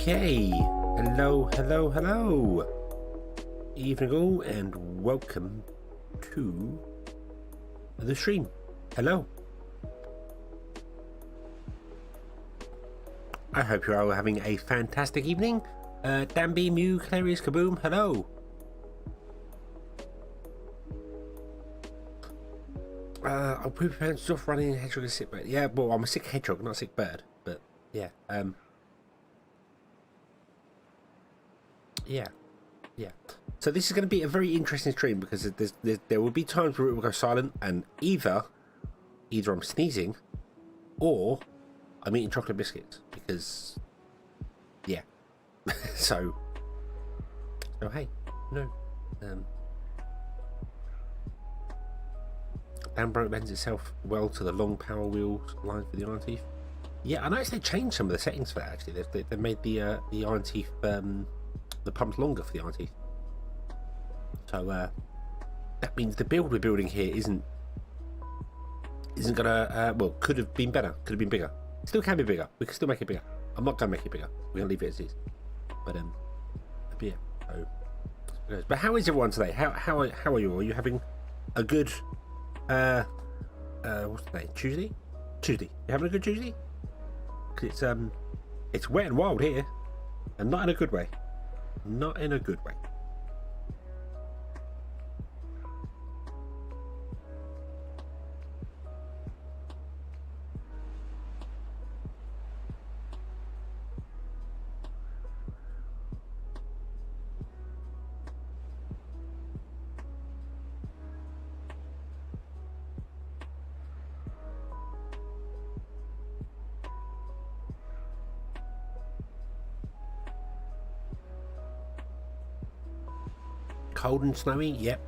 Okay, hello, hello, hello. Evening all, and welcome to the stream. Hello. I hope you're all having a fantastic evening. Danby, Mew, Clarius, Kaboom, hello. I'll prepare stuff running hedgehog and sick bird. Yeah, well, I'm a sick hedgehog, not a sick bird, but yeah, yeah. So this is going to be a very interesting stream because there will be times where it will go silent, and either I'm sneezing or I'm eating chocolate biscuits because, yeah. so hey, no. Danbroke lends itself well to the long power wheels line for the iron teeth. Yeah, I noticed they changed some of the settings for that actually. They made the iron teeth, the pumps longer for the iron teeth. So that means the build we're building here isn't gonna well, could have been better, could have been bigger. Still can be bigger. We can still make it bigger. I'm not gonna make it bigger. We're gonna leave it as is. But yeah. So, but how is everyone today? How are you? Are you having a good what's the day? Tuesday? You having a good Tuesday? Cause it's wet and wild here, and not in a good way. Not in a good way. Cold and snowy, yep.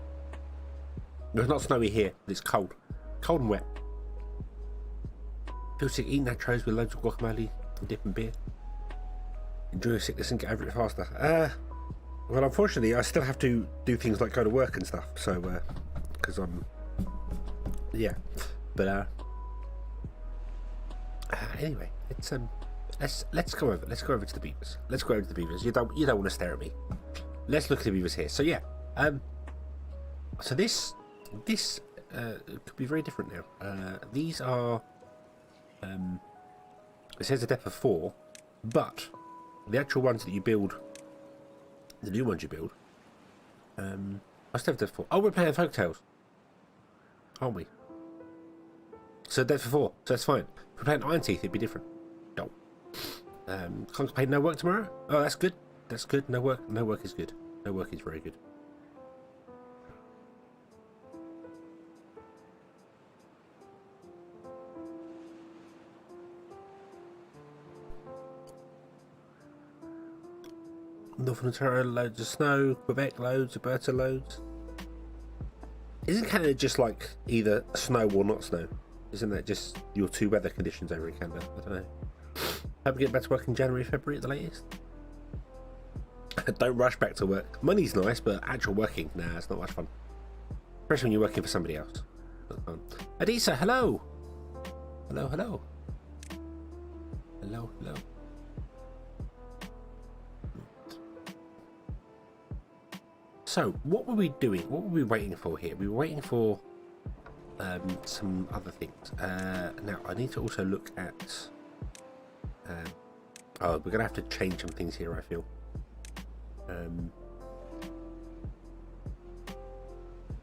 It's not snowy here, but it's cold. Cold and wet. Feel sick, eat nachos with loads of guacamole and dip and beer. Enjoy your sickness and get over it faster. Well, unfortunately, I still have to do things like go to work and stuff, so, because I'm, yeah. But, anyway, it's, let's go over to the beavers. Let's go over to the beavers. You don't want to stare at me. Let's look at the beavers here. So, yeah. So this could be very different now. These are it says a depth of 4, but the actual ones that you build, the new ones you build, I still have depth 4. Oh, we're playing folktales, aren't we? So depth of 4, so that's fine. If we're playing Iron Teeth, it'd be different. No. Contemplate no work tomorrow. Oh, that's good. That's good. No work is good. No work is very good. Northern Ontario, loads of snow. Quebec, loads. Alberta, loads. Isn't Canada just like either snow or not snow? Isn't that just your two weather conditions over in Canada? I don't know. Hope we get back to work in January, February at the latest. Don't rush back to work. Money's nice, but actual working, nah, it's not much fun. Especially when you're working for somebody else. Not fun. Adisa, hello. Hello. So, what were we doing? What were we waiting for here? We were waiting for some other things. Now, I need to also look at... oh, we're going to have to change some things here, I feel.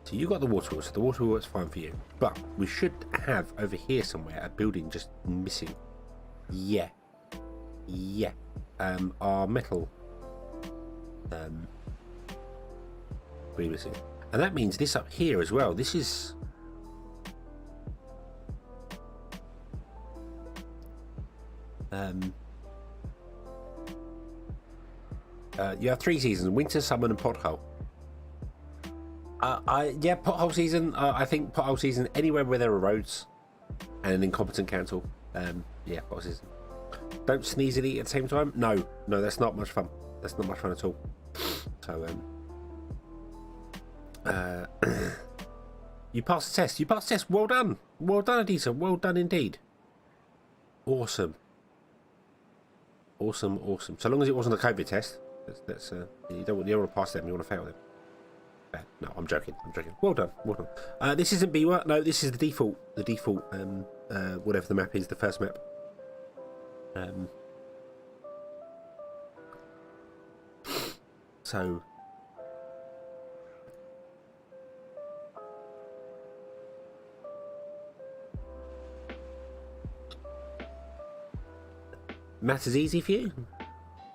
So you got the water wheel, so the water wheel is fine for you. But we should have over here somewhere a building just missing. Yeah. Our metal really missing. And that means this up here as well. This is you have 3 seasons: winter, summer, and pothole. Yeah, pothole season. I think pothole season anywhere where there are roads and an incompetent council. Yeah, pothole season. Don't sneeze and eat at the same time. No, that's not much fun. That's not much fun at all. So, you passed the test. Well done, Adisa. Well done indeed. Awesome. Awesome, awesome. So long as it wasn't a COVID test, that's you don't want to pass them, you want to fail them. No, I'm joking. I'm joking. Well done, well done. This isn't Biwa. No, this is the default. The default. Whatever the map is, the first map. So. Math is easy for you?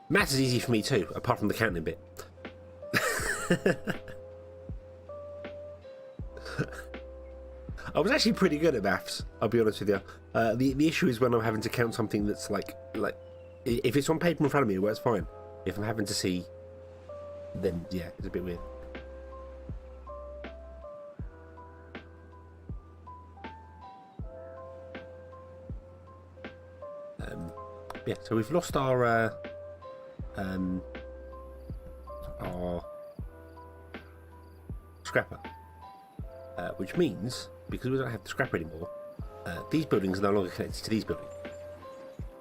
Math is easy for me too, apart from the counting bit. I was actually pretty good at maths, I'll be honest with you. The issue is when I'm having to count something that's like if it's on paper in front of me, it works fine. If I'm having to see, then yeah, it's a bit weird. Yeah, so we've lost our scrapper, which means because we don't have the scrapper anymore, these buildings are no longer connected to these buildings.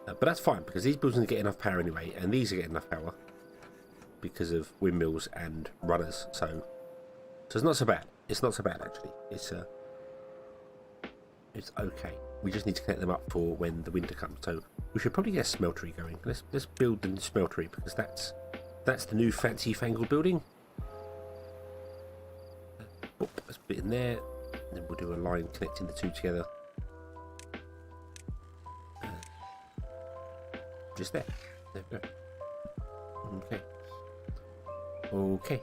But that's fine because these buildings get enough power anyway, and these are getting enough power because of windmills and runners. So it's not so bad. It's not so bad actually. It's okay. We just need to connect them up for when the winter comes. So we should probably get a smeltery going. Let's build the smeltery because that's the new fancy fangled building. Let's put it in there. And then we'll do a line connecting the two together. Just there. There we go. Okay. Okay.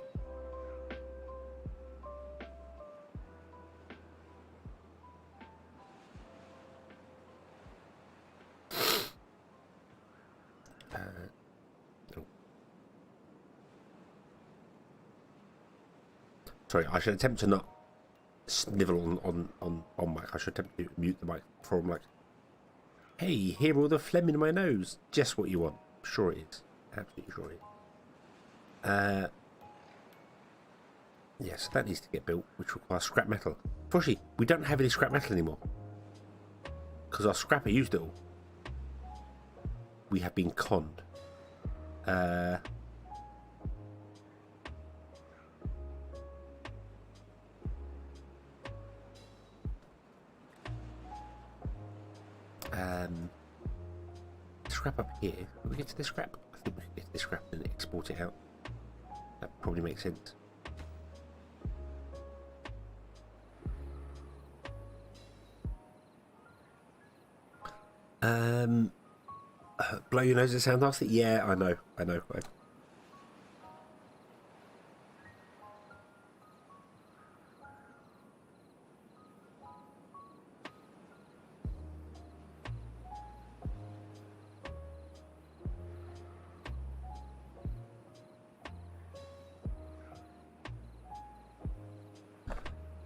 Sorry, I should attempt to not snivel on mic. I should attempt to mute the mic before I'm like, hey, hear all the phlegm in my nose. Just what you want. Sure it is. Absolutely sure it is. Yes, that needs to get built, which requires scrap metal. Unfortunately, we don't have any scrap metal anymore. Because our scrapper used it all. We have been conned. Scrap up here. Can we get to this scrap? I think we can get to this scrap and export it out. That probably makes sense. Blow your nose, it sounds nasty. Yeah, I know.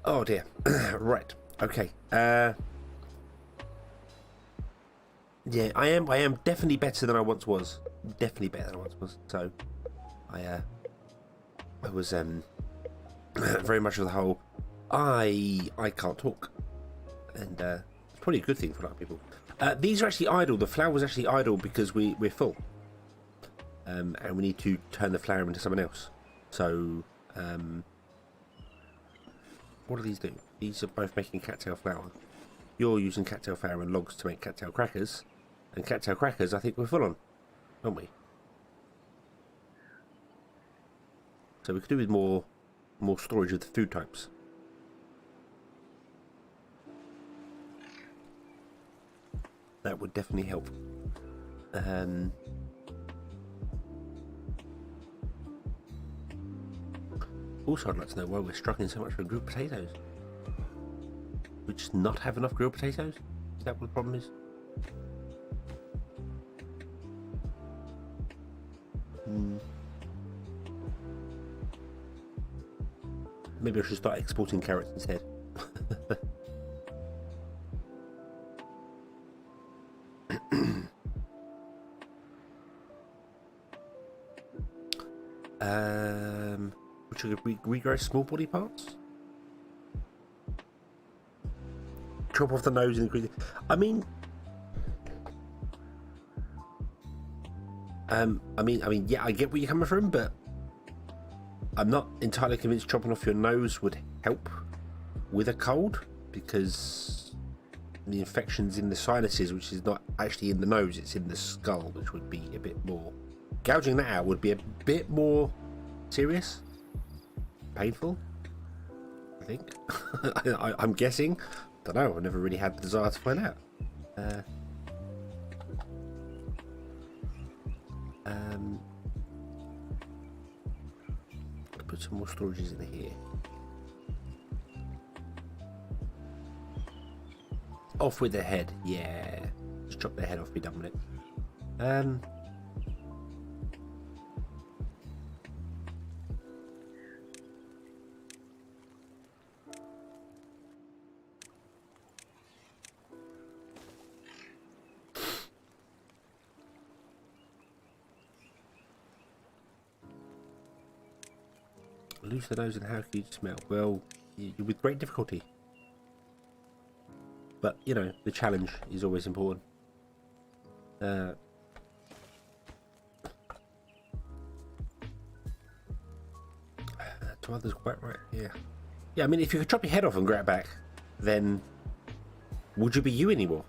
Oh dear. Right. Okay. Yeah, I am definitely better than I once was. Definitely better than I once was. So, I was very much of the whole. I can't talk, and it's probably a good thing for a lot of people. These are actually idle. The flower was actually idle because we're full, and we need to turn the flower into someone else. So, what do these do? These are both making cattail flour. You're using cattail flour and logs to make cattail crackers. And cattail crackers, I think we're full on, aren't we? So we could do with more storage of the food types. That would definitely help. Also, I'd like to know why we're struggling so much for grilled potatoes. We just not have enough grilled potatoes? Is that what the problem is? Maybe I should start exporting carrots instead. Which we could regrow small body parts? Chop off the nose and increase it. I mean, I mean, yeah, I get where you're coming from, but I'm not entirely convinced chopping off your nose would help with a cold, because the infection's in the sinuses, which is not actually in the nose, it's in the skull, which would be a bit more... Gouging that out would be a bit more serious. Painful, I think. I'm guessing. Don't know, I've never really had the desire to find out. Put some more storages in here. Off with the head, yeah. Just chop their head off, be done with it. Lose the nose and how can you smell? Well, with great difficulty. But, you know, the challenge is always important. Two others quite right, yeah. Yeah, I mean, if you could chop your head off and grow it back, then would you be you anymore?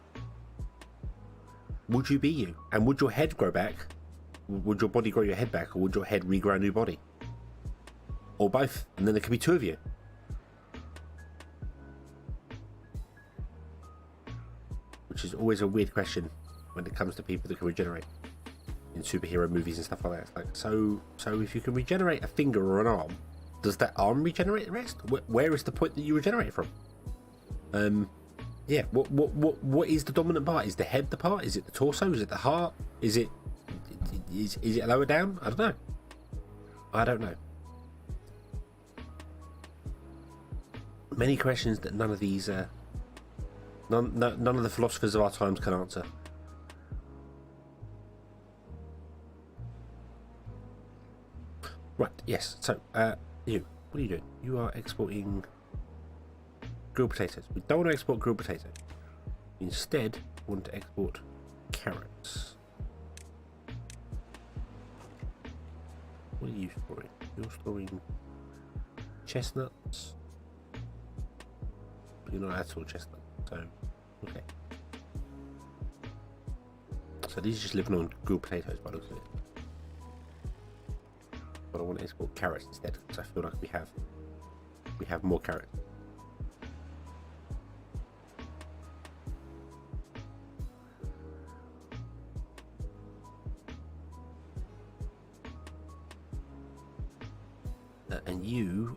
Would you be you? And would your head grow back? Would your body grow your head back, or would your head regrow a new body? Or both, and then there could be two of you. Which is always a weird question when it comes to people that can regenerate in superhero movies and stuff like that. It's like, so if you can regenerate a finger or an arm, does that arm regenerate the rest? Where is the point that you regenerate from? Yeah. What is the dominant part? Is the head the part? Is it the torso? Is it the heart? Is it lower down? I don't know. Many questions that none of these, none of the philosophers of our times can answer. Right. Yes. So, what are you doing? You are exporting grilled potatoes. We don't want to export grilled potatoes. Instead, we want to export carrots. What are you storing? You're storing chestnuts. You're not at all chestnut, so okay. So these are just living on grilled potatoes by the looks of it. But I want to export carrots instead, because I feel like we have more carrots. And you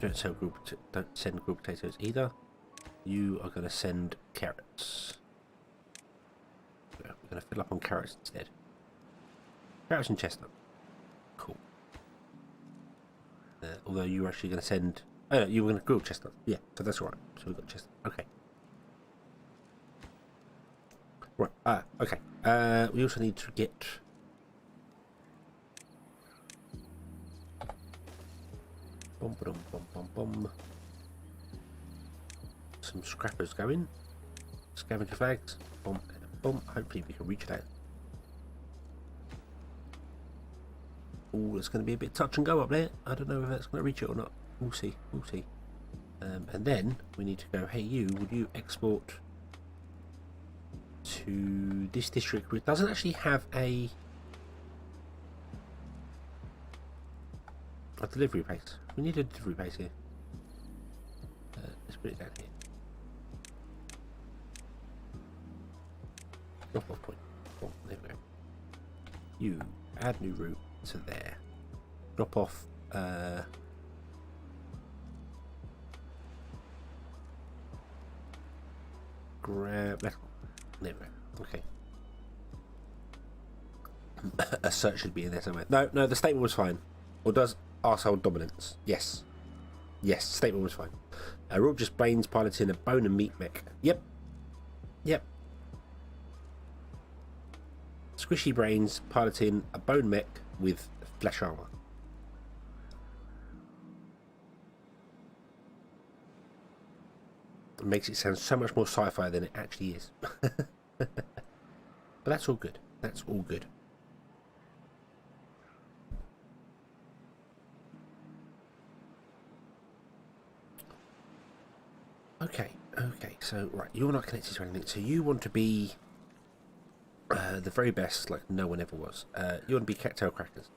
don't send grilled potatoes either. You are going to send carrots. So we're going to fill up on carrots instead. Carrots and chestnut. Cool. Although you were actually going to send... Oh, no, you were going to grill chestnut. Yeah, so that's all right. So we've got chestnut. Okay. Right. Okay. We also need to get... Some scrappers going. Scavenger flags. Boom, boom. Hopefully we can reach that. Oh, it's going to be a bit touch and go up there. I don't know if that's going to reach it or not. We'll see. We'll see. And then we need to go, hey you, would you export to this district, which doesn't actually have a delivery place. We need a delivery place here. Let's put it down here. Drop off point. Oh, there we go. You add new route to there. Drop off. Grab metal. There we go. Okay. A search should be in there somewhere. No, the statement was fine. Or does arsehole dominance? Yes. Yes, statement was fine. Raw just brains piloting a bone and meat mech. Yep. Squishy brains piloting a bone mech with flesh armor. It makes it sound so much more sci-fi than it actually is. But that's all good. That's all good. so right, you're not connected to anything. So you want to be the very best, like no one ever was. You want to be cattail crackers.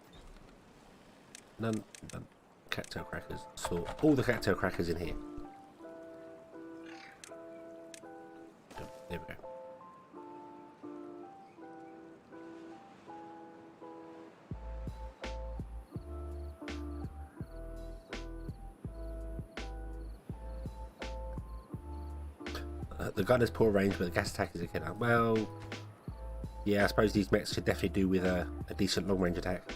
None cattail crackers. So all the cattail crackers in here. There we go. The gun has poor range, but the gas attack is a killer. Well, yeah, I suppose these mechs should definitely do with a decent long range attack.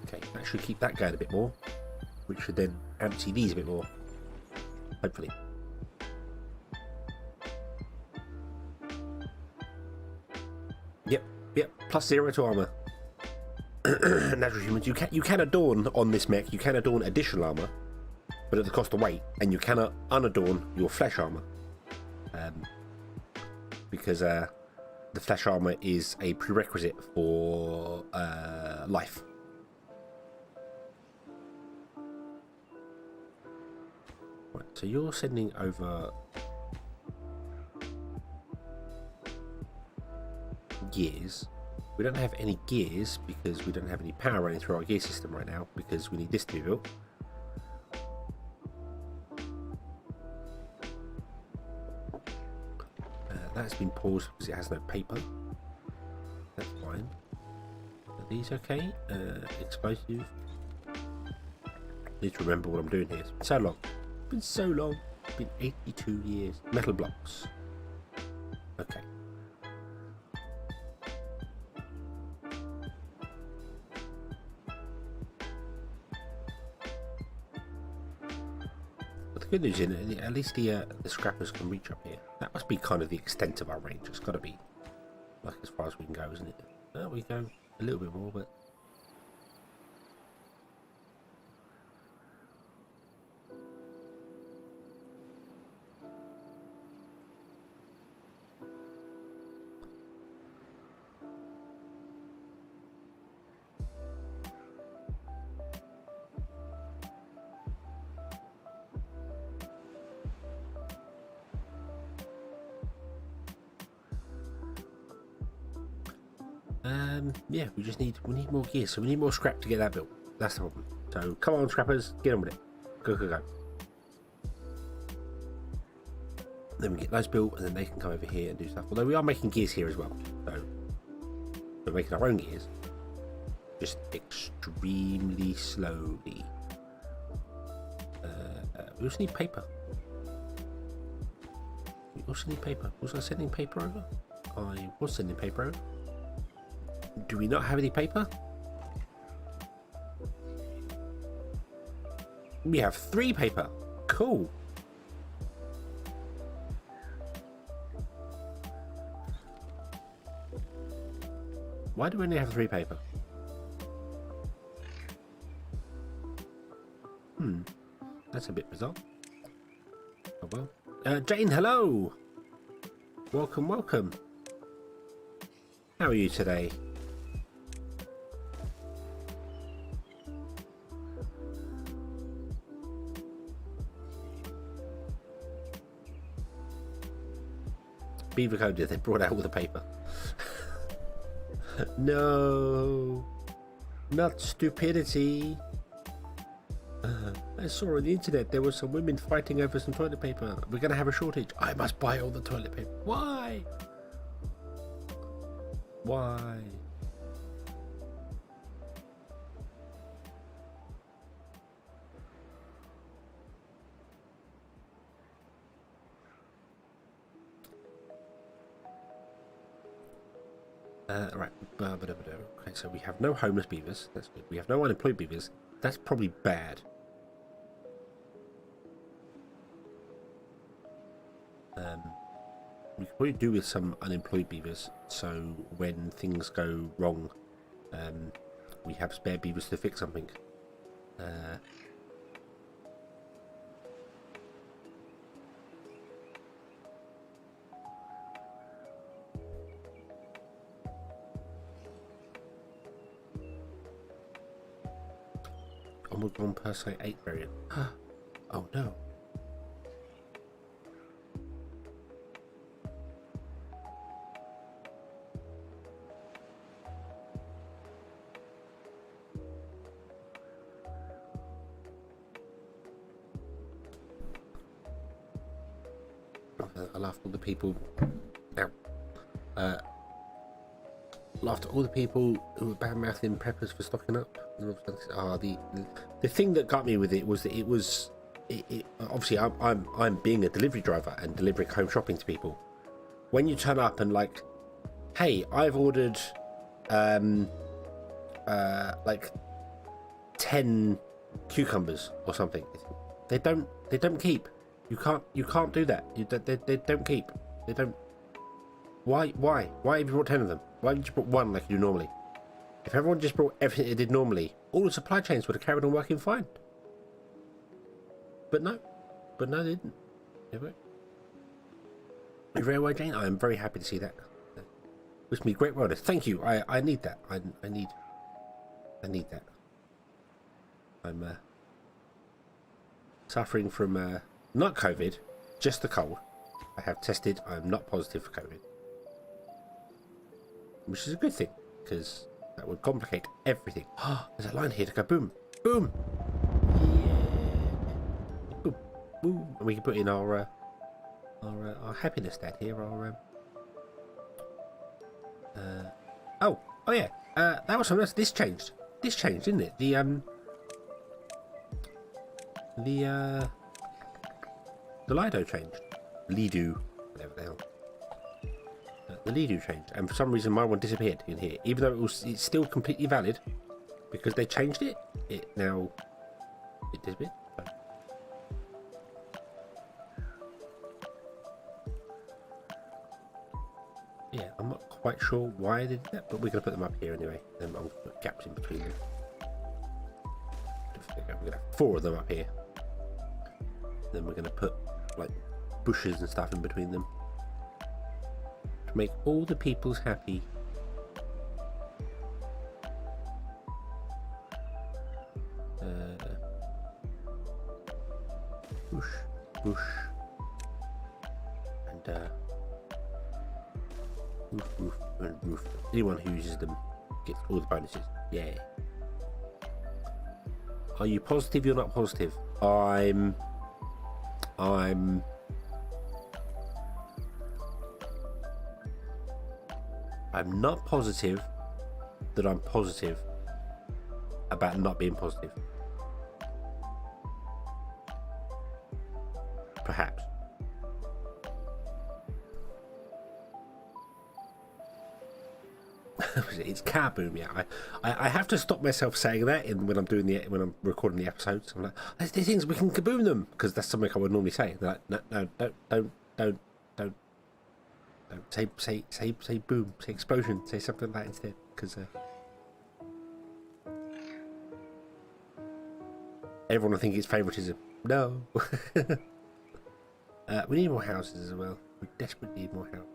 Okay, that should keep that going a bit more, which should then empty these a bit more, hopefully. Yep, +0 to armor. Natural humans, you can adorn on this mech, you can adorn additional armor, but at the cost of weight, and you cannot unadorn your flesh armor, because the flesh armor is a prerequisite for life. Right, so you're sending over gears. We don't have any gears because we don't have any power running through our gear system right now because we need this to be built. That's been paused because it has no paper. That's fine. Are these okay? Explosive. Need to remember what I'm doing here. It's been so long. It's been so long. It's been 82 years. Metal blocks. Okay. Good news in it, at least the scrappers can reach up here. That must be kind of the extent of our range. It's got to be like as far as we can go, isn't it? We go a little bit more, but yeah, we need more gear, so we need more scrap to get that built. That's the problem. So come on, scrappers, get on with it. Go. Then we get those built, and then they can come over here and do stuff. Although we are making gears here as well, so we're making our own gears, just extremely slowly. We also need paper. Was I sending paper over? I was sending paper over. Do we not have any paper? We have 3 paper. Cool. Why do we only have 3 paper? That's a bit bizarre. Oh well. Jane, hello. Welcome. How are you today? Beaver coded, they brought out all the paper. No, not stupidity. I saw on the internet there were some women fighting over some toilet paper. We're going to have a shortage. I must buy all the toilet paper. Why? Right. Okay, so we have no homeless beavers. That's good. We have no unemployed beavers. That's probably bad. We could probably do with some unemployed beavers, so when things go wrong, we have spare beavers to fix something. on per se 8 variant. Oh no. I laughed at all the people. Laughed at all the people who were bad mouthing preppers for stocking up. The thing that got me with it was that it was obviously I'm being a delivery driver and delivering home shopping to people. When you turn up and like, hey, I've ordered like 10 cucumbers or something. They don't keep. You can't do that. They don't keep. They don't. Why have you brought 10 of them? Why haven't you brought one like you do normally? If everyone just brought everything they did normally, all the supply chains would have carried on working fine. But no, they didn't. Railway Jane, I am very happy to see that. Wish me great wellness. Thank you. I need that. I need that. I'm suffering from not COVID, just the cold. I have tested. I'm not positive for COVID, which is a good thing because that would complicate everything. There's a line here to go boom, boom. Yeah. Boom, boom. And we can put in our happiness stat here. Oh yeah. That was something else. This changed, didn't it? The Lido changed. Lido, whatever the hell. The Lido changed, and for some reason my one disappeared in here, even though it's still completely valid because they changed it. It disappeared. So. Yeah, I'm not quite sure why they did that, but we're gonna put them up here anyway. Then I'm gonna put gaps in between them. We're gonna have 4 of them up here. Then we're gonna put like bushes and stuff in between them to make all the peoples happy. Bush, and roof. Anyone who uses them gets all the bonuses. Yeah. Are you positive you're not positive? I'm not positive that I'm positive about not being positive. Perhaps. It's kaboom, yeah. I have to stop myself saying that when I'm recording the episodes. I'm like, there's things we can kaboom them, because that's something I would normally say. They're like, no, don't say boom, say explosion, say something like that instead, because everyone will think it's favoritism. No. We need more houses as well. We desperately need more houses.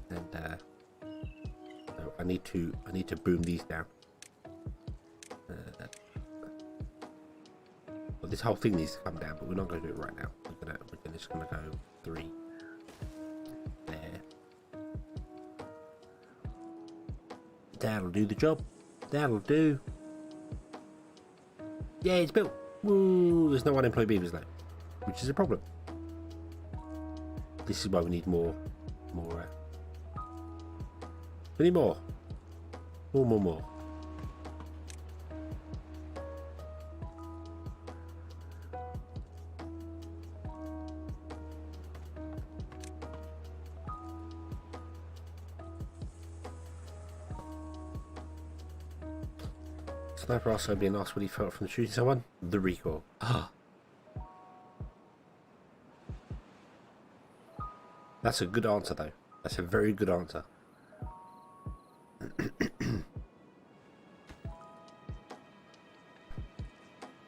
And so I need to boom these down. Well, this whole thing needs to come down, but we're not going to do it right now. We're just going to go 3 there. That'll do the job. That'll do. Yeah, it's built. Woo! There's no unemployed beavers though, which is a problem. This is why we need more. We need more. More. Sniper also being asked what he felt from shooting someone. The recoil. That's a good answer though. That's a very good answer.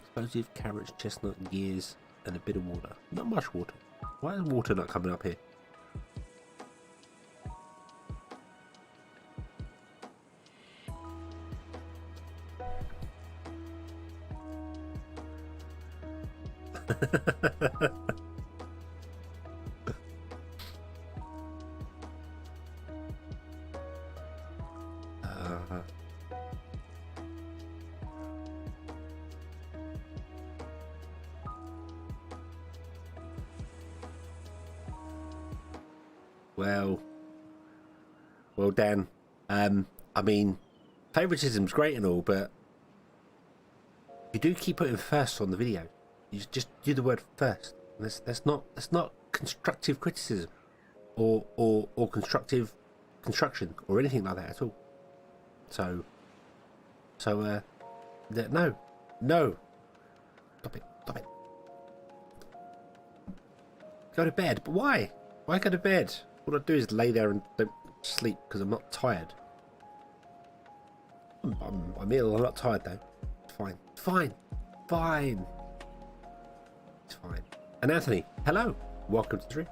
Explosive, carrots, chestnut, gears, and a bit of water. Not much water. Why is water not coming up here? Well, Dan. I mean, favoritism's great and all, but you do keep putting first on the video. You just do the word first. That's not constructive criticism, or constructive construction or anything like that at all. So no, stop it. Go to bed. But why? Why go to bed? All I do is lay there and don't sleep because I'm not tired. I'm ill. I'm not tired though. It's fine. It's fine. And Anthony, hello. Welcome to the stream.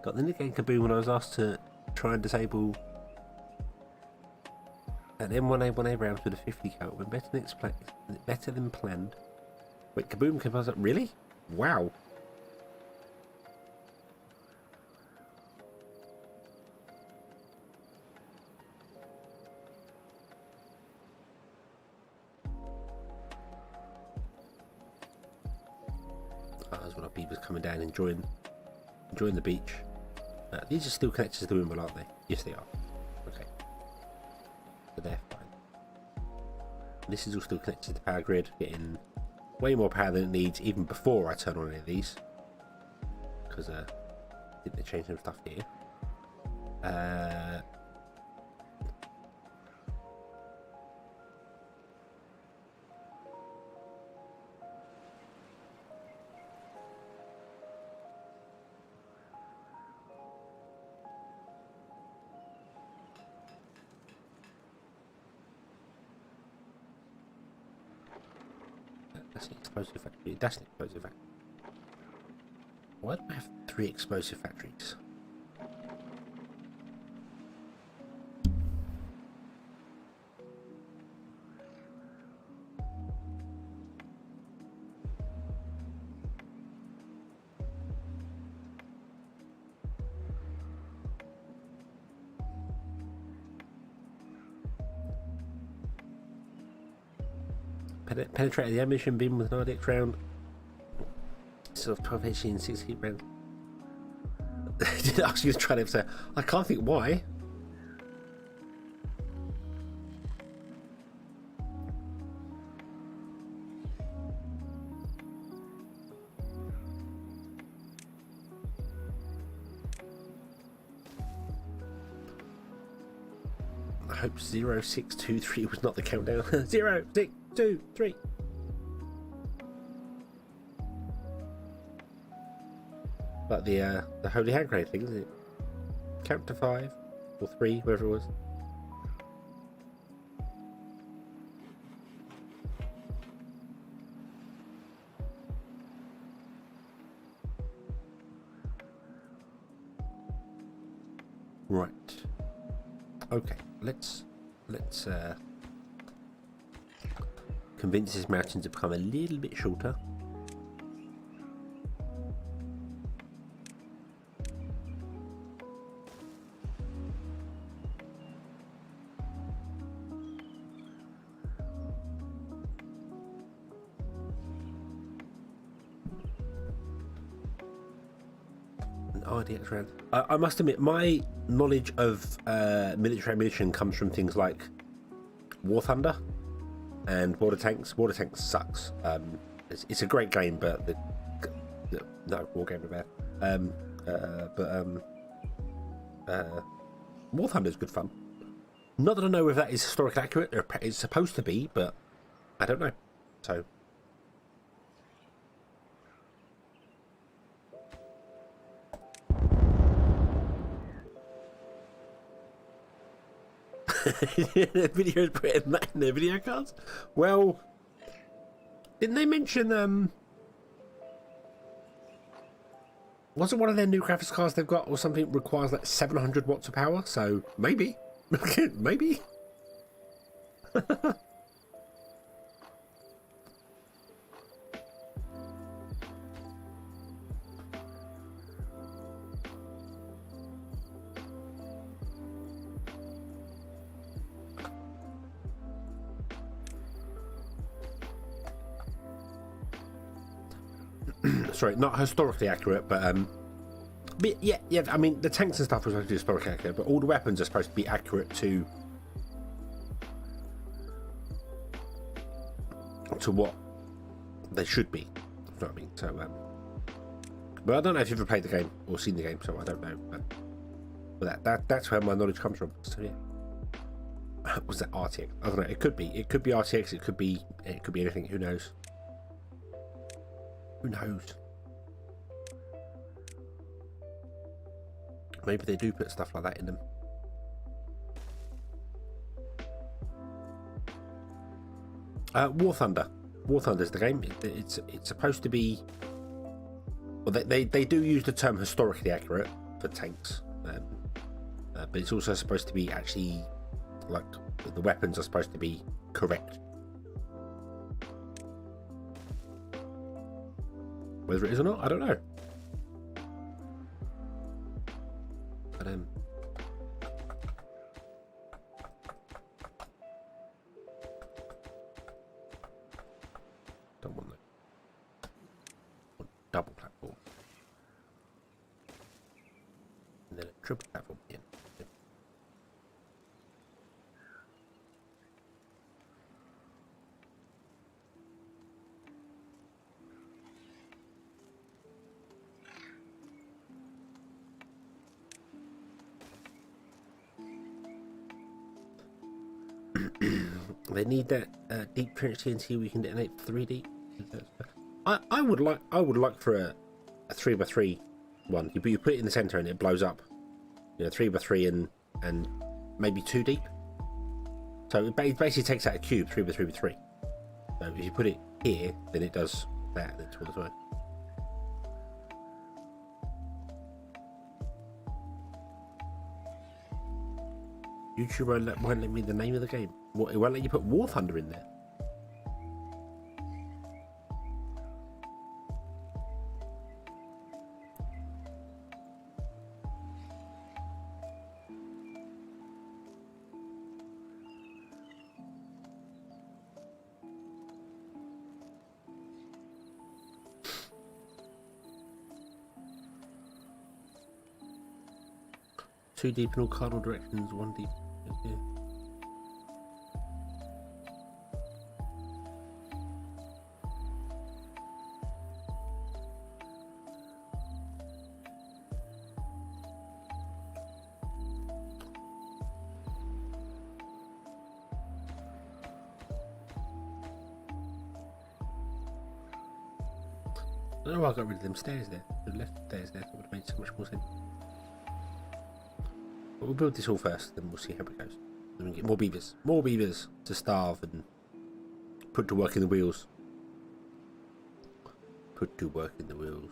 Got the nickname Kaboom when I was asked to try and disable an M1A1A round with a 50 cal when better than planned. Wait, Kaboom can buzz up. Really? Wow. Oh, there's one of our beavers coming down, enjoying the beach. These are still connected to the windmill, aren't they? Yes, they are. Okay. So they're fine. This is all still connected to the power grid, getting way more power than it needs even before I turn on any of these. Because I think they changed some stuff here. That's an explosive factory. That's an explosive factory. Why do I have 3 explosive factories? Penetrated the ammunition bin with an RDX round. Sort of 12 HE and 6 heat round. Did I ask you to try it? So I can't think why. I hope 0623 was not the countdown. 0, 6, 2, 3. Like the holy hand grenade thing, isn't it? Count to 5 or 3, whatever it was. Right. Okay. Let's convince this mountain to become a little bit shorter. RDX round. I must admit, my knowledge of military ammunition comes from things like War Thunder and Water Tanks. Water Tanks sucks. It's a great game, but no, war game about. War Thunder is good fun. Not that I know if that is historically accurate, or it's supposed to be, but I don't know. So. The videos putting that in their video cards. Well, didn't they mention Wasn't one of their new graphics cards they've got or something requires like 700 watts of power? So maybe. Maybe. Sorry, not historically accurate, but yeah. I mean, the tanks and stuff are supposed to be historically accurate, but all the weapons are supposed to be accurate to what they should be. You know what I mean? So, but I don't know if you've ever played the game or seen the game, so I don't know. But that's where my knowledge comes from. So yeah, was that RTX? I don't know. It could be RTX. It could be anything. Who knows? Who knows? Maybe they do put stuff like that in them. War Thunder. War Thunder is the game. It's supposed to be. Well, they do use the term historically accurate for tanks, but it's also supposed to be actually like the weapons are supposed to be correct. Whether it is or not, I don't know. But don't want that. Want double platform. And then a triple platform again. They need that deep trench TNT we can detonate 3D. I would like for a 3x3 one. You put it in the center and it blows up. 3x3 and maybe 2 deep. So it basically takes out a cube 3x3 with 3. So if you put it here, then it does that. That's all the time. YouTube won't let me the name of the game. What, it won't let you put War Thunder in there. Two deep in all cardinal directions, one deep. Okay. I don't know why I got rid of them stairs there. The left stairs there. That would have made so much more sense. But we'll build this all first, then we'll see how it goes. Then we get more beavers. More beavers to starve and put to work in the wheels. Put to work in the wheels.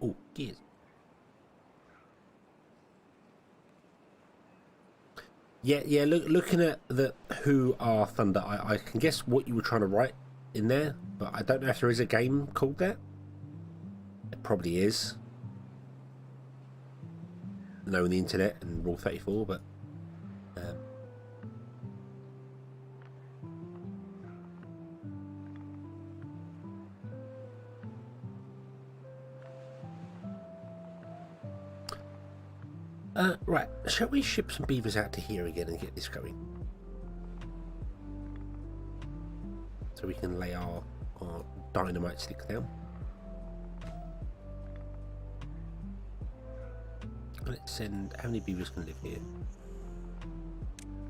Oh, gears. Yeah, looking at the Who Are Thunder, I can guess what you were trying to write in there, but I don't know if there is a game called that. It probably is. Knowing the internet and Rule 34, but right, shall we ship some beavers out to here again and get this going? So we can lay our dynamite sticks down. Let's send, how many beavers can live here?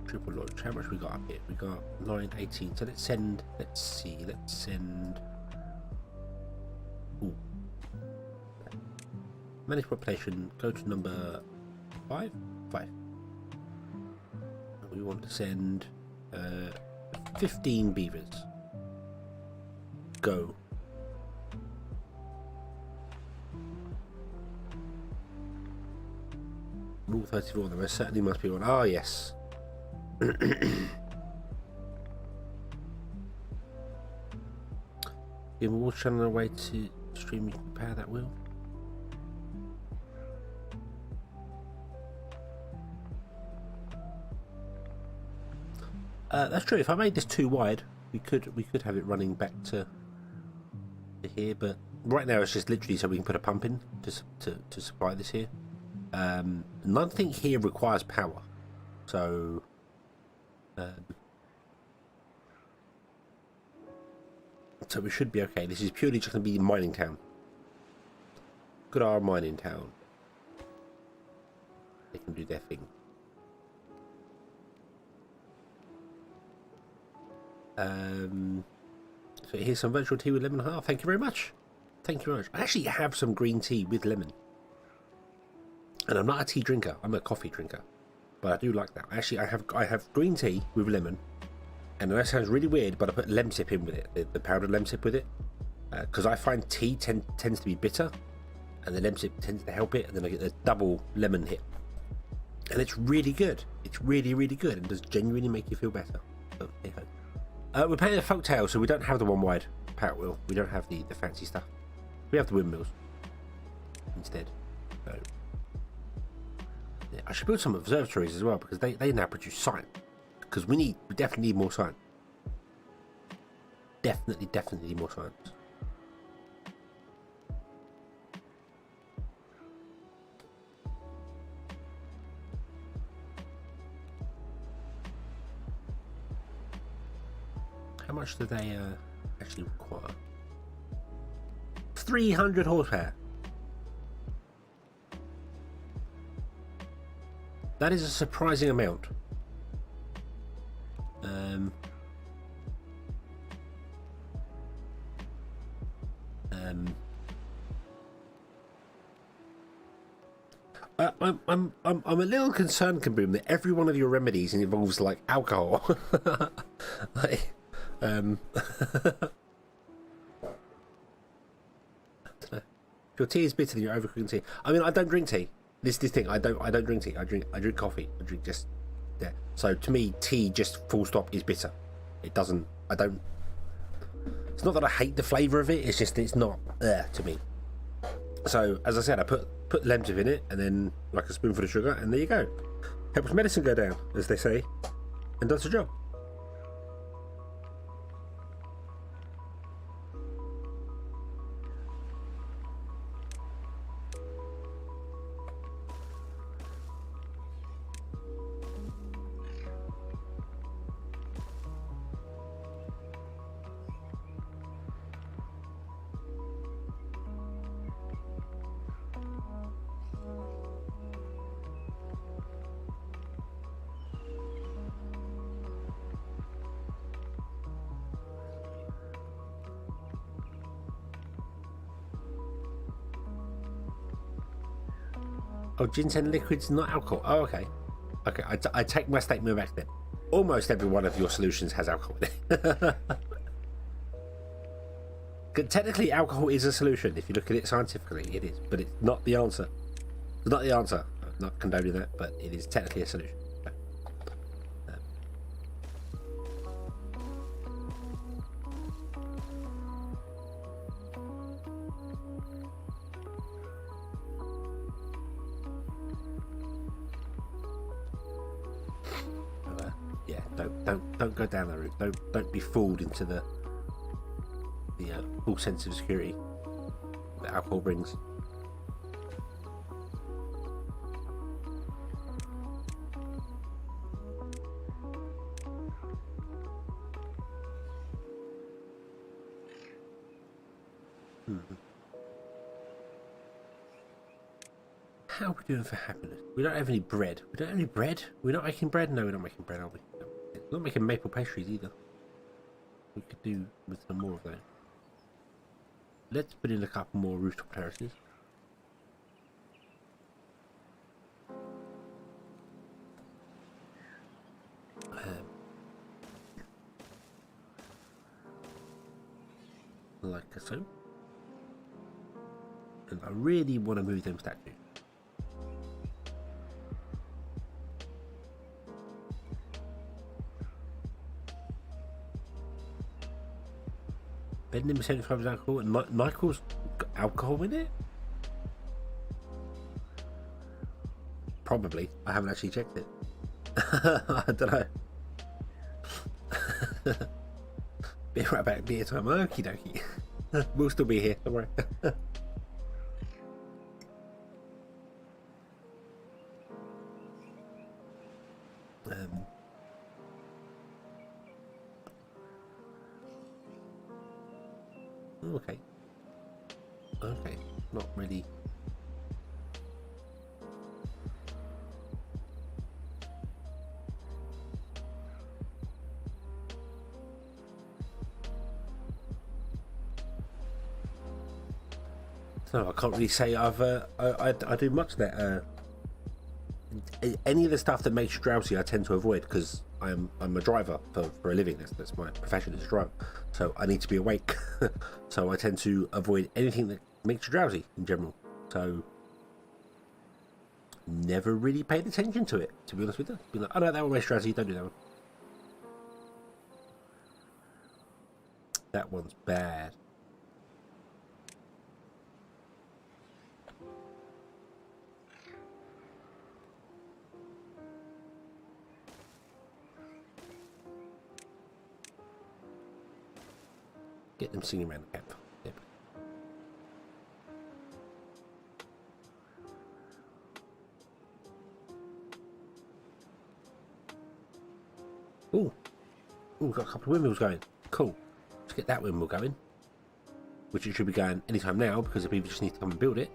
Triple launch, how much we got up here? We got 9, 18, so let's send, let's send, ooh. Manage population, go to number 5? 5. We want to send 15 beavers. Go. Rule 34. There certainly must be one. Ah, yes. Give a water channel a way to stream. You can power that wheel. That's true. If I made this too wide, we could have it running back to here. But right now it's just literally so we can put a pump in to supply this here. Nothing here requires power, so so we should be okay. This is purely just going to be mining town. Good old mining town. They can do their thing. So here's some virtual tea with lemon and half. Thank you very much. Thank you very much. I actually have some green tea with lemon. And I'm not a tea drinker. I'm a coffee drinker. But I do like that. Actually, I have green tea with lemon. And that sounds really weird, but I put lemsip in with it. The powdered lemsip with it. Because I find tea tends to be bitter. And the lemsip tends to help it. And then I get the double lemon hit. And it's really good. It's really, really good. And does genuinely make you feel better. So, hey ho. We're playing a folktale, so we don't have the one wide power wheel. We don't have the fancy stuff. We have the windmills instead. So yeah, I should build some observatories as well because they now produce science. Because we definitely need more science. Definitely need more science. How much do they actually require? 300 horsepower. That is a surprising amount. I'm a little concerned, Kaboom, that every one of your remedies involves like alcohol. Like, your tea is bitter, then you're overcooking tea. I mean, I don't drink tea. This thing, I don't drink tea. I drink coffee. I drink just yeah. So to me, tea just full stop is bitter. It doesn't. I don't. It's not that I hate the flavour of it. It's just it's not to me. So as I said, I put lemsip in it, and then like a spoonful of sugar, and there you go. Helps medicine go down, as they say, and does the job. Oh, ginseng liquid's not alcohol. Oh, okay. Okay, I take my statement back then. Almost every one of your solutions has alcohol in it. Technically, alcohol is a solution. If you look at it scientifically, it is. But it's not the answer. It's not the answer. I'm not condoning that, but it is technically a solution. Yeah, don't go down that route. Don't be fooled into the full sense of security that alcohol brings. How are we doing for happiness? We don't have any bread. We don't have any bread? We're not making bread? No, we're not making bread, are we? No. We're not making maple pastries either. We could do with some more of those. Let's put in a couple more rooftop terraces. Like so. And I really want to move them statues. Bending 75 alcohol and Nyquil's got alcohol in it? Probably. I haven't actually checked it. I don't know. Be right back, beer time. Okie dokie. We'll still be here, don't worry. Okay. Okay. Not really. No, I can't really say I do much of that. Any of the stuff that makes you drowsy, I tend to avoid because I'm a driver for a living. That's my profession as a driver. So I need to be awake. So I tend to avoid anything that makes you drowsy in general. So never really paid attention to it, to be honest with you. Be like, oh no, that one makes you drowsy. Don't do that one. That one's bad. Get them singing around the camp. Yep. Ooh. Ooh, we've got a couple of windmills going. Cool. Let's get that windmill going. Which it should be going anytime now because the people just need to come and build it.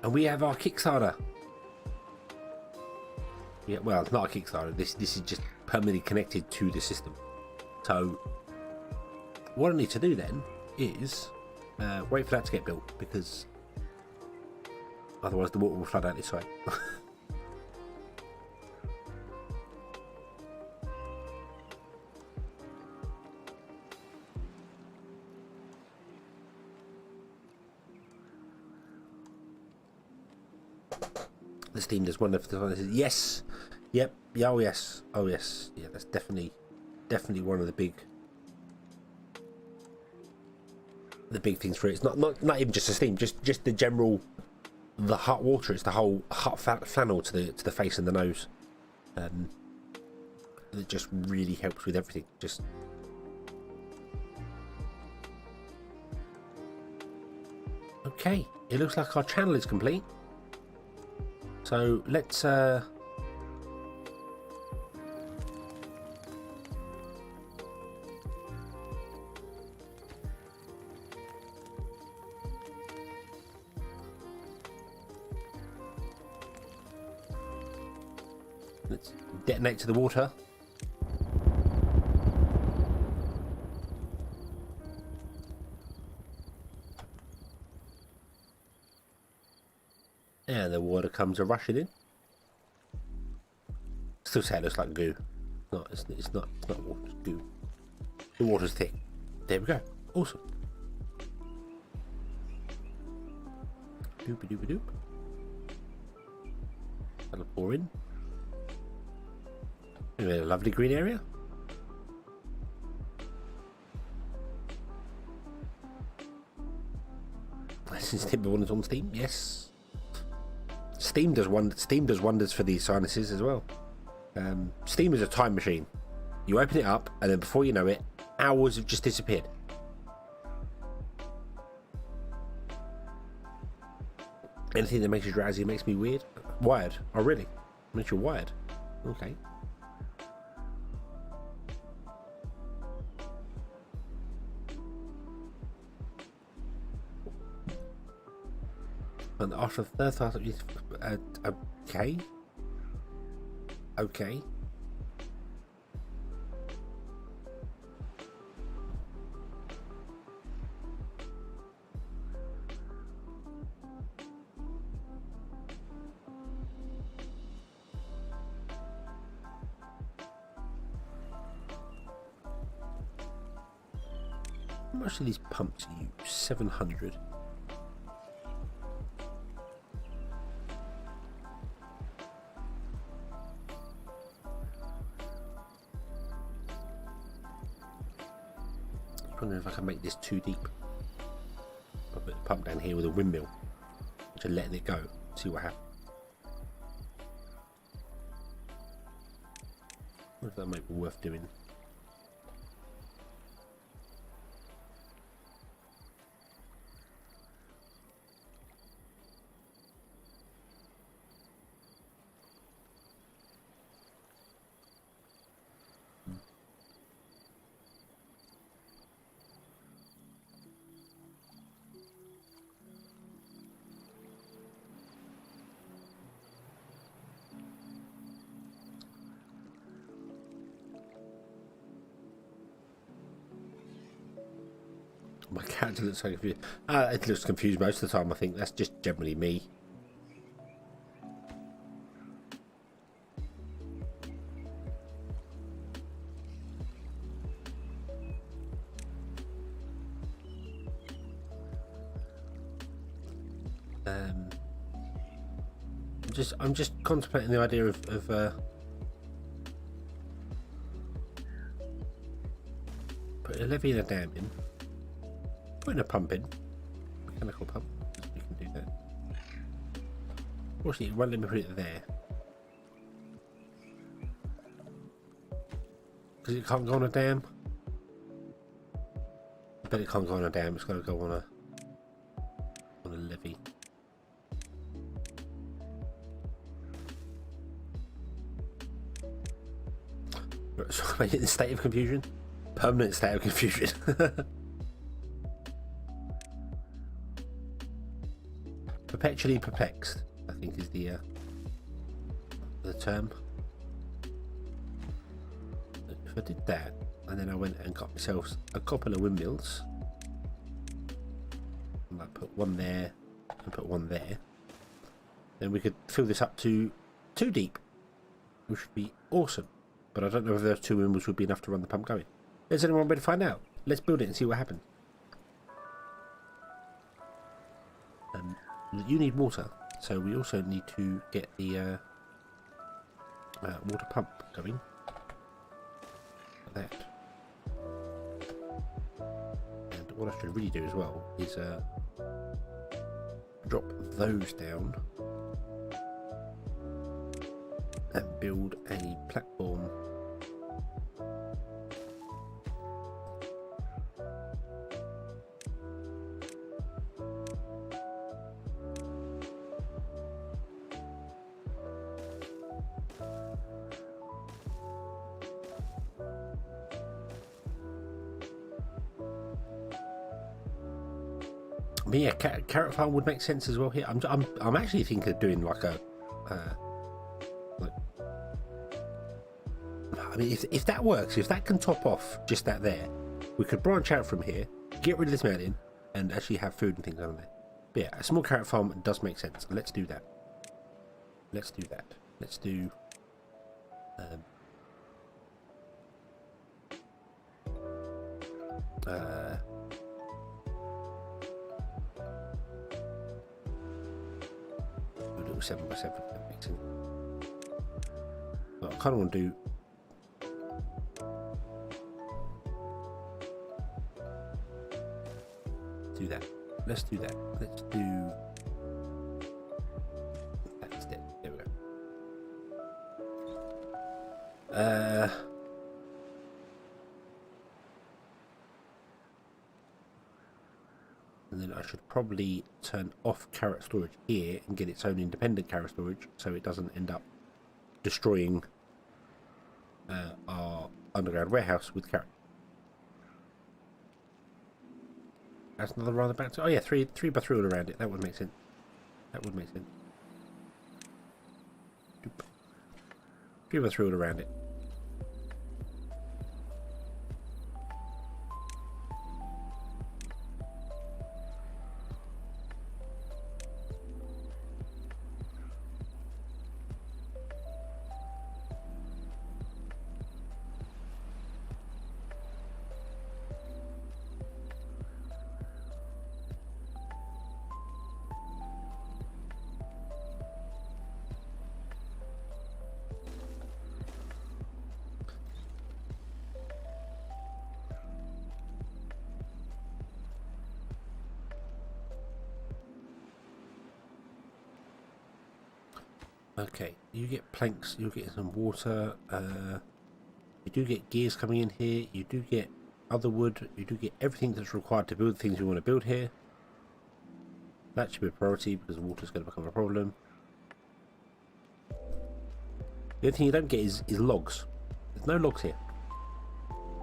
And we have our Kickstarter. Yeah, well, it's not a Kickstarter. This is just permanently connected to the system. So what I need to do then is wait for that to get built because otherwise the water will flood out this way. The Steam does one of the yes, yep, yeah, oh yes, yeah, that's definitely one of the big things for it. It's not even just the Steam, just the general, the hot water. It's the whole hot flannel to the face and the nose. It just really helps with everything. Just okay. It looks like our channel is complete. So let's detonate to the water. And the water comes a rushing in. Still say it looks like goo. No, it's not water, it's goo. The water's thick. There we go. Awesome. Doopy doopy doop. That'll pour in. We have a lovely green area. Since Timberborn is on Steam, yes. Steam does wonders for these sinuses as well. Steam is a time machine. You open it up, and then before you know it, hours have just disappeared. Anything that makes you drowsy makes me weird. Wired. Oh, really? Makes you wired. Okay. And after the third thought, okay. Okay. How much do these pumps use? 700. wondering if I can make this too deep. I'll put the pump down here with a windmill, just letting it go, see what happens. What if that might be worth doing? My character looks so confused. It looks confused most of the time. I think that's just generally me. I'm just contemplating the idea of putting a levee and a dam in. Putting a pump in, mechanical pump, we can do that. Fortunately, it won't let me put it there. Because it can't go on a dam. I bet it can't go on a dam, it's got to go on a levee. So I'm in a state of confusion. Permanent state of confusion. Perpetually perplexed, I think is the term. If I did that, and then I went and got myself a couple of windmills, and I put one there and put one there, then we could fill this up to 2 deep, which would be awesome. But I don't know if those 2 windmills would be enough to run the pump going. Is anyone ready to find out? Let's build it and see what happens. You need water, so we also need to get the water pump going. Like that. And what I should really do as well is drop those down and build a platform. But yeah, carrot farm would make sense as well here. I'm actually thinking of doing like a like, I mean, if that works, if that can top off just that there, we could branch out from here, get rid of this mountain, and actually have food and things on there. But yeah, a small carrot farm does make sense. Let's do that. Let's do that. Let's do. A little 7x7. That makes sense. But I kind of want to do. Do that. Let's do that. Let's do. That's it. There we go. And then I should probably turn off carrot storage here and get its own independent carrot storage, so it doesn't end up destroying our underground warehouse with carrot. That's another rather bad. Oh yeah, 3x3 all around it. That would make sense. That would make sense. 3x3 all around it. Okay, you get planks, you'll get some water, you do get gears coming in here, you do get other wood, you do get everything that's required to build the things we want to build here. That should be a priority because water's going to become a problem. The only thing you don't get is logs. There's no logs here.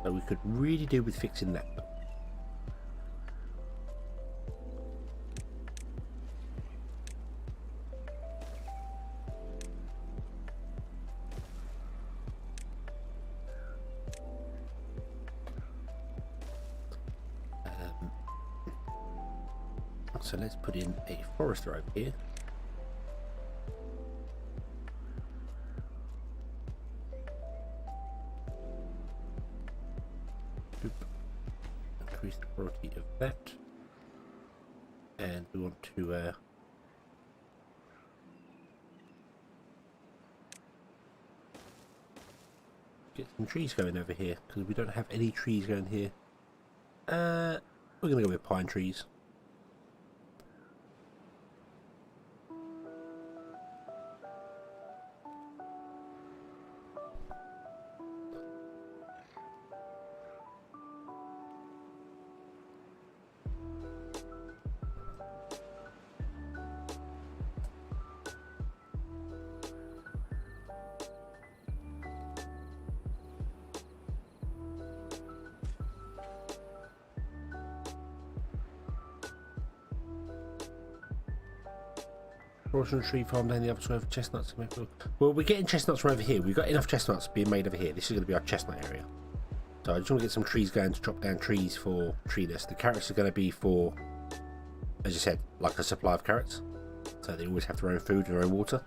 So we could really do with fixing that. So let's put in a forester over here. Increase the priority of that. And we want to get some trees going over here because we don't have any trees going here. We're going to go with pine trees. Forestry tree farm down the other side of chestnuts. Well, we're getting chestnuts from over here. We've got enough chestnuts being made over here. This is going to be our chestnut area. So I just want to get some trees going to chop down trees for treeless. The carrots are going to be for, as you said, like a supply of carrots. So they always have their own food and their own water.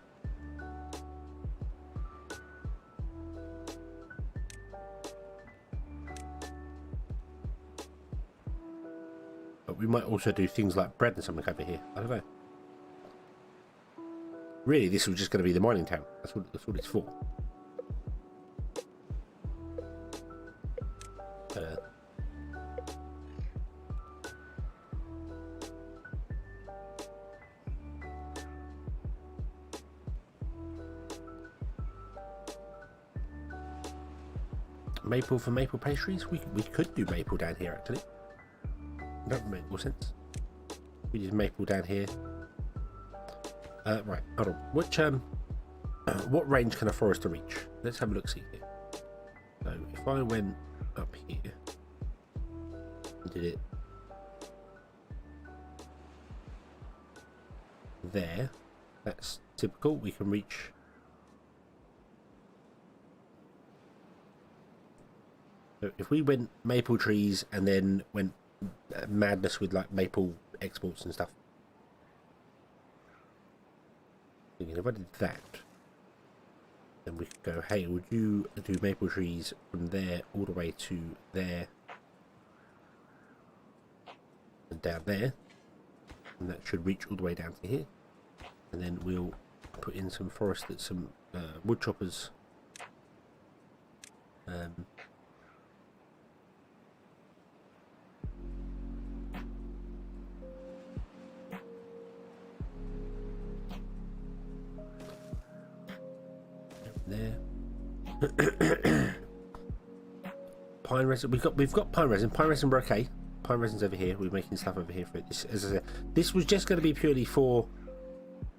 But we might also do things like bread and something over here. I don't know. Really, this was just going to be the mining town. That's what it's for. Maple for maple pastries? We could do maple down here, actually. That would make more sense. We did maple down here. Right, hold on. Which what range can a forester reach? Let's have a look see here. So if I went up here and did it there, that's typical. We can reach so if we went maple trees and then went madness with like maple exports and stuff. If I did that, then we could go, hey, would you do maple trees from there all the way to there and down there, and that should reach all the way down to here, and then we'll put in some forest, some wood choppers, there. Pine resin. We've got pine resin. Pine resin we're okay. Pine resin's over here. We're making stuff over here for it. This, as I said, this was just going to be purely for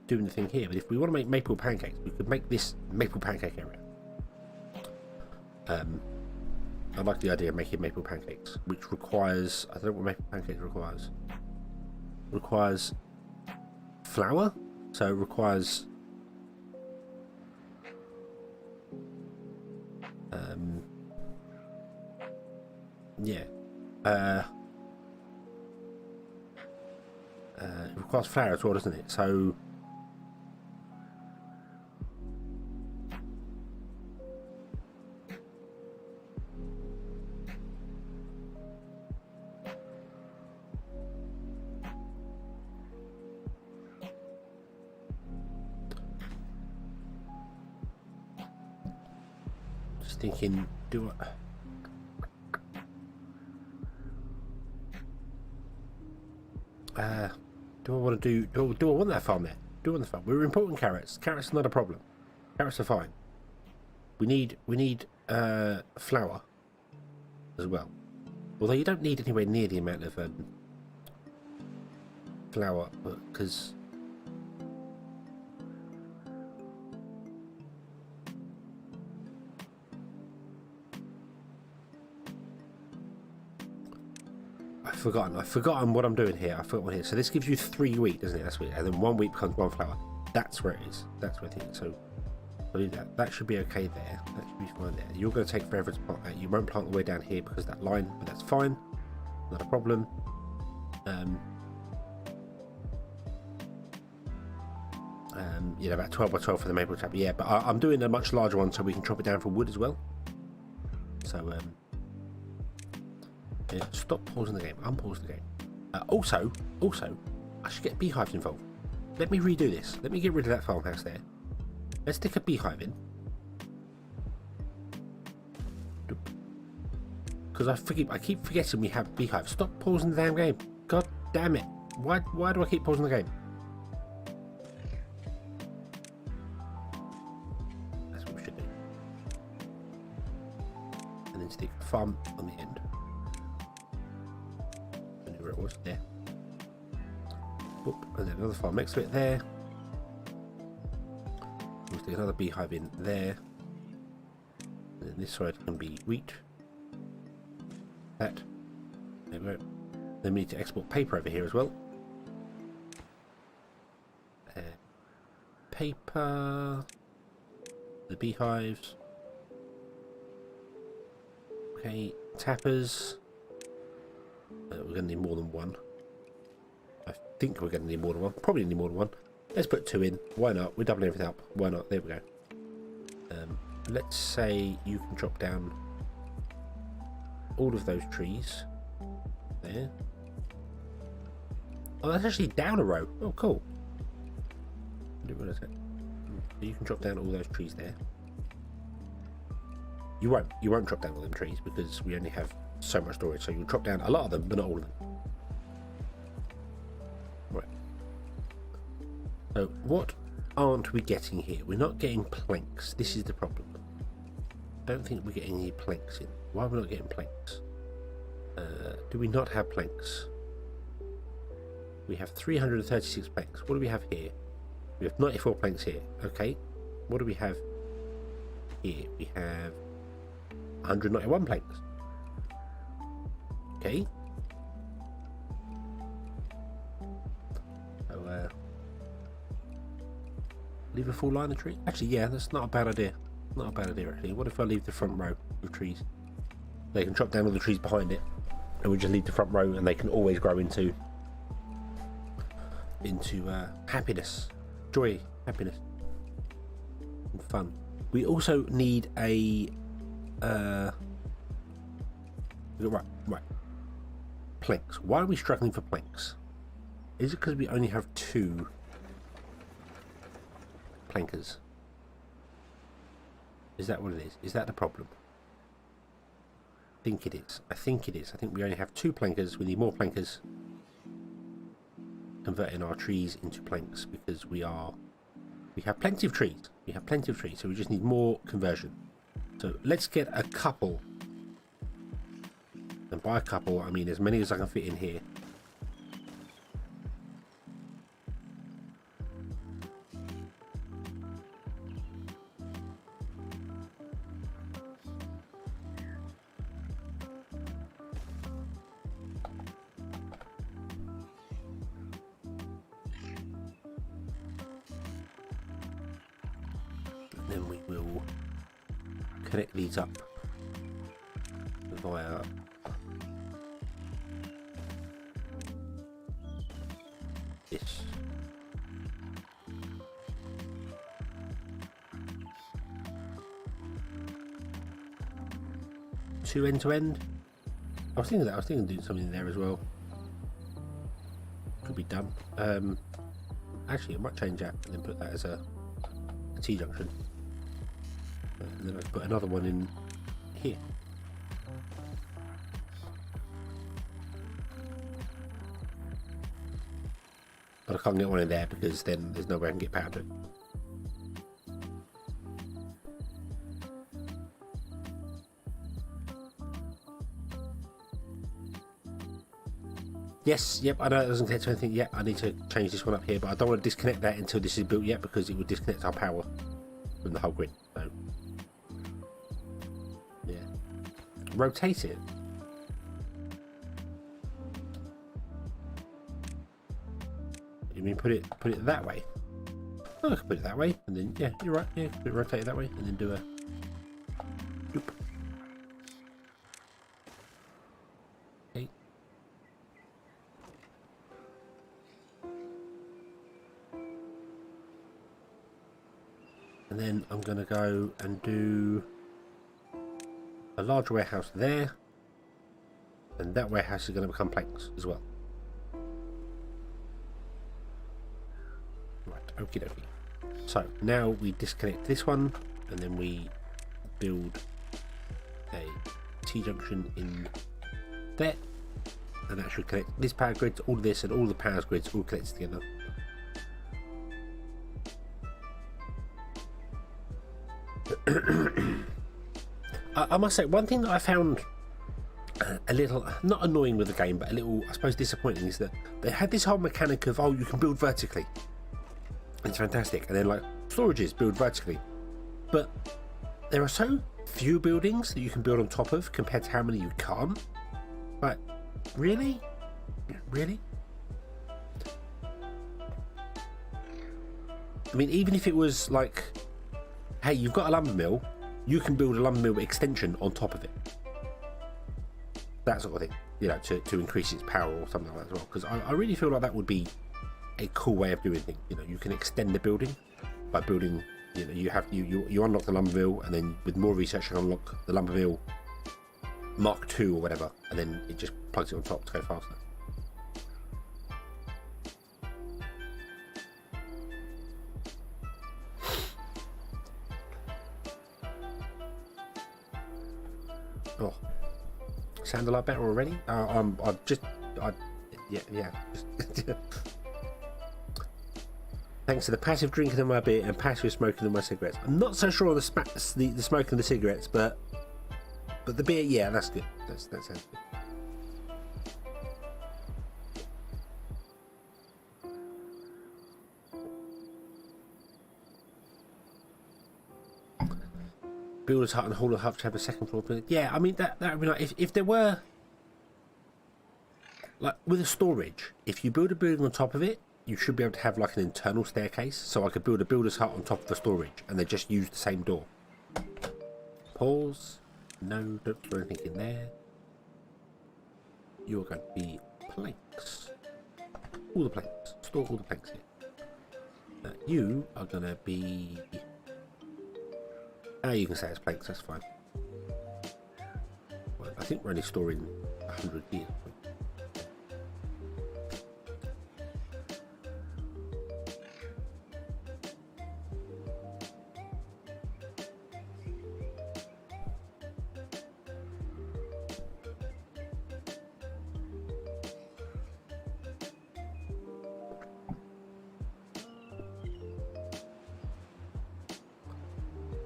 doing the thing here. But if we want to make maple pancakes, we could make this maple pancake area. I like the idea of making maple pancakes, which requires, I don't know what maple pancakes requires. Requires flour, so it requires yeah. It requires flour as well, doesn't it? So just thinking, do I want to do I want that farm there? on the farm. We're importing carrots. Carrots are not a problem. Carrots are fine. We need flour as well. Although you don't need anywhere near the amount of flour, because I've forgotten what I'm doing here. I forgot one here. So this gives you 3 wheat, doesn't it? That's weird. And then 1 wheat becomes 1 flour. That's where it is. That's where it is. So I'll leave that. That should be okay there. That should be fine there. You're going to take forever to plant that. You won't plant the way down here because of that line, but that's fine. Not a problem. You know, about 12 by 12 for the maple trap. Yeah, but I'm doing a much larger one so we can chop it down for wood as well. So, yeah, stop pausing the game. Unpause the game. Also, I should get beehives involved. Let me redo this. Let me get rid of that farmhouse there. Let's stick a beehive in. Because I keep forgetting we have beehives. Stop pausing the damn game. God damn it. Why do I keep pausing the game? That's what we should do. And then stick a farm on the end. I knew where it was. There. Oop, and then another farm next to it there. We'll stick another beehive in there. And then this side can be wheat. That. There we go. Then we need to export paper over here as well. Paper. The beehives. Okay, tappers. We're going to need more than one. I think we're going to need more than one. Probably need more than one. Let's put 2 in. Why not? We're doubling everything up. Why not? There we go. Let's say you can drop down all of those trees. There. Oh, that's actually down a row. Oh, cool. What is it? You can drop down all those trees there. You won't drop down all them trees because we only have so much storage. So you'll drop down a lot of them, but not all of them. Right. So what aren't we getting here? We're not getting planks. This is the problem. I don't think we're getting any planks in. Why are we not getting planks? Do we not have planks? We have 336 planks. What do we have here? We have 94 planks here. Okay. What do we have here? We have 191 planks. Okay. So, leave a full line of trees? Actually, yeah, that's not a bad idea. Not a bad idea, actually. What if I leave the front row of trees? They can chop down all the trees behind it, and we just leave the front row, and they can always grow into happiness, joy, happiness, and fun. We also need a right planks. Why are we struggling for planks? Is it because we only have 2 plankers? Is that what it is? Is that the problem? I think it is. I think it is. I think we only have 2 plankers. We need more plankers. Converting our trees into planks because we have plenty of trees. We have plenty of trees, so we just need more conversion. So let's get a couple. And by a couple, I mean as many as I can fit in here. Then we will connect these up via this. Two end to end. I was thinking of doing something there as well. Could be done. Actually, I might change that and then put that as a T-junction. And then I put another one in here. But I can't get one in there because then there's no way I can get power to it. Yes, yep, I know it doesn't connect to anything yet. I need to change this one up here, but I don't want to disconnect that until this is built yet because it would disconnect our power from the whole grid. So, yeah. Rotate it. You mean put it that way? Oh, I can put it that way, and then yeah, you're right. Yeah, rotate it that way, and then do a loop. Okay. And then I'm going to go and do a large warehouse there, and that warehouse is going to become planks as well. Right, okie dokie. So now we disconnect this one, and then we build a T-junction in there, and that should connect this power grid to all of this, and all the power grids all connected together. I must say, one thing that I found a little, not annoying with the game, but a little, I suppose, disappointing is that they had this whole mechanic of, oh, you can build vertically. It's fantastic. And then, like, storages build vertically. But there are so few buildings that you can build on top of compared to how many you can't. Like, really? Really? I mean, even if it was like, hey, you've got a lumber mill, you can build a lumber mill extension on top of it. That sort of thing, you know, to increase its power or something like that as well. Because I really feel like that would be a cool way of doing things. You know, you can extend the building by building. You know, you unlock the lumber mill, and then with more research, you can unlock the lumber mill Mark II or whatever, and then it just plugs it on top to go faster. Oh, sound a lot better already. Yeah. Thanks to the passive drinking of my beer and passive smoking of my cigarettes. I'm not so sure on the smoking of the cigarettes, but the beer, yeah, that's good. That sounds good. Builder's hut and Hall of Huts have a second floor. Yeah, I mean that would be nice if there were, like with a storage. If you build a building on top of it, you should be able to have like an internal staircase. So I could build a builder's hut on top of the storage, and they just use the same door. Pause. No, don't throw anything in there. You're going to be planks. All the planks. Store all the planks here. You are going to be. You can say it's planks, that's fine. Well, I think we're only storing 100 here.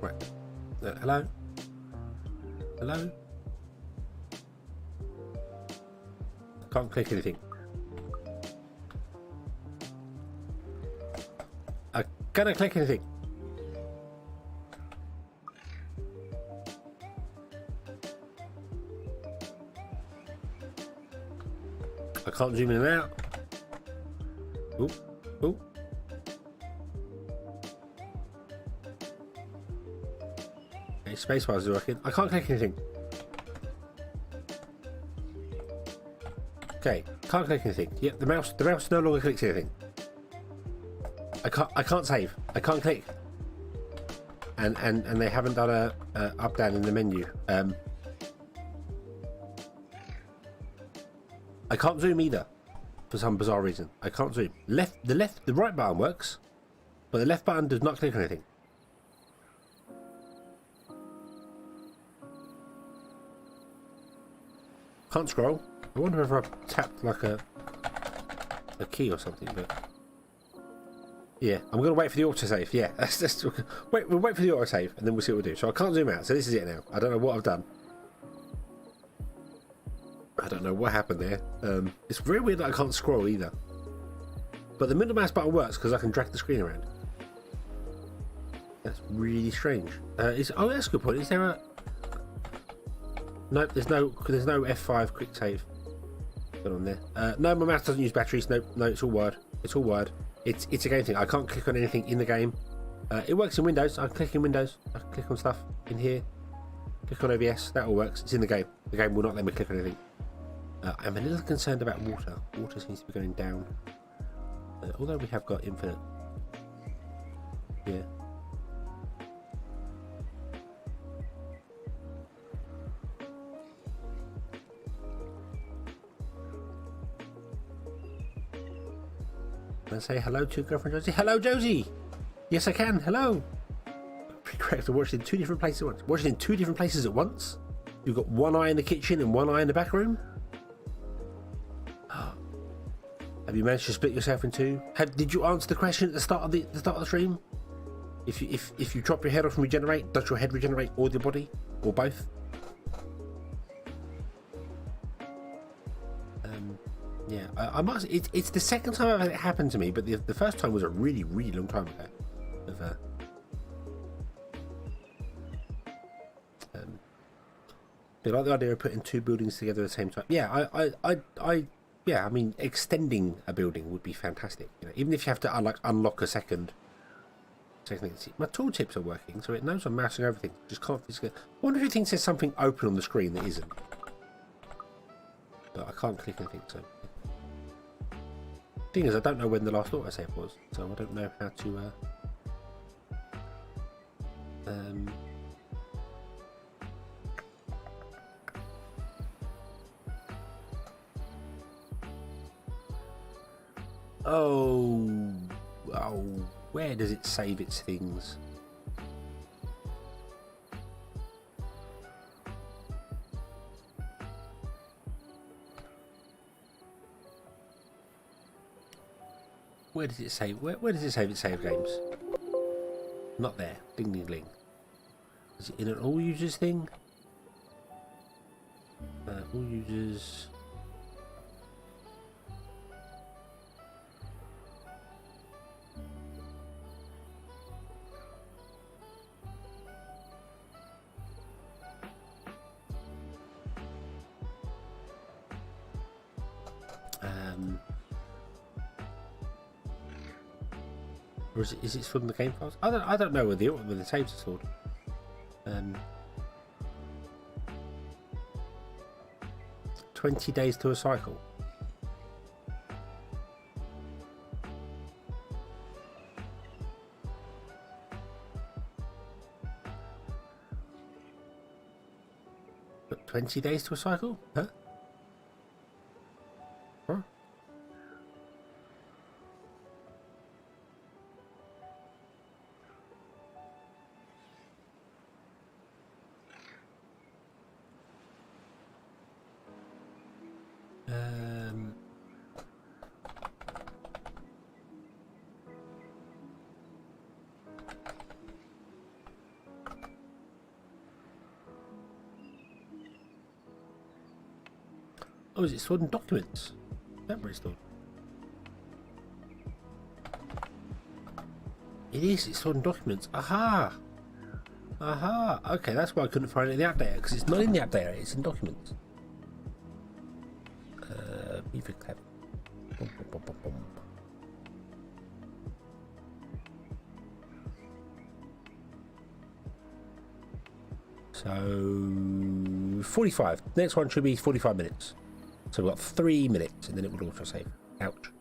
Right. Hello? Hello? I can't click anything. I can't click anything. I can't zoom in and out. Ooh, ooh. Spacebar is working. I can't click anything. Okay, can't click anything. Yep, the mouse no longer clicks anything. I can't save. I can't click. And they haven't done a up down in the menu. I can't zoom either, for some bizarre reason. I can't zoom. The right button works, but the left button does not click on anything. Can't scroll. I wonder if I've tapped like a key or something, but Yeah, I'm going to wait for the autosave. Yeah, we'll wait for the autosave and then we'll see what we do. So I can't zoom out, so this is it now. I don't know what I've done. I don't know what happened there. It's very weird that I can't scroll either. But the middle mouse button works because I can drag the screen around. That's really strange. Oh, that's a good point. Is there a... Nope, there's no F5 quick save on there. No, my mouse doesn't use batteries. Nope, no, it's all wired. It's all wired. It's a game thing. I can't click on anything in the game. It works in Windows. I can click in Windows. I can click on stuff in here. Click on OBS. That all works. It's in the game. The game will not let me click on anything. I'm a little concerned about water. Water seems to be going down. Although we have got infinite. Yeah. And say hello to girlfriend Josie. Hello, Josie. Yes, I can. Hello. Correct. I watched it in 2 different places at once. Watched it in 2 different places at once. You've got one eye in the kitchen and one eye in the back room. Have you managed to split yourself in 2? Did you answer the question at the start of the stream? If you drop your head off and regenerate, does your head regenerate or your body or both? Yeah, I must. It's the second time I've had it happen to me, but the first time was a really, really long time ago. I like the idea of putting 2 buildings together at the same time. Yeah, yeah. I mean, extending a building would be fantastic. You know, even if you have to unlock a second. My tooltips are working, so it knows I'm mousing everything. Just can't physically. I wonder if it thinks there's something open on the screen that isn't. But I can't click anything, so. Thing is, I don't know when the last autosave was, so I don't know how to. Oh, where does it save its things? Where does it save? Where does it save its save games? Not there. Ding ding ding. Is it in an all users thing? All users. Or is it from the game files? I don't know where the saves are stored. 20 days to a cycle. But 20 days to a cycle? Huh? Huh? Oh, is it stored in documents? Memory stored. It is. It's stored in documents. Aha! Aha! Okay, that's why I couldn't find it in the updater, because it's not in the updater. It's in documents. Beaver clap. Bum, bum, bum, bum. So 45. Next one should be 45 minutes. So we've got 3 minutes and then it will autosave. Ouch.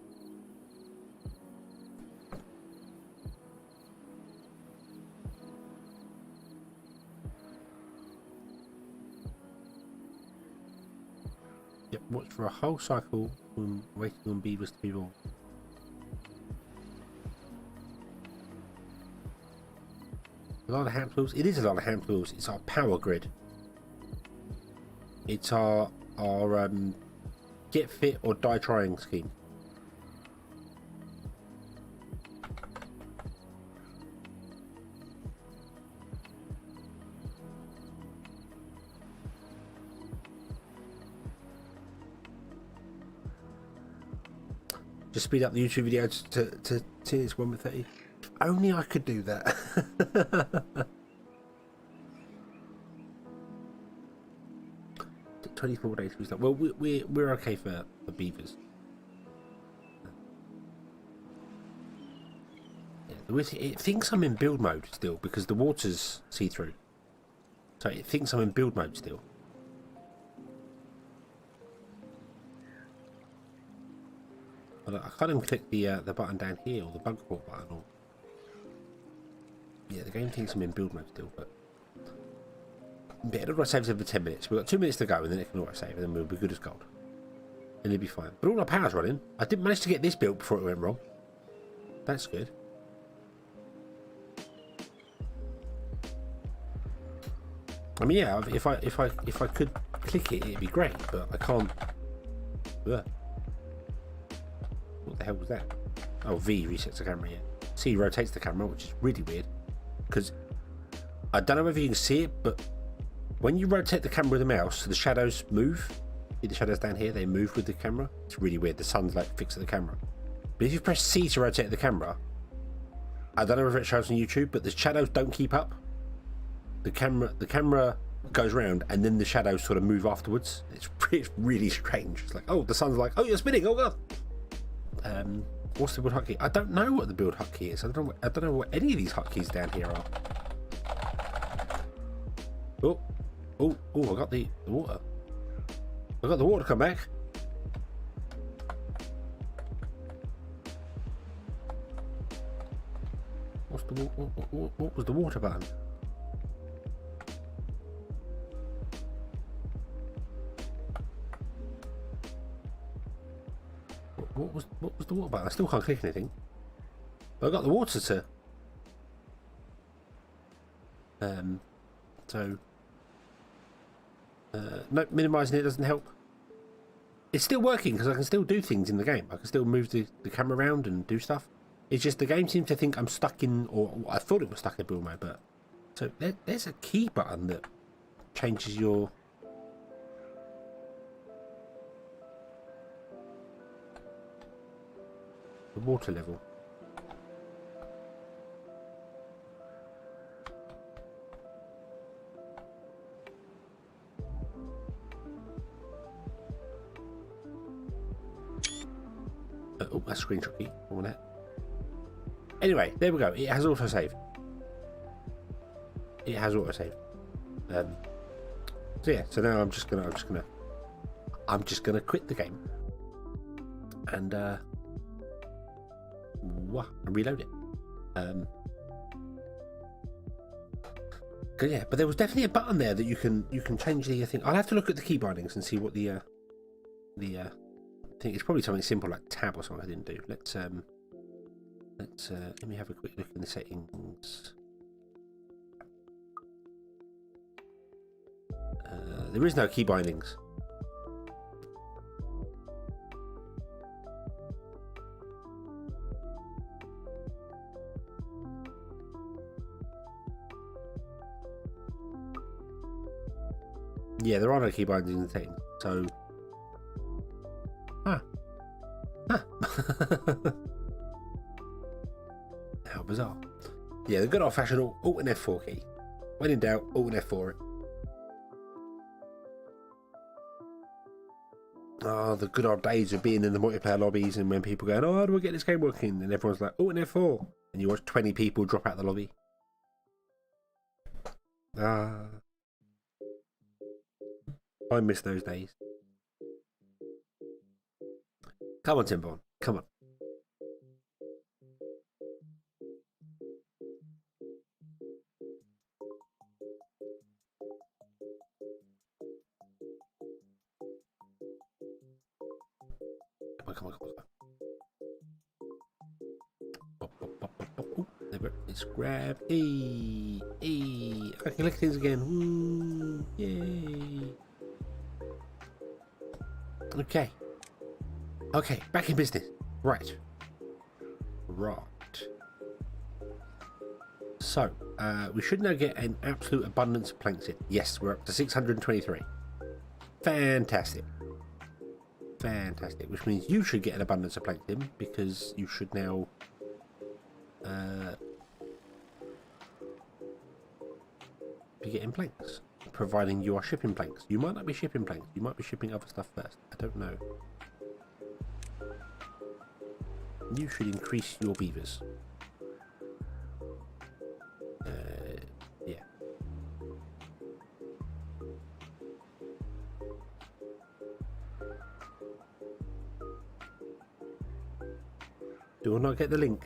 Yep, watch for a whole cycle when waiting on beavers to be born. A lot of hand tools. It is a lot of hand tools. It's our power grid. It's our get fit or die trying scheme. Just speed up the YouTube video to its 1:30. If only I could do that. 24 days to start. Well, we're okay for beavers. Yeah, it thinks I'm in build mode still because the water's see-through. So it thinks I'm in build mode still. But I can't even click the button down here or the bug report button. Or yeah, the game thinks I'm in build mode still, but. Yeah, it'll save over 10 minutes. We've got 2 minutes to go and then it can auto-save and then we'll be good as gold. And it'll be fine. But all our power's running. I didn't manage to get this built before it went wrong. That's good. I mean, yeah, if I could click it, it'd be great, but I can't. Ugh. What the hell was that? Oh, V resets the camera, yeah. C rotates the camera, which is really weird. Because I don't know whether you can see it, but when you rotate the camera with the mouse, the shadows move. See the shadows down here? They move with the camera. It's really weird. The sun's like fixed to the camera. But if you press C to rotate the camera, I don't know if it shows on YouTube, but the shadows don't keep up. The camera goes round, and then the shadows sort of move afterwards. It's really strange. It's like, oh, the sun's like, oh, you're spinning. Oh god. What's the build hotkey? I don't know what the build hotkey is. I don't know what any of these hotkeys down here are. Oh, I got the water. I got the water come back. What was the water button? What was the water button? I still can't click anything. But I got the water to. No, minimising it doesn't help. It's still working because I can still do things in the game. I can still move the camera around and do stuff. It's just the game seems to think I'm stuck in, or I thought it was stuck in build mode, but so there's a key button that changes your the water level. Oh, that's screenshot key. I want that. Anyway, there we go. It has autosave. It has autosave. So yeah. So now I'm just gonna quit the game and reload it. Yeah, but there was definitely a button there that you can change the thing. I'll have to look at the key bindings and see what the I think it's probably something simple like tab or something I didn't do. Let me have a quick look in the settings. There is no key bindings. Yeah, there are no key bindings in the settings. So how bizarre. Yeah, the good old-fashioned Alt and F4 key. When in doubt, Alt and F4 it. Oh, the good old days of being in the multiplayer lobbies and when people going, oh, how do I get this game working? And everyone's like, Alt and F4. And you watch 20 people drop out the lobby. I miss those days. Come on, Timberborn. Come on. Come on. Ooh, let's grab. I can collect things again. Woo, yay. Okay, back in business. Right. So, we should now get an absolute abundance of planks in. Yes, we're up to 623. Fantastic. Fantastic. Which means you should get an abundance of plankton, because you should now be getting planks, providing you are shipping planks. You might not be shipping planks, you might be shipping other stuff first. I don't know. You should increase your beavers. Yeah. Do not get the link.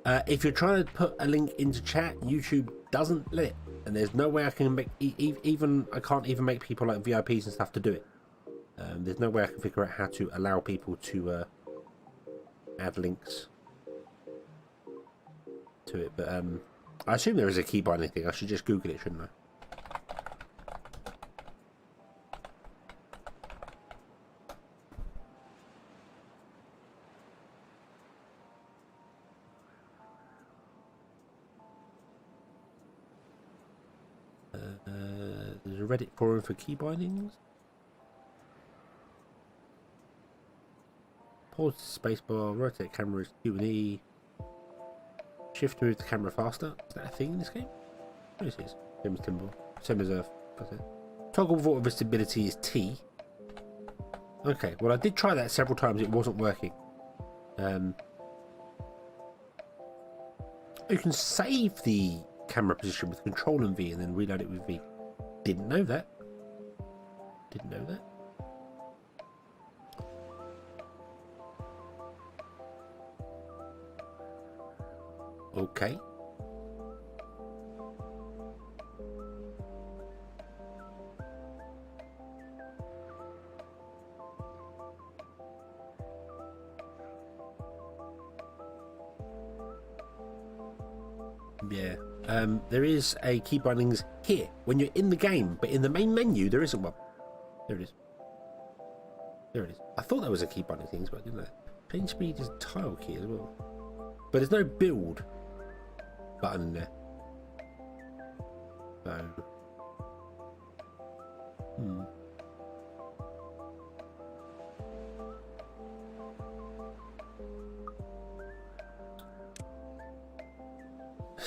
If you're trying to put a link into chat, YouTube doesn't let it, and there's no way I can make I can't even make people like VIPs and stuff to do it. There's no way I can figure out how to allow people to add links to it, but I assume there is a key binding thing. I should just Google it, shouldn't I? There's a Reddit forum for key bindings. Pause the spacebar, rotate cameras, Q and E. Shift to move the camera faster. Is that a thing in this game? Oh, it is. Same as Timberborn. Same as Earth. Toggle water visibility is T. Okay, well I did try that several times. It wasn't working. You can save the camera position with Control and V and then reload it with V. Didn't know that. Didn't know that. Okay. Yeah. There is a key bindings here when you're in the game, but in the main menu there isn't one. There it is. There it is. I thought there was a key binding thing, but I didn't know. Change speed is a tile key as well. But there's no build button in there. So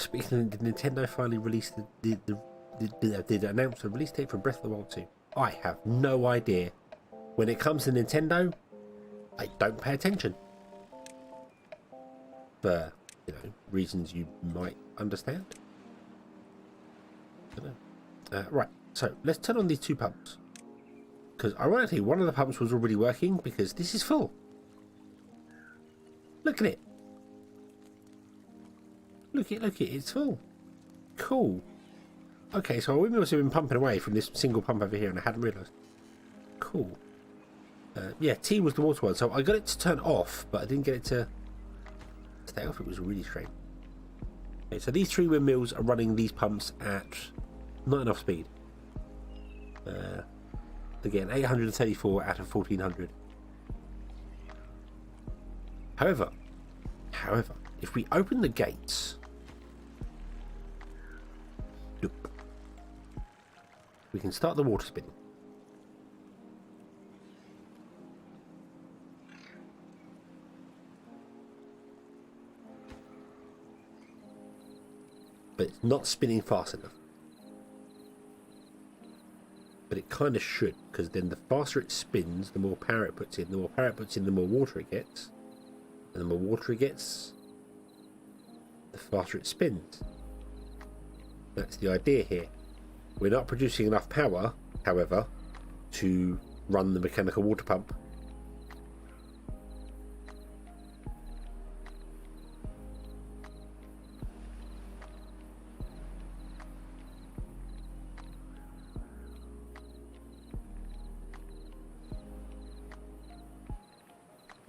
Speaking of, did Nintendo finally release did announce the release date for Breath of the Wild 2? I have no idea. When it comes to Nintendo, I don't pay attention. For, reasons you might understand. I don't know. Right, so let's turn on these two pumps. Because ironically, one of the pumps was already working because this is full. Look at it. Look at it, it's full. Cool. Okay, so our windmills have been pumping away from this single pump over here and I hadn't realised. Cool. Yeah, T was the water one, so I got it to turn off, but I didn't get it to stay off. It was really strange. Okay, so these three windmills are running these pumps at not enough speed. Again, 834 out of 1400. However, if we open the gates, look, we can start the water spinning. But it's not spinning fast enough. But it kind of should, because then the faster it spins, the more power it puts in. The more power it puts in, the more water it gets. And the more water it gets, the faster it spins. That's the idea here. We're not producing enough power, however, to run the mechanical water pump.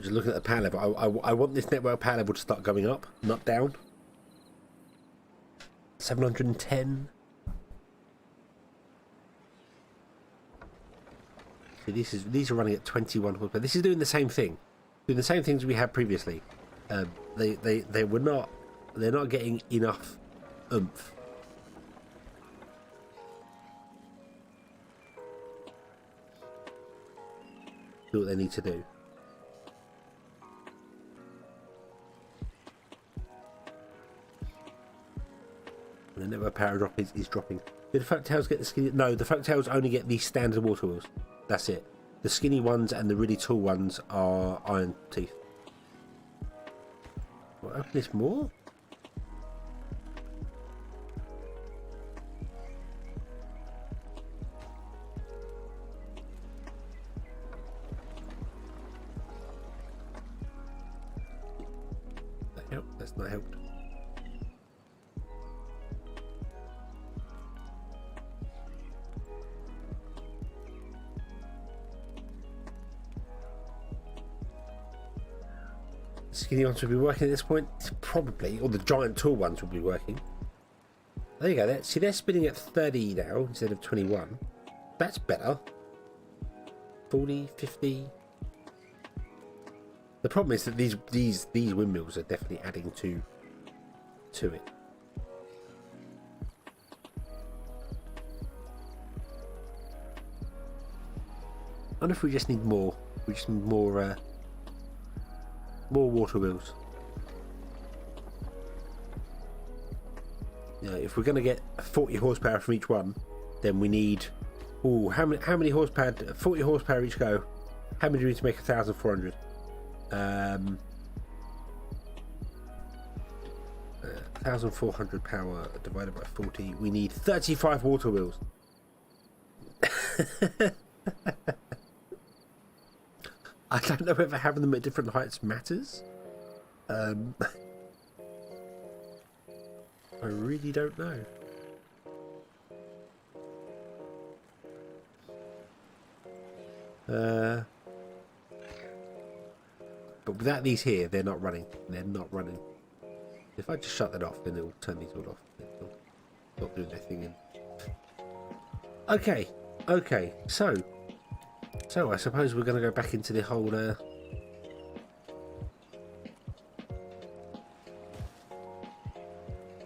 Just looking at the power level, I want this network power level to start going up, not down. 710. So these are running at 21 horsepower. This is doing the same thing, doing the same things we had previously. They're not getting enough oomph. do what they need to do. And the network power drop is dropping. Did the folktails get the skinny? No, the folktails only get the standard water wheels. That's it. The skinny ones and the really tall ones are iron teeth. Will I open this more? That helped. That's not helped. Skinny ones will be working at this point, probably, or the giant tall ones will be working. There you go. See, they're spinning at 30 now instead of 21. That's better. 40, 50. The problem is that these windmills are definitely adding to it. I wonder if we just need more. We just need more water wheels. You know, if we're going to get 40 horsepower from each one, then we need. Oh, how many horsepower? 40 horsepower each go. How many do we need to make 1,400? 1,400 power divided by 40. We need 35 water wheels. I don't know whether having them at different heights matters. I really don't know. But without these here, they're not running. They're not running. If I just shut that off, then it'll turn these all off. It'll not do anything in. Okay, okay. So I suppose we're going to go back into the whole.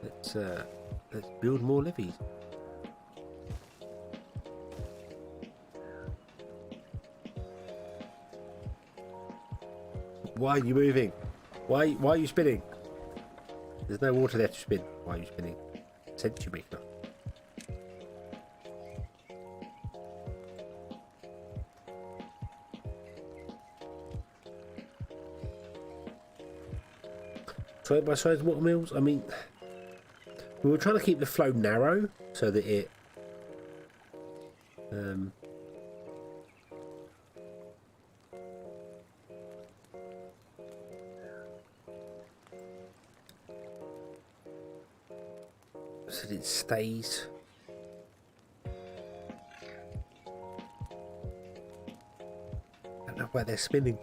Let's build more levees. Why are you moving? Why are you spinning? There's no water there to spin. Why are you spinning? Sense you make enough. Side by side water mills. I mean, we were trying to keep the flow narrow so that it so that it stays. I don't know why they're spinning.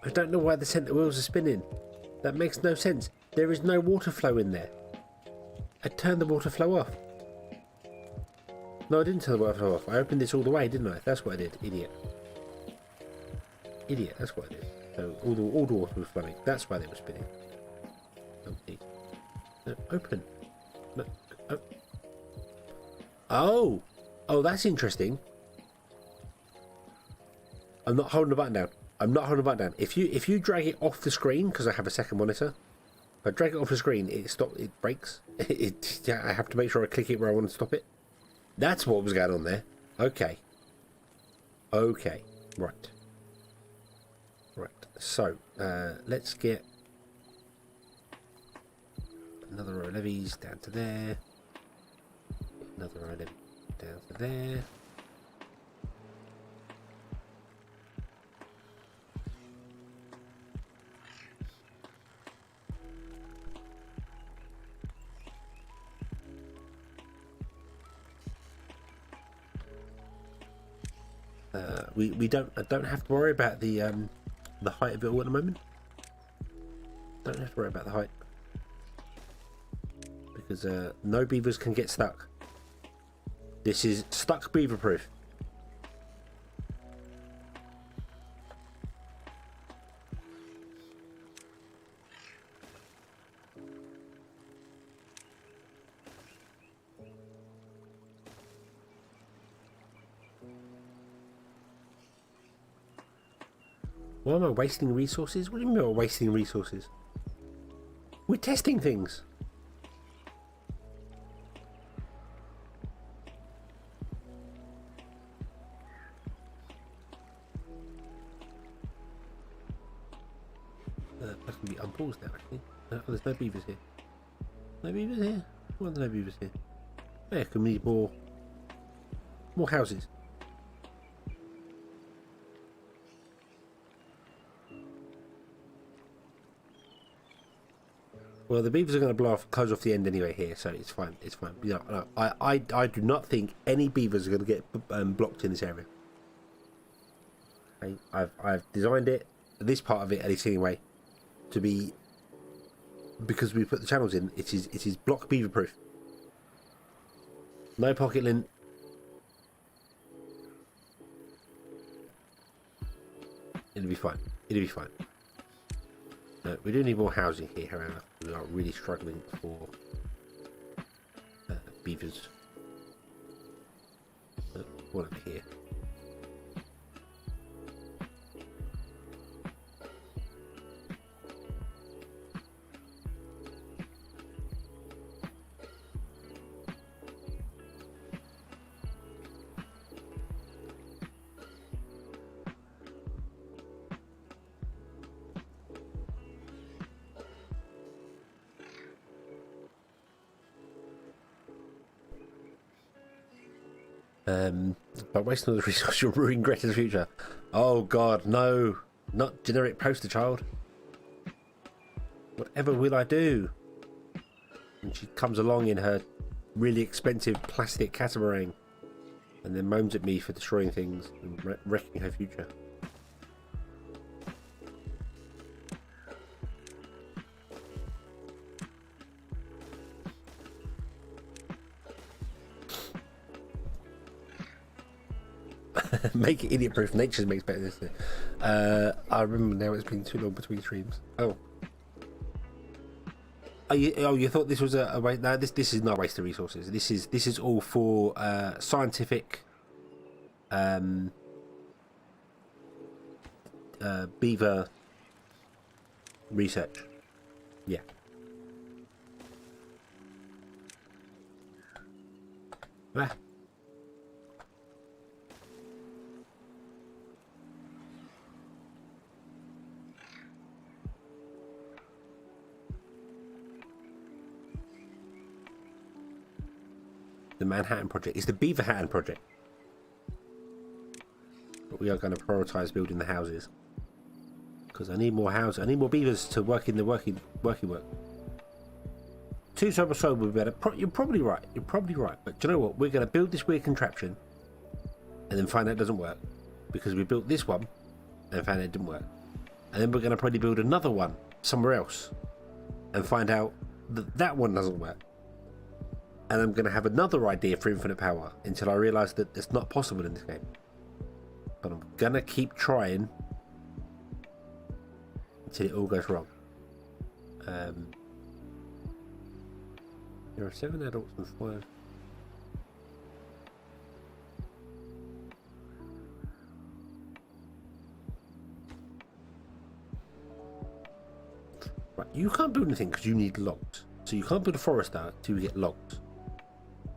I don't know why the centre wheels are spinning. That makes no sense. There is no water flow in there. I turned the water flow off. No, I didn't turn the water flow off. I opened this all the way, didn't I? That's what I did. Idiot. Idiot, that's what I did. So all the water was flowing. That's why they were spinning. No, open. No, oh. Oh, that's interesting. I'm not holding the button down. I'm not holding the button down. If you drag it off the screen, because I have a second monitor, if I drag it off the screen, it breaks. I have to make sure I click it where I want to stop it. That's what was going on there. Okay. Okay. Right. Right. So, let's get another row of levies down to there. Another row of levies down to there. I don't have to worry about the height of it all at the moment. Don't have to worry about the height because no beavers can get stuck. This is stuck beaver proof. Why am I wasting resources? What do you mean I'm wasting resources? We're testing things. That can be unpaused now, actually. There's no beavers here. No beavers here? Why are there no beavers here? Yeah, can we need more houses? Well, the beavers are going to close off the end anyway here, so it's fine. It's fine. You know, no, I do not think any beavers are going to get blocked in this area. Okay, I've designed it, this part of it at least anyway, to be, because we put the channels in. It is block beaver proof. No pocket lint. It'll be fine. It'll be fine. No, we do need more housing here, however. We are really struggling for beavers. One over here. By wasting all the resources, you're ruining Greta's future. Oh god, no. Not generic poster child. Whatever will I do? And she comes along in her really expensive plastic catamaran and then moans at me for destroying things and wrecking her future. Make it idiot proof. Nature makes better this. I remember now, it's been too long between streams. Oh, you thought this was a waste? No, this is not a waste of resources. This is all for scientific beaver research. Yeah. Ah. The Manhattan Project. It's the Beaver Hatton Project. But we are going to prioritise building the houses. Because I need more houses. I need more beavers to work in the working work. 2 side by side would be better. You're probably right. You're probably right. But do you know what? We're going to build this weird contraption and then find out it doesn't work. Because we built this one and found out it didn't work. And then we're going to probably build another one somewhere else and find out that that one doesn't work. And I'm going to have another idea for infinite power until I realise that it's not possible in this game. But I'm going to keep trying until it all goes wrong. There are 7 adults and 5. Right, you can't build anything because you need logs. So you can't build a forester till you get logs.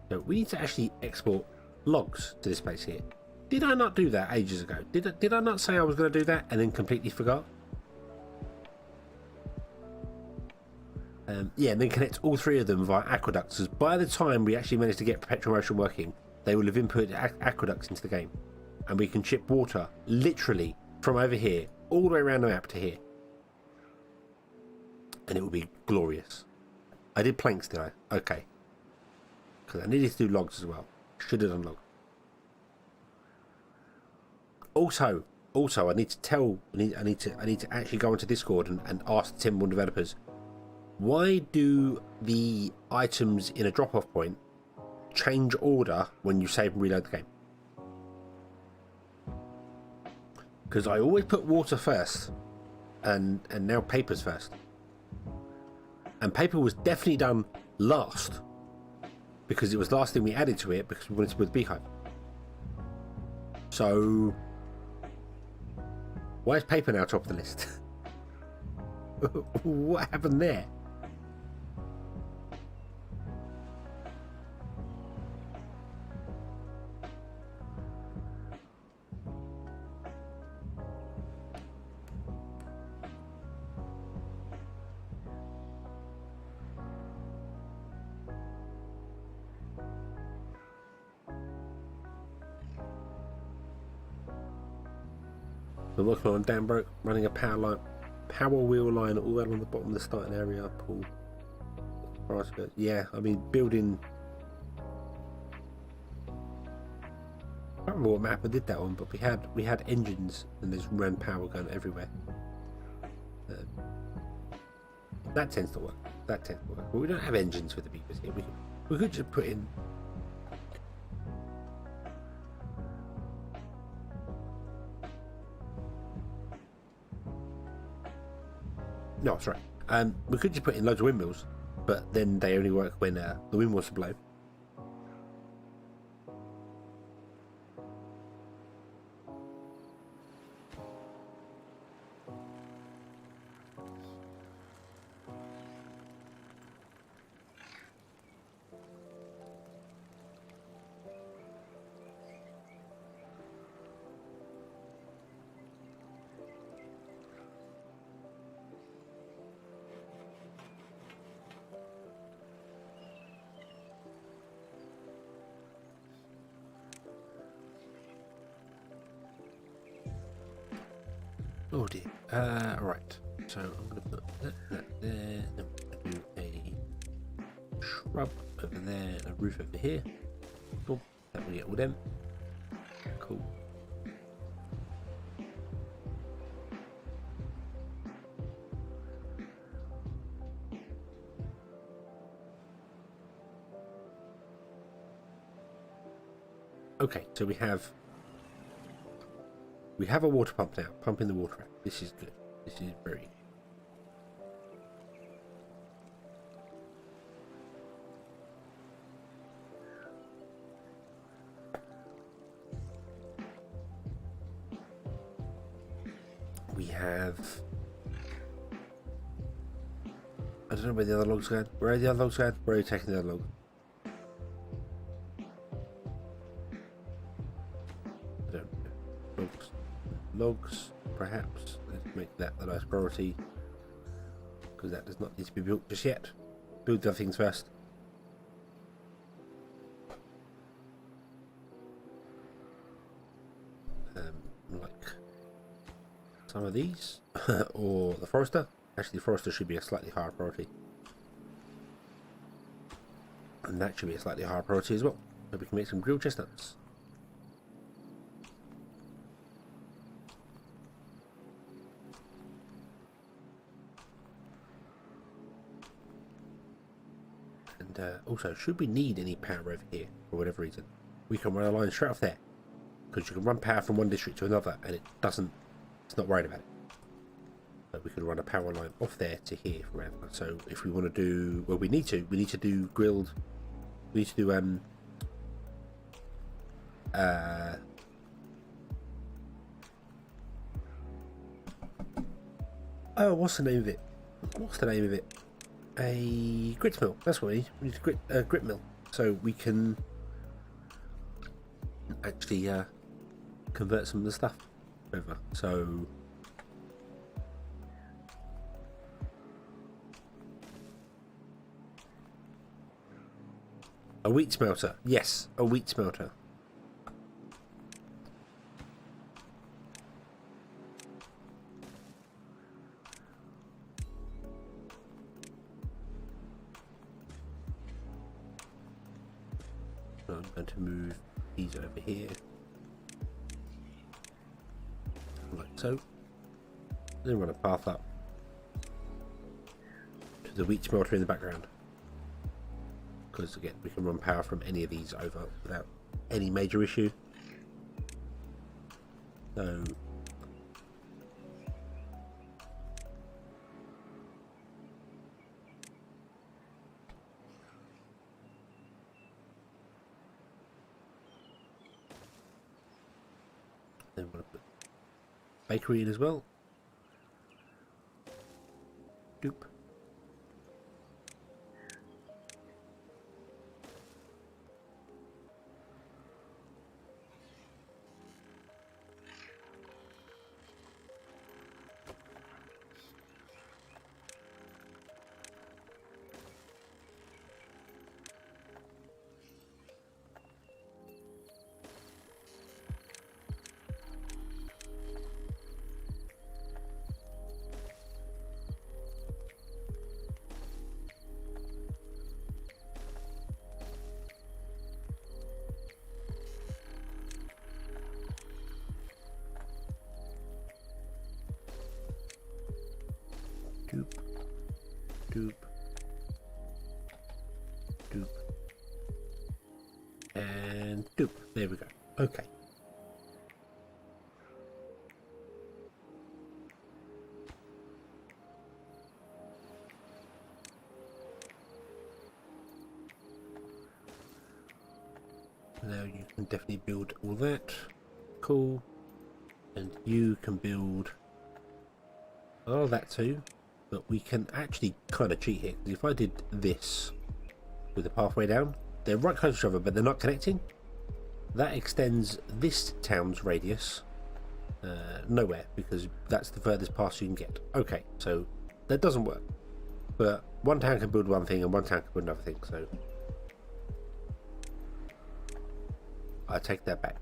So we need to actually export logs to this place here. Did I not do that ages ago? Did I not say I was going to do that and then completely forgot? Yeah, and then connect all 3 of them via aqueducts. Because by the time we actually manage to get perpetual motion working, they will have inputted aqueducts into the game. And we can ship water literally from over here all the way around the map to here. And it will be glorious. I did planks, did I? Okay. Because I needed to do logs as well. Should have done logs. Also, I need to tell. I need to actually go into Discord and ask the Timberborn developers, why do the items in a drop-off point change order when you save and reload the game? Because I always put water first, and now paper's first. And paper was definitely done last. Because it was the last thing we added to it because we wanted to build the beehive. So Why is paper now top of the list? What happened there? We're working on dam broke, running a power wheel line all the way along the bottom of the starting area. Pool. Yeah, I mean building. I can't remember what map I did that on, but we had engines and there's ran power going everywhere. That tends to work. That tends to work. But we don't have engines for the beavers here. We could just put in. No, sorry. We could just put in loads of windmills, but then they only work when the wind wants to blow. Oh dear. Right. So I'm going to put that there. Then we're going to do a shrub over there and a roof over here. Cool. That will get all them. Cool. Okay, so we have a water pump now, pumping the water out. This is good. This is very good. We have... I don't know where the other logs going. Where are the other logs going? Where are you taking the other log? I don't know. Logs, perhaps. Let's make that the last priority, because that does not need to be built just yet. Build the other things first. Like some of these, or the forester. Actually, the forester should be a slightly higher priority, and that should be a slightly higher priority as well, so we can make some grilled chestnuts. Also, should we need any power over here for whatever reason, we can run a line straight off there, because you can run power from one district to another and it's not worried about it. So we could run a power line off there to here forever. So if we want to do, well, we need to do grilled, we need to do oh, what's the name of it? A grit mill. That's what we need. We need a grit mill, so we can actually convert some of the stuff over. So a wheat smelter. Yes, a wheat smelter. I'm going to move these over here, like so. Then run a path up to the wheat smelter in the background, because again we can run power from any of these over without any major issue. So then we'll put bakery in as well. Doop. Doop, doop, doop, and doop. There we go. Okay. Now you can definitely build all that. Cool. And you can build all that too. But we can actually kind of cheat here. If I did this with the pathway down, they're right close to each other, but they're not connecting. That extends this town's radius nowhere, because that's the furthest pass you can get. Okay, so that doesn't work. But one town can build one thing and one town can build another thing, so I take that back.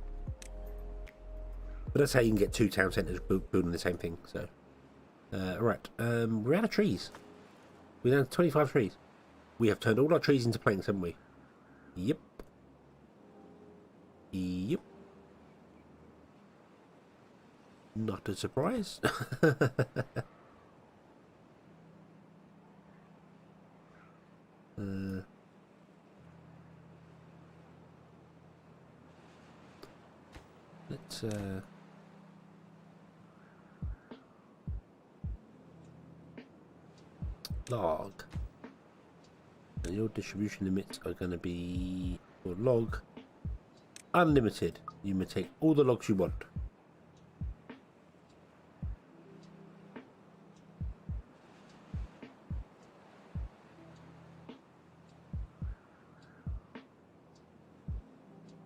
But that's how you can get two town centres building the same thing, so. Right, we're out of trees. We're down to 25 trees. We have turned all our trees into planks, haven't we? Yep. Yep. Not a surprise. Let's log. And your distribution limits are going to be for log unlimited. You may take all the logs you want.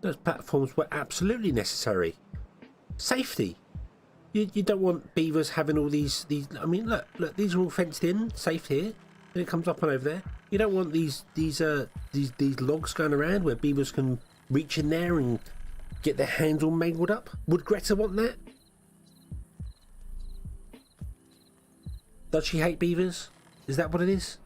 Those platforms were absolutely necessary. Safety. You don't want beavers having all these. I mean, look, these are all fenced in, safe here. And it comes up and over there. You don't want these logs going around where beavers can reach in there and get their hands all mangled up. Would Greta want that? Does she hate beavers? Is that what it is?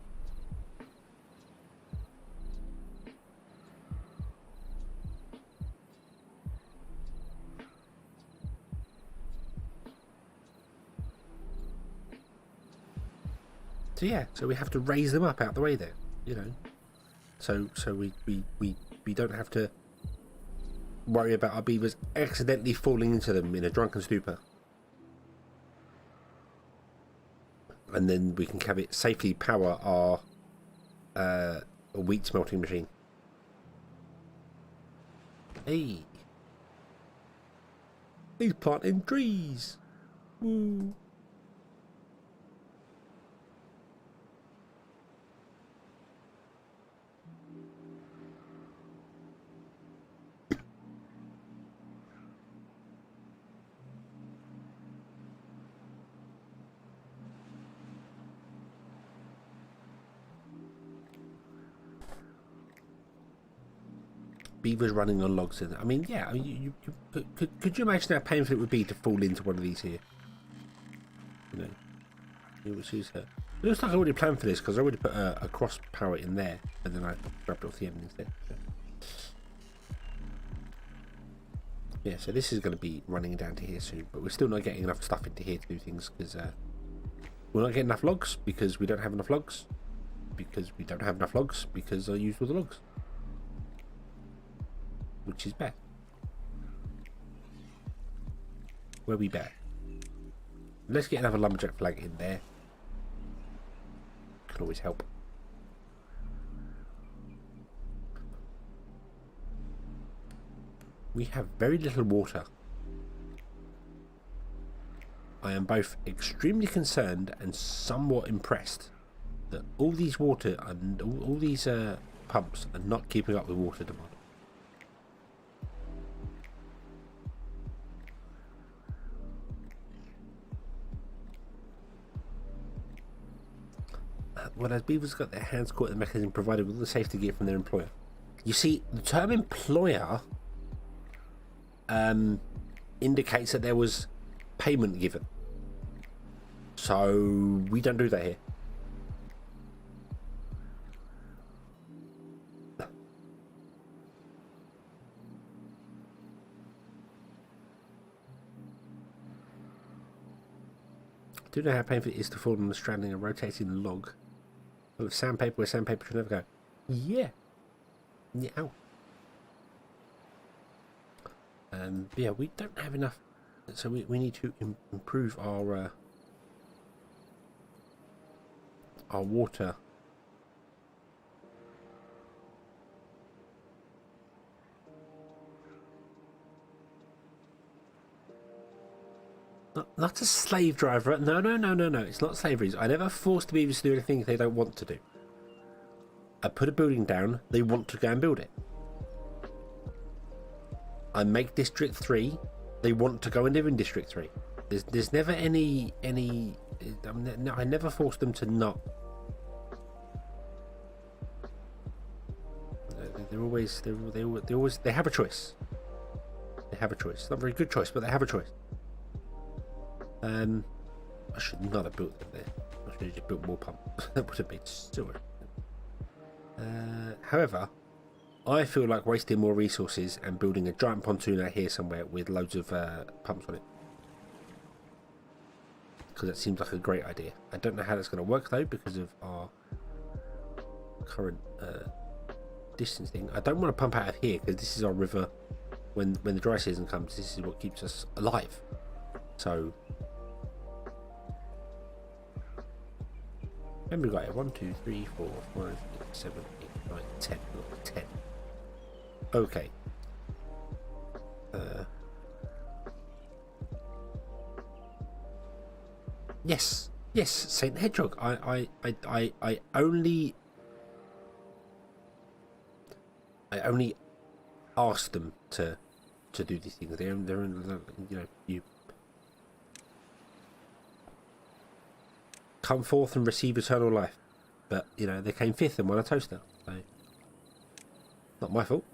So yeah, so we have to raise them up out the way there, you know. So we don't have to worry about our beavers accidentally falling into them in a drunken stupor. And then we can have it safely power our wheat smelting machine. Hey, he's planting trees. Woo. Beavers running on logs. I mean, yeah. I mean, could you imagine how painful it would be to fall into one of these here? You know, which is it looks like I already planned for this because I already put a cross power in there, and then I grabbed it off the end instead. So. Yeah, so this is going to be running down to here soon, but we're still not getting enough stuff into here to do things because we're not getting enough logs because we don't have enough logs because we don't have enough logs because I used all the logs. Which is bad. Where we bad? Let's get another lumberjack flag in there. Can always help. We have very little water. I am both extremely concerned and somewhat impressed that all these water and all these pumps are not keeping up with water demand. Well, as beavers got their hands caught in the mechanism provided with all the safety gear from their employer. You see, the term employer indicates that there was payment given. So we don't do that here. Do you know how painful it is to fall on the stranding and rotating log full of sandpaper where sandpaper should never go? Yeah. Yeah. Ow. Yeah, we don't have enough, so we need to improve our water. Not a slave driver. No. It's not slavery. I never forced the beavers to do anything they don't want to do. I put a building down. They want to go and build it. I make District 3. They want to go and live in District 3. There's never any. I never forced them to not. They have a choice. They have a choice. It's not a very good choice, but they have a choice. I should not have built them there. I should have just built more pumps. That would have been silly. However, I feel like wasting more resources and building a giant pontoon out here somewhere with loads of pumps on it. Because that seems like a great idea. I don't know how that's going to work though because of our current distance thing. I don't want to pump out of here because this is our river. When the dry season comes, this is what keeps us alive. So, then we got it 1, 2, 3, 4, 5, 6, 7, 8, 9, 10. Look, 10. Okay. Yes, Saint Hedgehog. I only asked them to do these things. They're you come forth and receive eternal life. But they came fifth and won a toaster. So not my fault.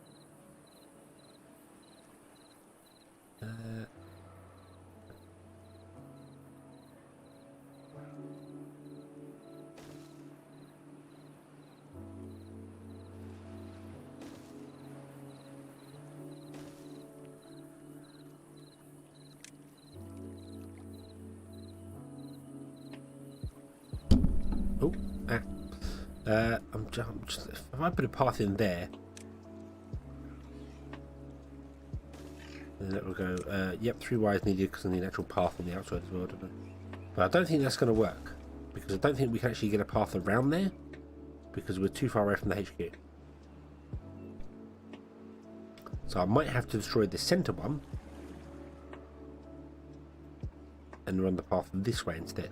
I'm just if I put a path in there, then that will go. Yep, 3 wires needed because I need an actual path on the outside as well, don't I? But I don't think that's going to work because I don't think we can actually get a path around there because we're too far away from the HQ. So I might have to destroy the center one and run the path this way instead.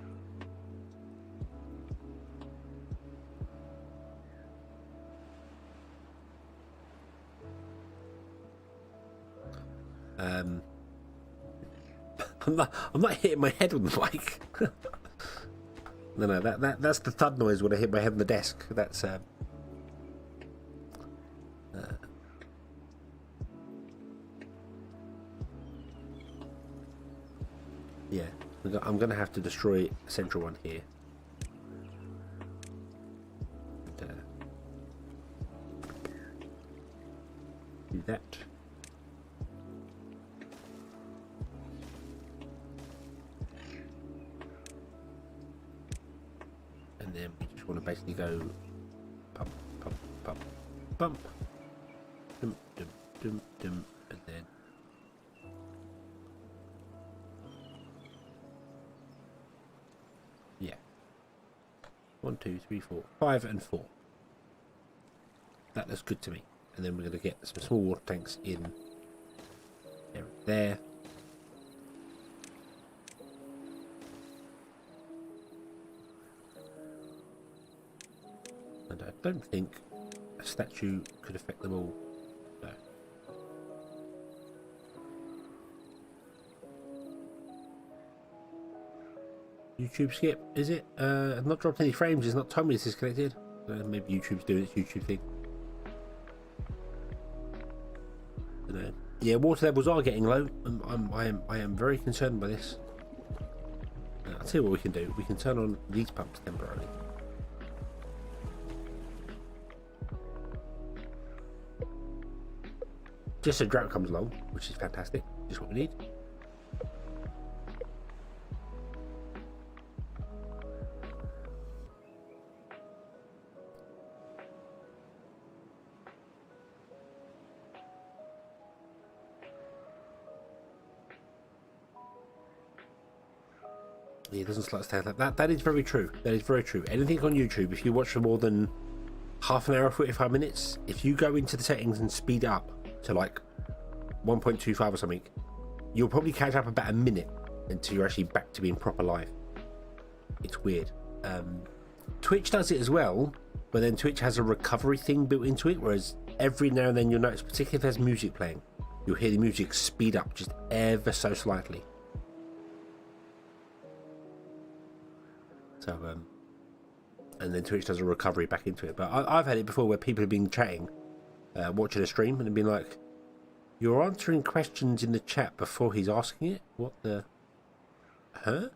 I'm not hitting my head on the mic. No, that's the thud noise when I hit my head on the desk. That's yeah. I'm gonna have to destroy a central one here. Do that. And then we just want to basically go pump, pump, pump, pump, dum, dum, dum, dum, and then yeah, 1, 2, 3, 4, 5, and 4. That looks good to me. And then we're going to get some small water tanks in there. And I don't think a statue could affect them all. No. YouTube skip, is it? I've not dropped any frames, it's not told me it's disconnected. Maybe YouTube's doing its YouTube thing. I don't know. Yeah, water levels are getting low. I am very concerned by this. I'll tell you what we can do. We can turn on these pumps temporarily. Just so drought comes along, which is fantastic. Just what we need. Yeah, it doesn't stay like that. That is very true. That is very true. Anything on YouTube, if you watch for more than half an hour, 45 minutes, if you go into the settings and speed up to like 1.25 or something, you'll probably catch up about a minute until you're actually back to being proper live. It's weird. Twitch does it as well, but then Twitch has a recovery thing built into it, whereas every now and then you'll notice, particularly if there's music playing, you'll hear the music speed up just ever so slightly. So, and then Twitch does a recovery back into it. But I've had it before where people have been chatting, watching a stream, and have been like, "You're answering questions in the chat before he's asking it? What the? Huh?"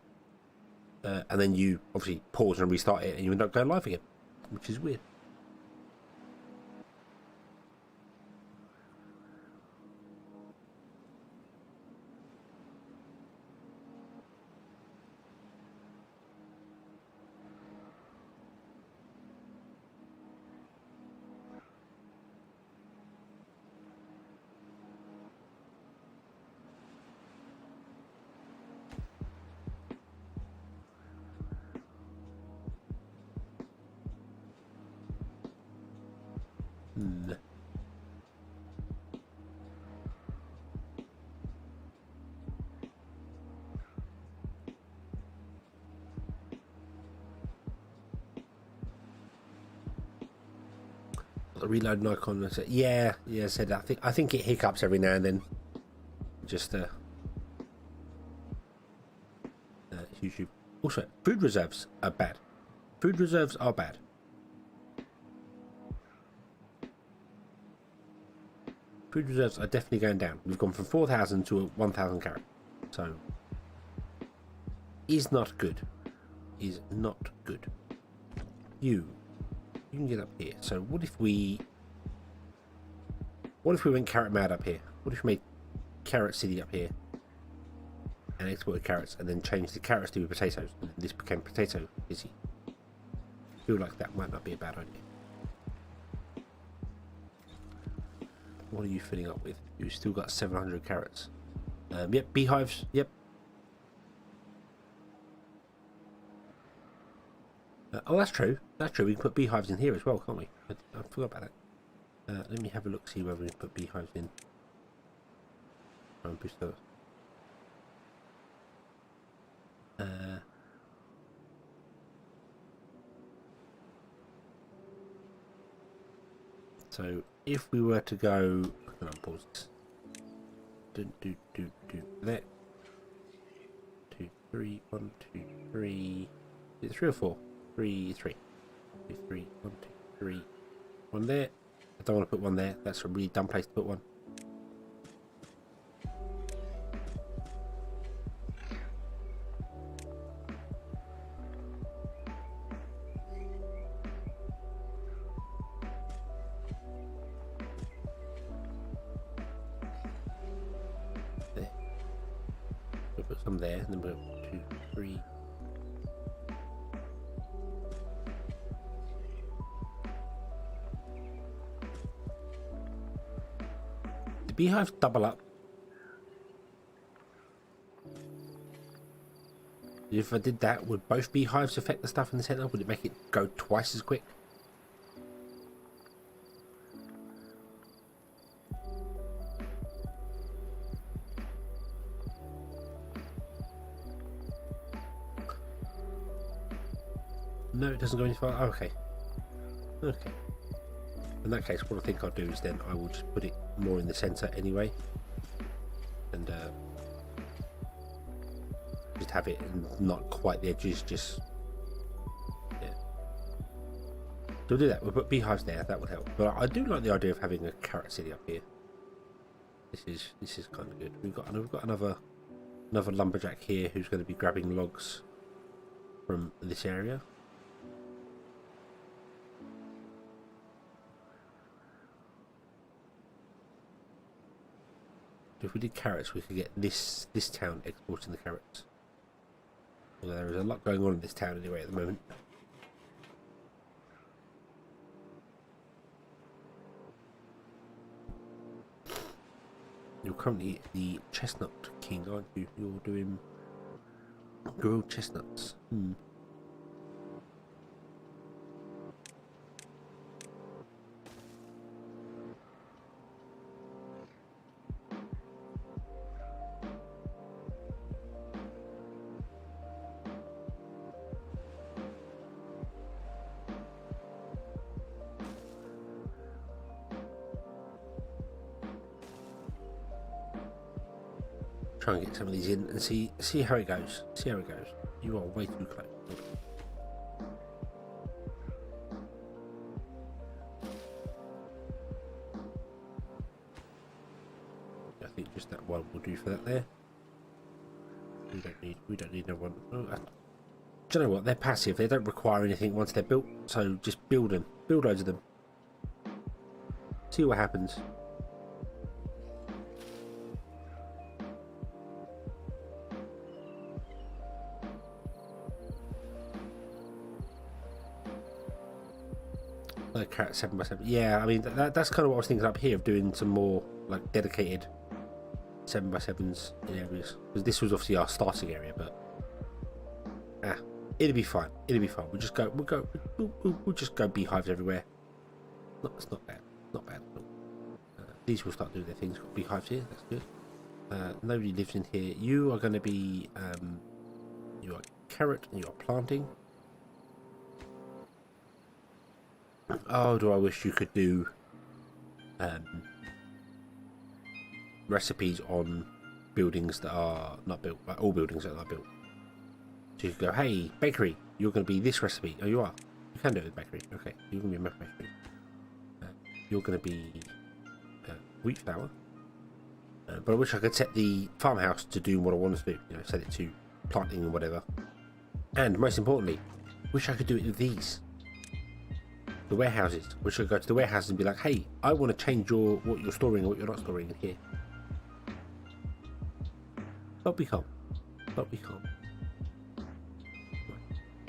And then you obviously pause and restart it, and you end up going live again, which is weird. The reloading icon. Yeah, I said that. I think it hiccups every now and then. Just YouTube. Also, food reserves are bad. Food reserves are bad. Food reserves are definitely going down. We've gone from 4,000 to 1,000 carrot. So, is not good. Is not good. You can get up here. So what if we went carrot mad up here? What if we made carrot city up here and exported carrots and then changed the carrots to be potatoes and this became potato city? I feel like that might not be a bad idea. What are you filling up with? You've still got 700 carrots. Yep, beehives. Yep. Oh, that's true. That's true. We can put beehives in here as well, can't we? I forgot about that. Let me have a look, see whether we can put beehives in. Try and boost those. So if we were to go, I can unpause this. Do that. 2, 3, 1, 2, 3. Is it 3 or 4? 3, 3. 2, 3, 1, 2, 3. One there. I don't want to put one there. That's a really dumb place to put one. There. We'll put some there, and then we'll put 2, 3. The beehives double up. If I did that, would both beehives affect the stuff in the center? Would it make it go twice as quick? No, it doesn't go any far. Oh, okay. Okay. In that case, what I think I'll do is then I will just put it more in the centre anyway, and just have it not quite the edges, just yeah. So we'll do that. We'll put beehives there. That would help. But I do like the idea of having a carrot city up here. This is kind of good. We've got another lumberjack here who's going to be grabbing logs from this area. If we did carrots, we could get this town exporting the carrots. Well, there is a lot going on in this town anyway at the moment. You're currently the chestnut king, aren't you? You're doing grilled chestnuts. Try and get some of these in and see how it goes. See how it goes. You are way too close. I think just that one will do for that there. We don't need no one. Oh, do you know what? They're passive. They don't require anything once they're built. So just build them. Build loads of them. See what happens. Carrot 7x7. Yeah, I mean that's kind of what I was thinking up here, of doing some more like dedicated 7x7s in areas, because this was obviously our starting area, but it'll be fine. It'll be fine. We'll just go beehives everywhere. It's not bad. Not bad at all. These will start doing their things. Got beehives here. That's good. Nobody lives in here. You are going to be you are carrot and you are planting. Oh, do I wish you could do recipes on buildings that are not built, like all buildings that are not built. So you could go, hey, bakery, you're going to be this recipe. Oh, you are? You can do it with bakery. Okay, you're going to be a bakery. You're going to be wheat flour. But I wish I could set the farmhouse to do what I want to do. You know, set it to planting and whatever. And most importantly, wish I could do it with these. The warehouses. Wish I could go to the warehouses and be like, hey, I want to change what you're storing and what you're not storing in here. Don't be calm. Don't be calm.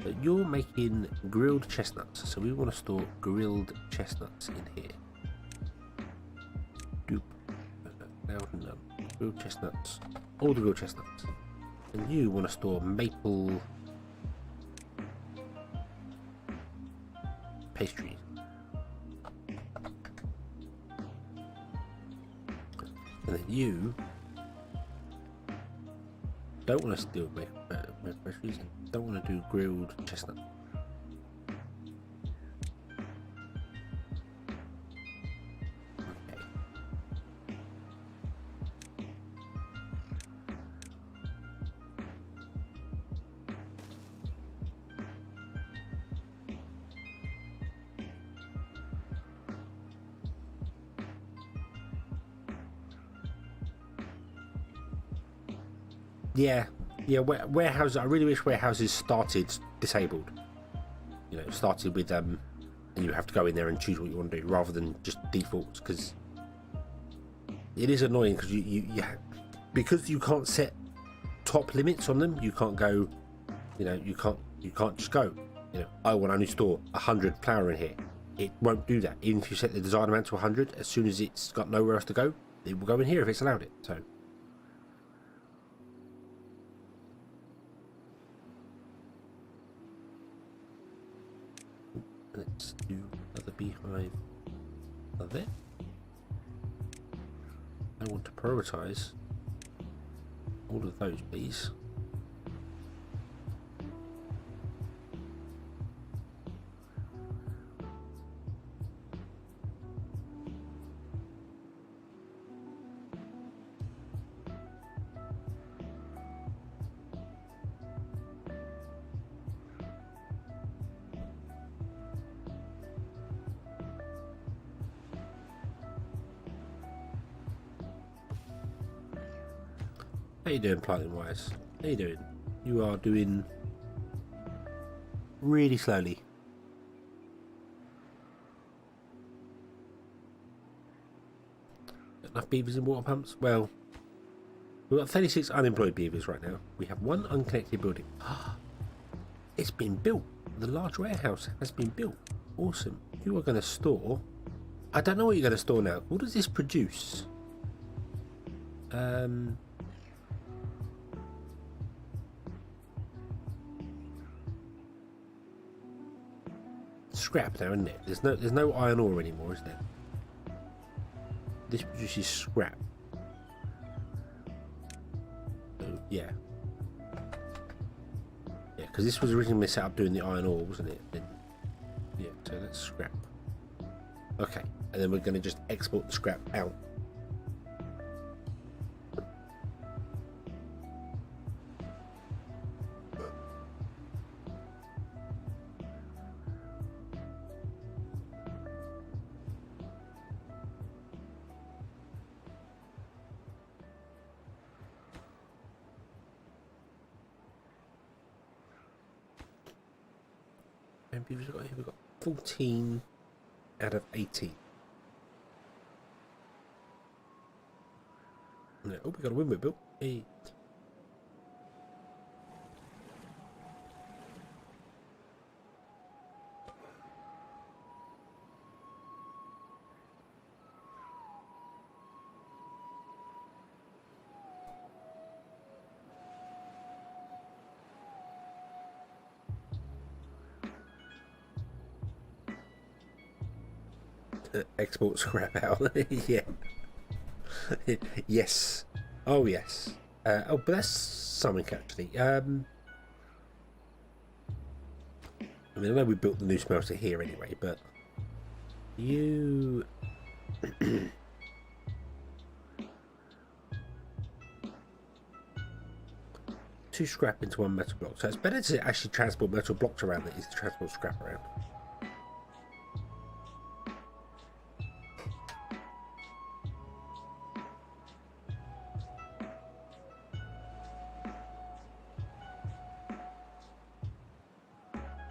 But you're making grilled chestnuts, so we want to store grilled chestnuts in here. Doop. Grilled chestnuts. All the grilled chestnuts. And you want to store maple pastries. And then you don't want to do maple pastries. Don't want to do grilled chestnut. Okay. Yeah, warehouses. I really wish warehouses started disabled. You know, started with and you have to go in there and choose what you want to do rather than just defaults, because it is annoying because because you can't set top limits on them. You can't go. You know, you can't just go. You know, I want to only store 100 flour in here. It won't do that. Even if you set the design amount to 100, as soon as it's got nowhere else to go, it will go in here if it's allowed it. So. Let's do another beehive there. I want to prioritize all of those bees. How you doing, planting wise? How you doing? You are doing really slowly. Got enough beavers and water pumps? Well, we've got 36 unemployed beavers right now. We have one unconnected building. It's been built. The large warehouse has been built. Awesome. You are going to store... I don't know what you're going to store now. What does this produce? Scrap now, isn't it? There's no iron ore anymore, is there? This produces scrap. So, yeah. Yeah, because this was originally set up doing the iron ore, wasn't it? Then, yeah, so that's scrap. Okay, and then we're going to just export the scrap out. And we've got 14 out of 18. Yeah, oh, we got a windmill built. Hey. Export scrap out. Yeah. Yes. Oh yes. Oh, but that's something actually. I mean, I know we built the new smelter here anyway, but you. Two scrap into one metal block, so it's better to actually transport metal blocks around than it is to transport scrap around.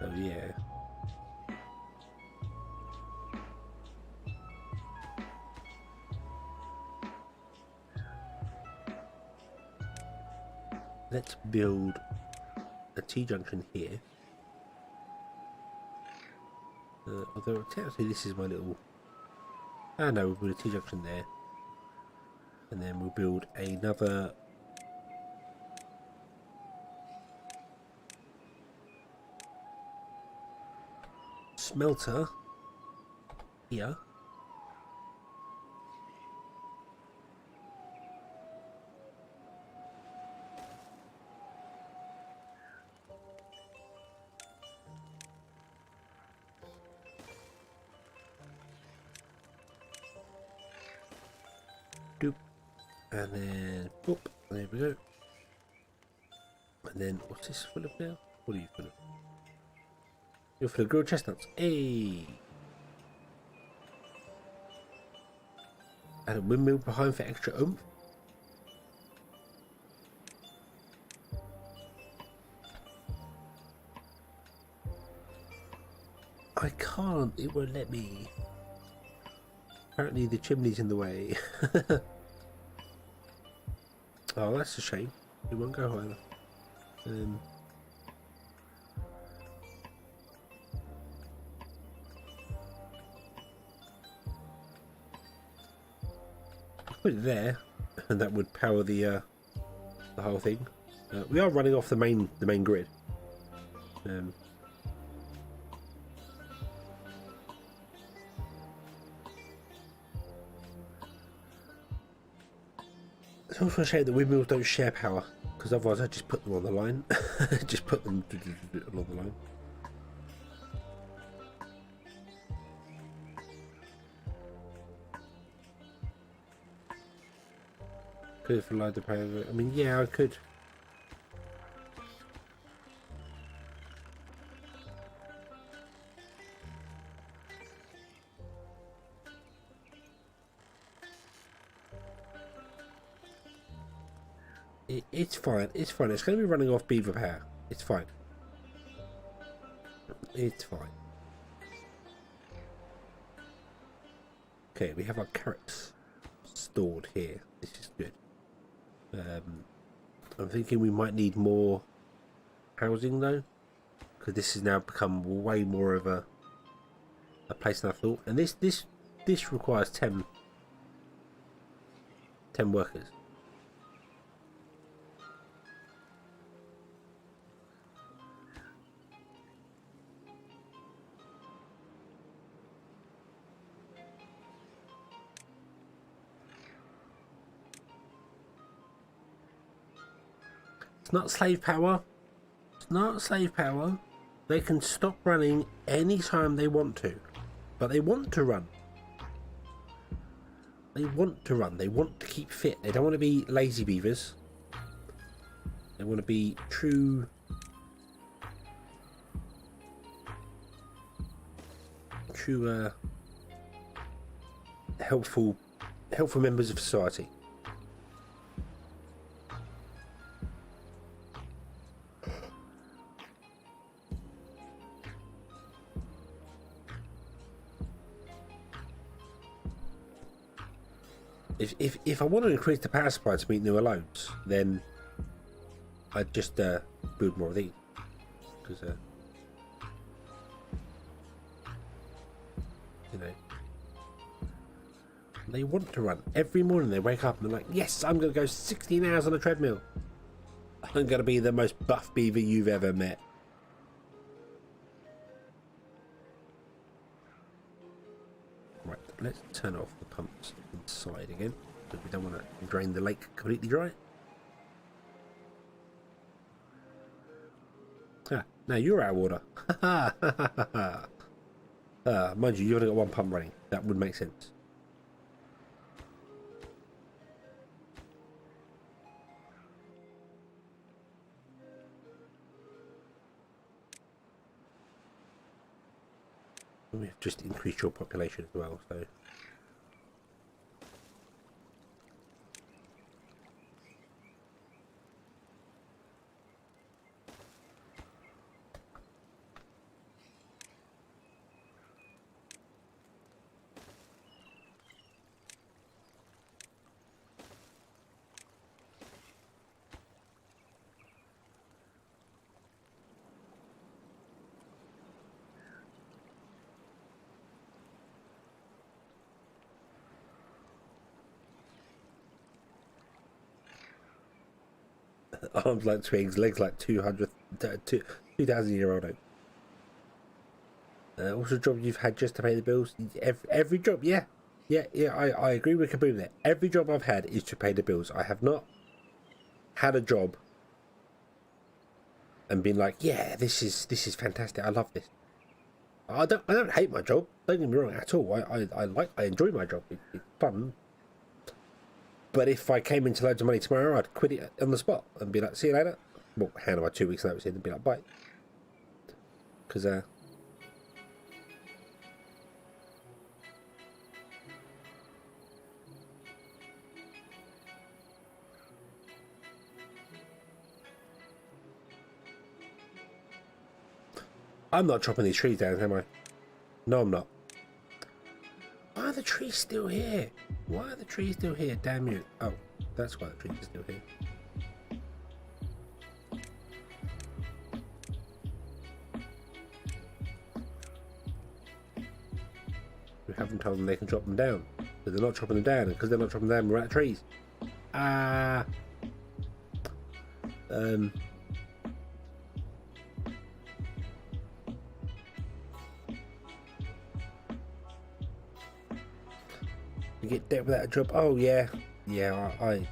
Oh yeah. Let's build a T-junction here. Although technically this is my little... Ah no, we'll build a T-junction there. And then we'll build another... smelter here. Doop. And then boop. There we go. And then what's this full of now? What are you full of? You're full of grilled chestnuts. Hey! And a windmill behind for extra oomph. I can't, it won't let me. Apparently the chimney's in the way. Oh, that's a shame. It won't go higher. Put it there, and that would power the whole thing. We are running off the main grid. It's also a shame that windmills don't share power, because otherwise I'd just put them on the line. Just put them along the line. Could have relied the power of it. I mean, yeah, I could. It's fine. It's fine. It's going to be running off beaver power. It's fine. It's fine. Okay, we have our carrots stored here. This is good. I'm thinking we might need more housing though, because this has now become way more of a place than I thought. And this requires 10 workers. It's not slave power. It's not slave power. They can stop running anytime they want to. But they want to run. They want to run. They want to keep fit. They don't want to be lazy beavers. They want to be true... helpful members of society. If I want to increase the power supply to meet newer loads, then I'd just build more of these, because you know, they want to run every morning. They wake up and they're like, "Yes, I'm going to go 16 hours on a treadmill. I'm going to be the most buff beaver you've ever met." Right, let's turn off the pumps inside again, because we don't want to drain the lake completely dry. Ah, now you're out of water. Mind you, you've only got one pump running. That would make sense. We've just increased your population as well, so... Arms like twigs, legs like 2,000-year-old oak. What's a job you've had just to pay the bills? Every job, yeah. I agree with Kaboom there. Every job I've had is to pay the bills. I have not had a job and been like, yeah, this is fantastic. I love this. I don't hate my job. Don't get me wrong at all. I enjoy my job. It's fun. But if I came into loads of money tomorrow, I'd quit it on the spot and be like, see you later. Well, hand on my 2 weeks notice in and be like, bye. Because, I'm not chopping these trees down, am I? No, I'm not. Why are the trees still here? Why are the trees still here? Damn you. Oh, that's why the trees are still here. We haven't told them they can chop them down. But they're not chopping them down, and because they're not chopping them down, we're out of trees. You get debt without a job. Oh yeah, I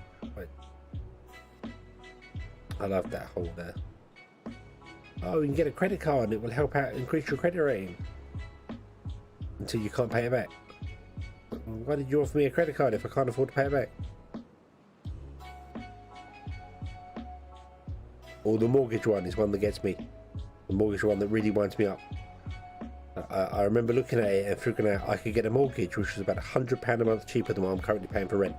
love that whole there. Oh, you can get a credit card and it will help out increase your credit rating until you can't pay it back. Well, why did you offer me a credit card if I can't afford to pay it back? Or the mortgage one is one that gets me. The mortgage one that really winds me up. I remember looking at it and figuring out I could get a mortgage which was about £100 a month cheaper than what I'm currently paying for rent.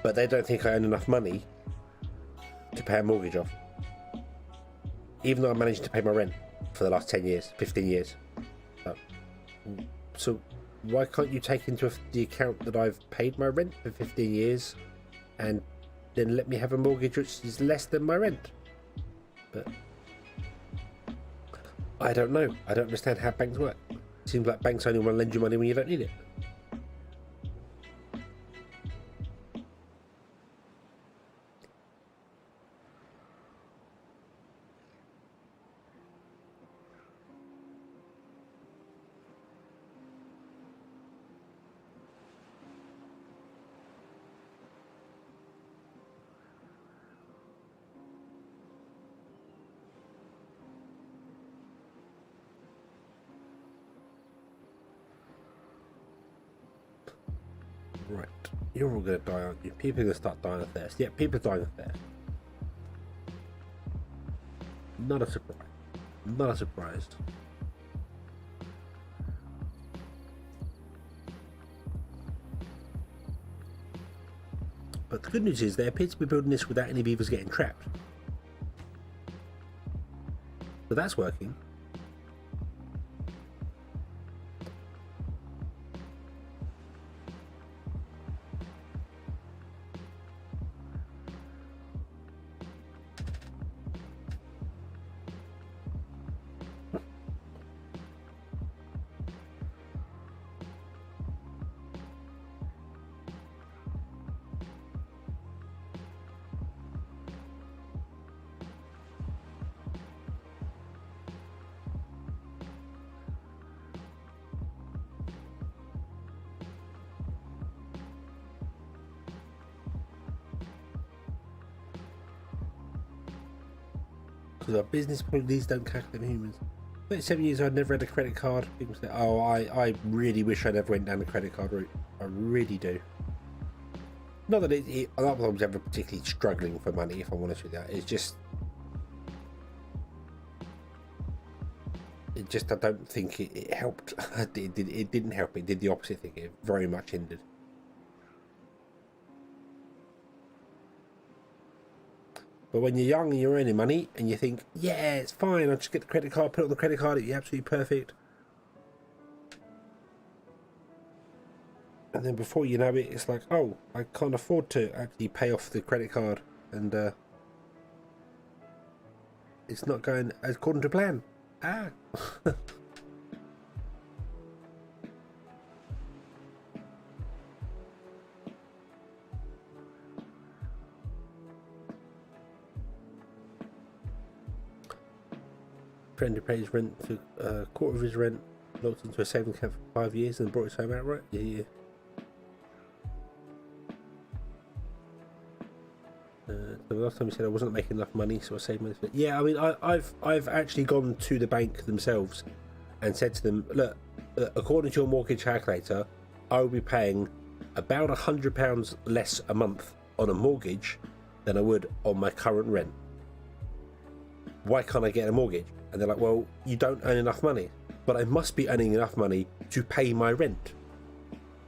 But they don't think I earn enough money to pay a mortgage off. Even though I managed to pay my rent for the last 10 years, 15 years. So why can't you take into the account that I've paid my rent for 15 years and then let me have a mortgage which is less than my rent? But I don't know. I don't understand how banks work. Seems like banks only want to lend you money when you don't need it. Right, you're all going to die, aren't you? People are going to start dying of thirst. Yeah, people are dying of thirst. Not a surprise. Not a surprise. But the good news is they appear to be building this without any beavers getting trapped. So that's working. Because our business policies don't calculate humans. 37 years I'd never had a credit card. People say, oh, I really wish I never went down the credit card route. I really do. Not that a lot of times ever particularly struggling for money, if I'm honest with you. It's just I don't think it helped. It didn't help. It did the opposite thing. It very much hindered. But when you're young and you're earning money and you think, yeah, it's fine, I'll just get the credit card, put it on the credit card, it'll be absolutely perfect. And then before you know it, it's like, oh, I can't afford to actually pay off the credit card. And it's not going according to plan. Ah. Friend who paid his rent for a quarter of his rent, locked into a savings account for 5 years and brought his home outright. Yeah. The last time he said I wasn't making enough money, so I saved money. Yeah, I mean, I've actually gone to the bank themselves and said to them, look, according to your mortgage calculator, I will be paying about £100 less a month on a mortgage than I would on my current rent. Why can't I get a mortgage? And they're like, well, you don't earn enough money. But I must be earning enough money to pay my rent.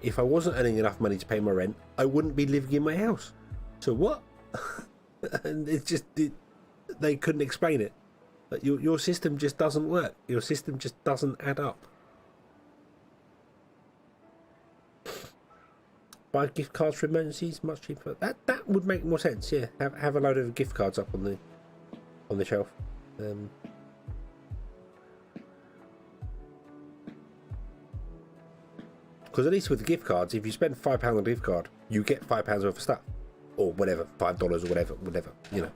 If I wasn't earning enough money to pay my rent, I wouldn't be living in my house. So what? And it's just, they couldn't explain it. But your system just doesn't work. Your system just doesn't add up. Buy gift cards for emergencies, much cheaper. That would make more sense. Yeah, have a load of gift cards up on the shelf. Because at least with the gift cards, if you spend £5 on a gift card, you get £5 worth of stuff, or whatever, $5 or whatever, you know.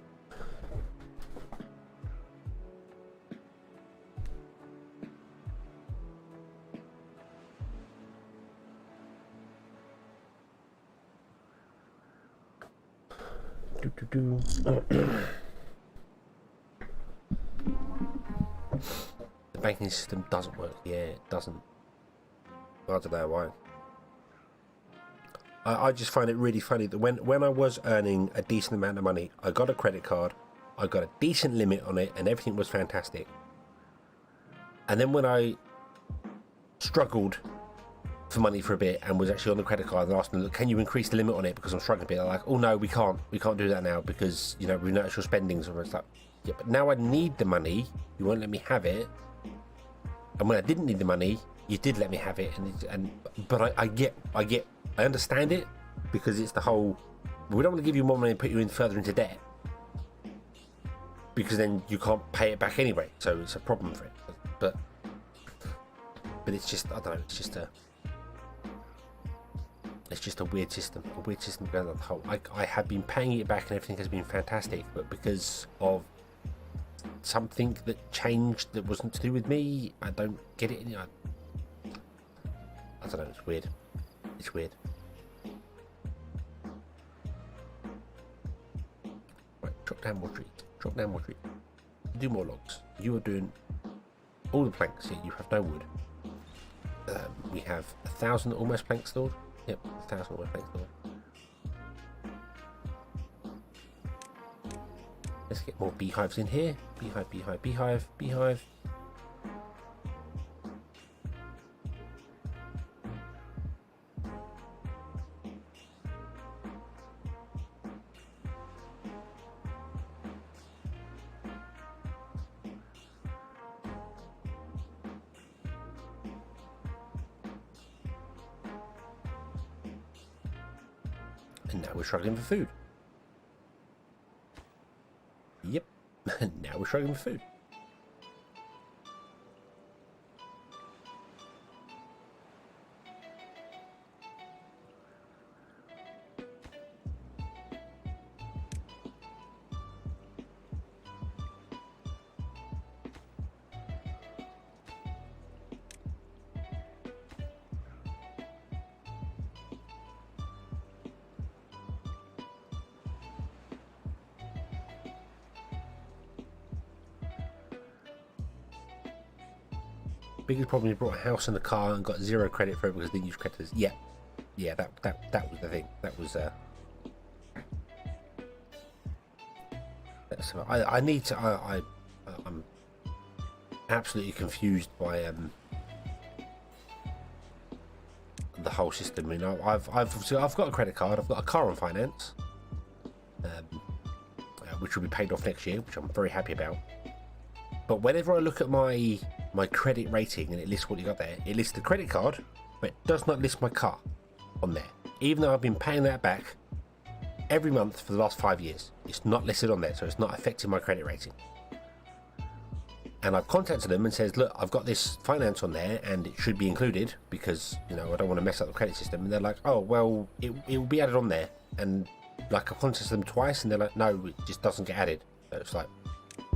The banking system doesn't work. Yeah, it doesn't. I don't know why. I just find it really funny that when I was earning a decent amount of money, I got a credit card, I got a decent limit on it, and everything was fantastic. And then when I struggled for money for a bit and was actually on the credit card and asked them, look, can you increase the limit on it because I'm struggling a bit? They're like, oh no, we can't do that now because, you know, we notice your spending. So it's like, yeah, but now I need the money, you won't let me have it. And when I didn't need the money, you did let me have it. But I understand it, because it's the whole, we don't want to give you more money and put you in further into debt, because then you can't pay it back anyway. So it's a problem for it. But it's just, I don't know, it's just a weird system. A weird system going on the whole. I have been paying it back and everything has been fantastic, but because of something that changed that wasn't to do with me, I don't get it. I don't know, it's weird. It's weird. Right, chop down more trees. Chop down more trees. Do more logs. You are doing all the planks here. You have no wood. We have 1,000 almost planks stored. Yep, 1,000 almost planks stored. Let's get more beehives in here. Beehive, beehive, beehive, beehive. And now we're struggling for food. Yep, now we're struggling for food. Biggest problem, you brought a house and a car and got 0 credit for it because they didn't use creditors. Yeah, that was the thing. That was I need to. I'm absolutely confused by the whole system. You know, I've got a credit card. I've got a car on finance, which will be paid off next year, which I'm very happy about. But whenever I look at my credit rating and it lists what you got there, it lists the credit card, but it does not list my car on there. Even though I've been paying that back every month for the last 5 years, it's not listed on there, so it's not affecting my credit rating. And I've contacted them and says, look, I've got this finance on there and it should be included because, you know, I don't want to mess up the credit system. And they're like, oh, well, it will be added on there. And like, I've contacted them twice and they're like, no, it just doesn't get added. So it's like,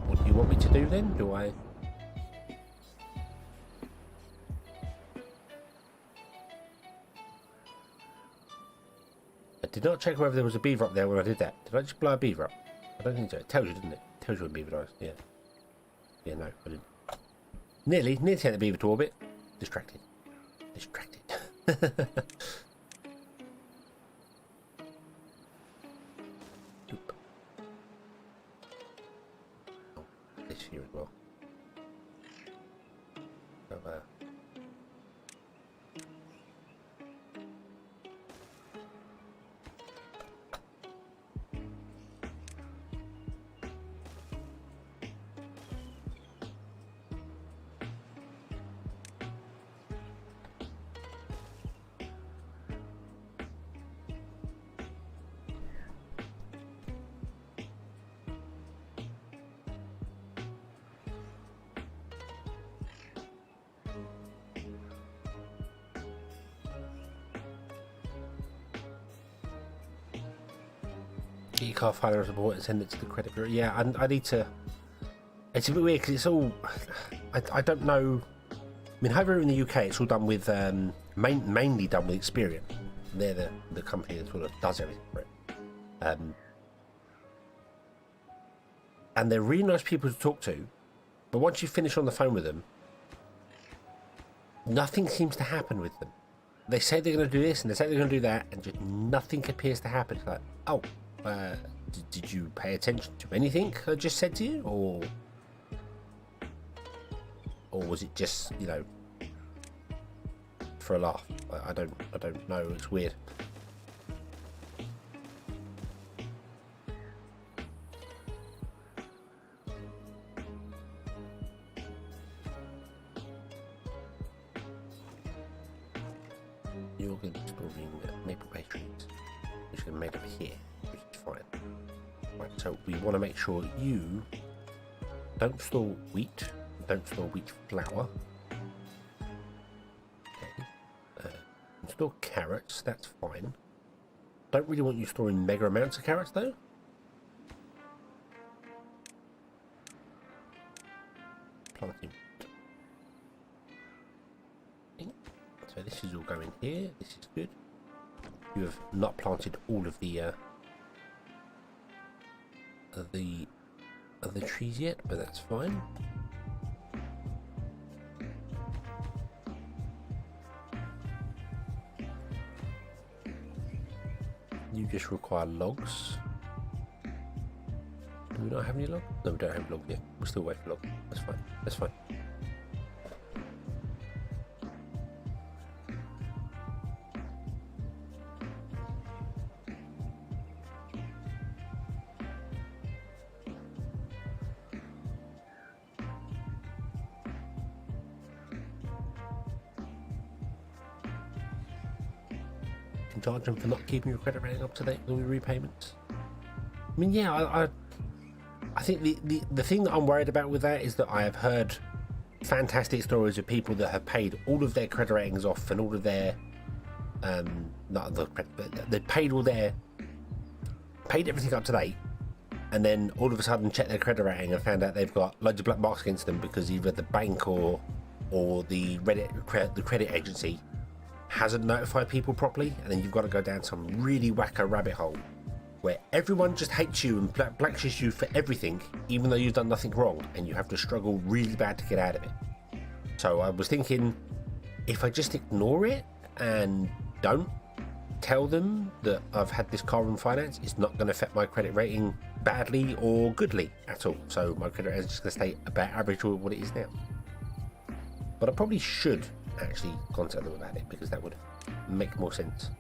what do you want me to do then? Do I... I did not check whether there was a beaver up there when I did that. Did I just blow a beaver up? I don't think so. It tells you, doesn't it? It tells you when beaver dies. Yeah. Yeah, no, I didn't. Nearly sent the beaver to orbit. Distracted. Oop. Oh, this here as well. So, get your car file report and send it to the credit bureau. Yeah, I need to. It's a bit weird because it's all. I don't know. I mean, over in the UK, it's all done with mainly done with Experian. They're the company that sort of does everything for it. And they're really nice people to talk to, but once you finish on the phone with them, nothing seems to happen with them. They say they're going to do this and they say they're going to do that, and just nothing appears to happen. It's like, oh. Did you pay attention to anything I just said to you, or was it just, you know, for a laugh. I don't know. It's weird. You're going to be storing maple bay trees, which are made over here, which is fine. Right, so we want to make sure you don't store wheat, don't store wheat flour. Okay. Store carrots, that's fine. Don't really want you storing mega amounts of carrots though. Planting. So this is all going here. This is good. You have not planted all of the trees yet, but that's fine. You just require logs. Do we not have any logs? No, we don't have logs yet. We're still waiting for logs. That's fine. That's fine. Charge them for not keeping your credit rating up to date with all your repayments. I mean, yeah, I think the thing that I'm worried about with that is that I have heard fantastic stories of people that have paid all of their credit ratings off and all of their they paid everything up to date, and then all of a sudden checked their credit rating and found out they've got loads of black marks against them because either the bank or the credit agency hasn't notified people properly, and then you've got to go down some really wacko rabbit hole where everyone just hates you and blacklists you for everything, even though you've done nothing wrong, and you have to struggle really bad to get out of it. So I was thinking, if I just ignore it and don't tell them that I've had this car on finance, it's not going to affect my credit rating badly or goodly at all. So my credit rating is just going to stay about average or what it is now. But I probably should actually contact them about it, because that would make more sense.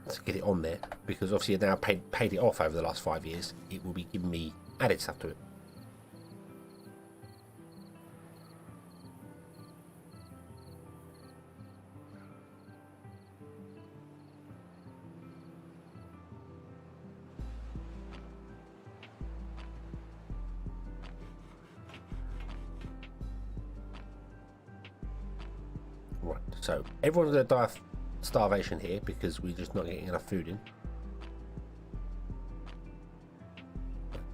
To get it on there, because obviously now I've paid it off over the last 5 years, it will be giving me added stuff to it. Right, so everyone's going to die of starvation here because we're just not getting enough food in.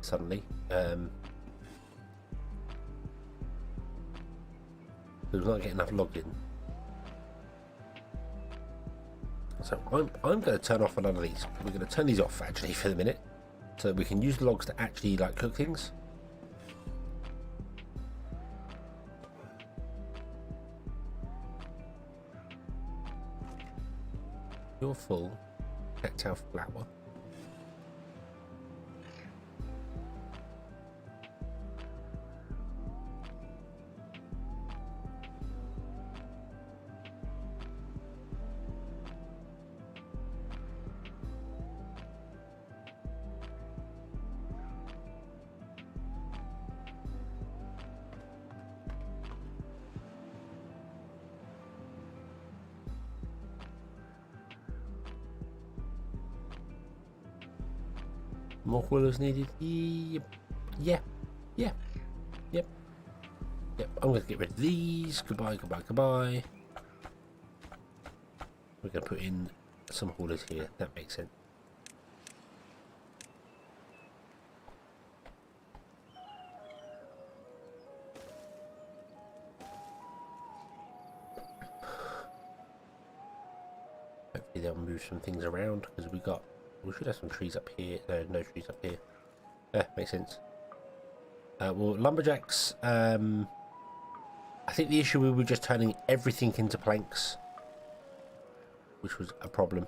Suddenly. We're not getting enough logged in. So I'm going to turn off another of these. We're going to turn these off actually for the minute, so that we can use the logs to actually like cook things. You're full. Cacao flour. More coolers needed. Yep. I'm going to get rid of these. Goodbye. We're going to put in some haulers here. That makes sense. Hopefully they'll move some things around, because we should have some trees up here. No trees up here. Makes sense. Well, lumberjacks. I think the issue we were just turning everything into planks, which was a problem.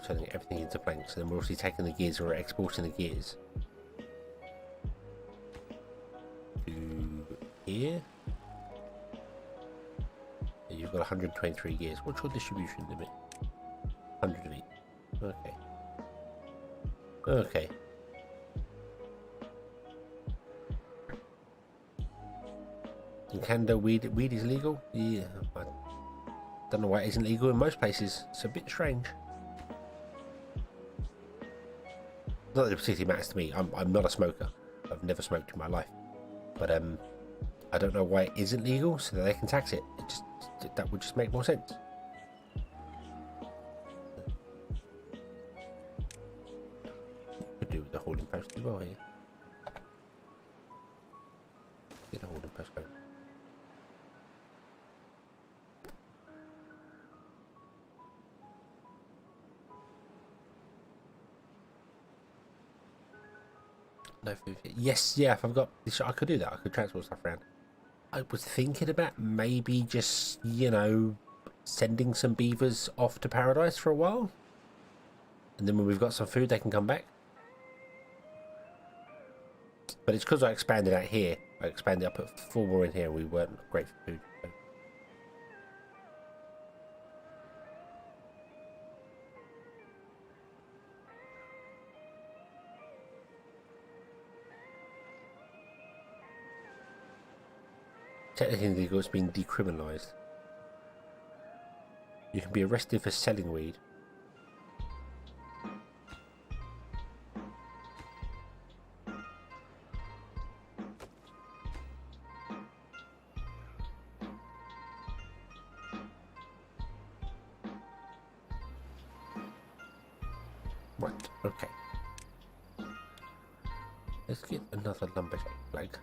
turning everything into planks, and then we're obviously taking the gears, or exporting the gears to here. And you've got 123 gears. What's your distribution limit? 100 of each. Okay. Okay. In Canada, weed is legal? Yeah. I don't know why it isn't legal in most places. It's a bit strange. Not that it particularly matters to me. I'm not a smoker. I've never smoked in my life. But I don't know why it isn't legal, so that they can tax it. That would just make more sense. Could do with the holding post as well here. Get the holding post going. No food. Yes, yeah. If I've got this, I could do that. I could transport stuff around. I was thinking about maybe just, you know, sending some beavers off to paradise for a while, and then when we've got some food, they can come back. But it's because I expanded out here. I expanded. I put 4 more in here. We weren't great for food. So. Technically illegal, it's been decriminalised. You can be arrested for selling weed. Right, okay. Let's get another lumberjack flag.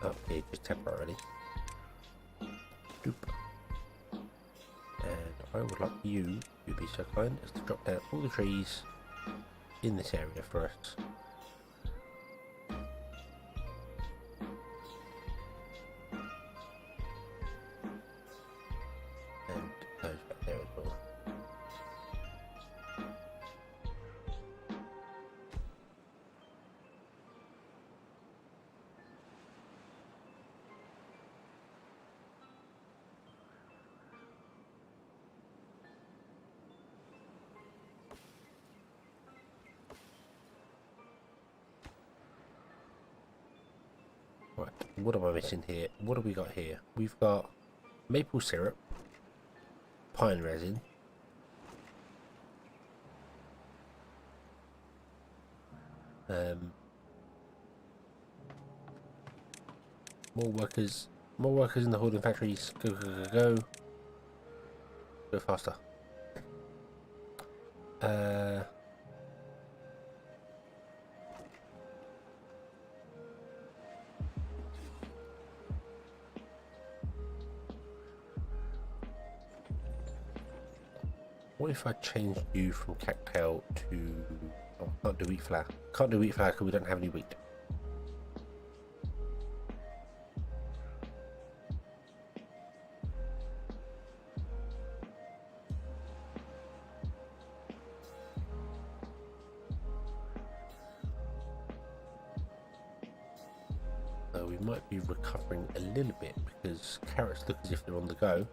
Okay, just temporarily. Doop. And I would like you to be so kind as to drop down all the trees in this area for us. And those back there as well. Right, what am I missing here? What have we got here? We've got maple syrup, pine resin, more workers in the holding factories. Go, go, go, go. Go faster. What if I changed you from cacao to... Oh, I can't do wheat flour. Can't do wheat flour because we don't have any wheat. So we might be recovering a little bit because carrots look as if they're on the go.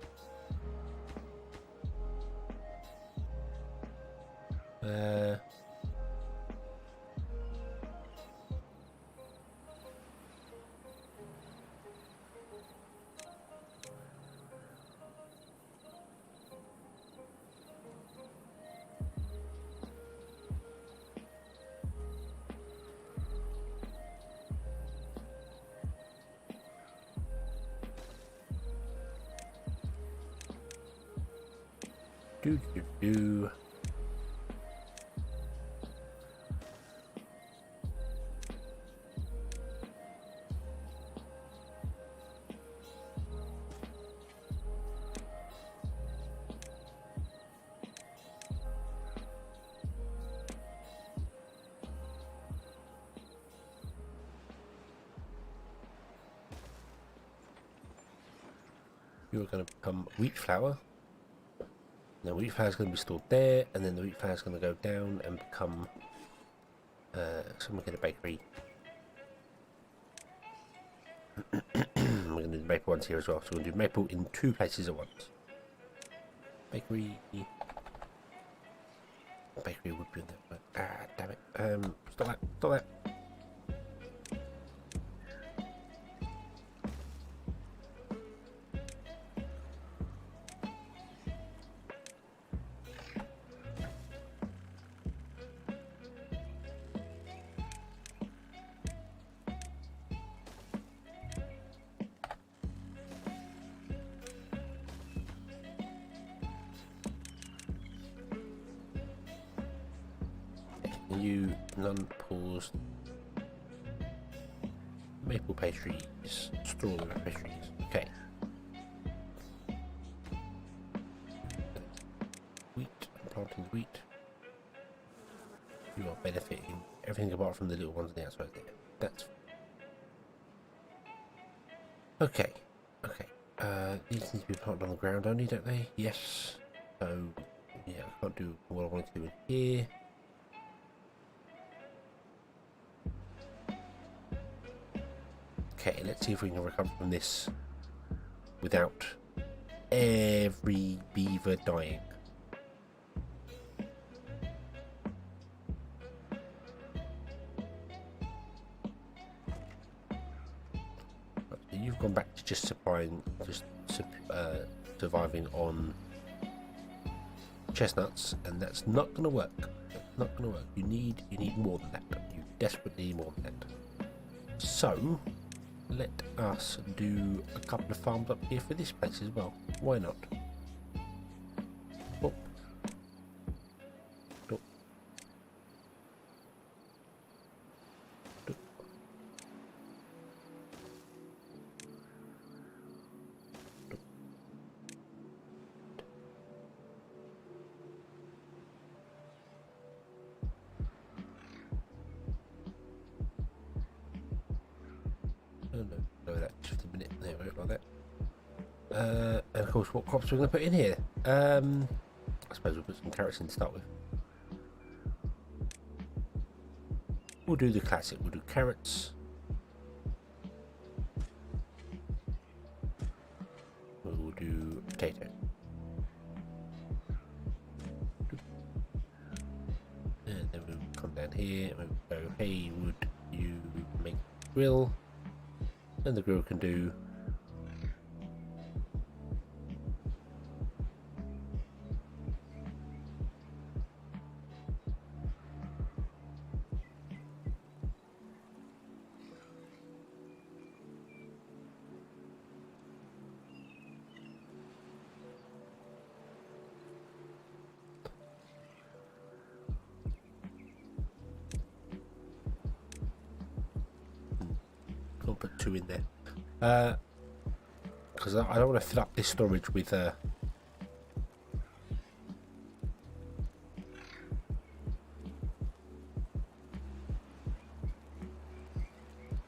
Do. You're going to become wheat flour. And the wheat flour is going to be stored there, and then the wheat flour is going to go down and become someone get a bakery. We're going to do maple ones here as well, so we're going to do maple in 2 places at once. Bakery would be in there, but damn it. Stop that. You non-paused maple pastries, strawberry pastries. Okay. Wheat, planting wheat. You are benefiting everything apart from the little ones on the outside there. That's okay. These need to be planted on the ground only, don't they? Yes. So yeah, I can't do what I want to do in here. Okay, let's see if we can recover from this without every beaver dying. You've gone back to just surviving on chestnuts, and that's not going to work. That's not going to work. You need more than that. You desperately need more than that. So let us do a couple of farms up here for this place as well. Why not? Oh. Oh. Oh. No, that just a minute. There we go, like that. And of course, what crops we're going to put in here? I suppose we'll put some carrots in to start with. We'll do the classic. We'll do carrots. We'll do potato. And then we'll come down here and we'll go, hey, would you make a grill? And the grill can do I'll put 2 in there. Because I don't want to fill up this storage with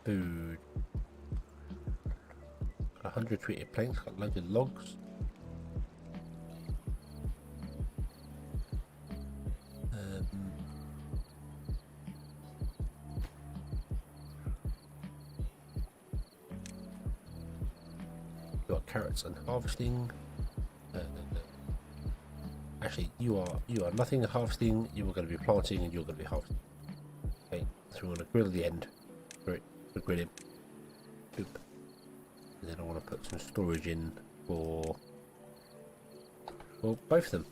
food. 100 treated planks, got loads of logs. Got carrots and harvesting. Actually, you are nothing at harvesting. You are going to be planting, and you're going to be harvesting. Okay, so we want to grill the end for it. For grilling. Boop. And then I want to put some storage in for both of them.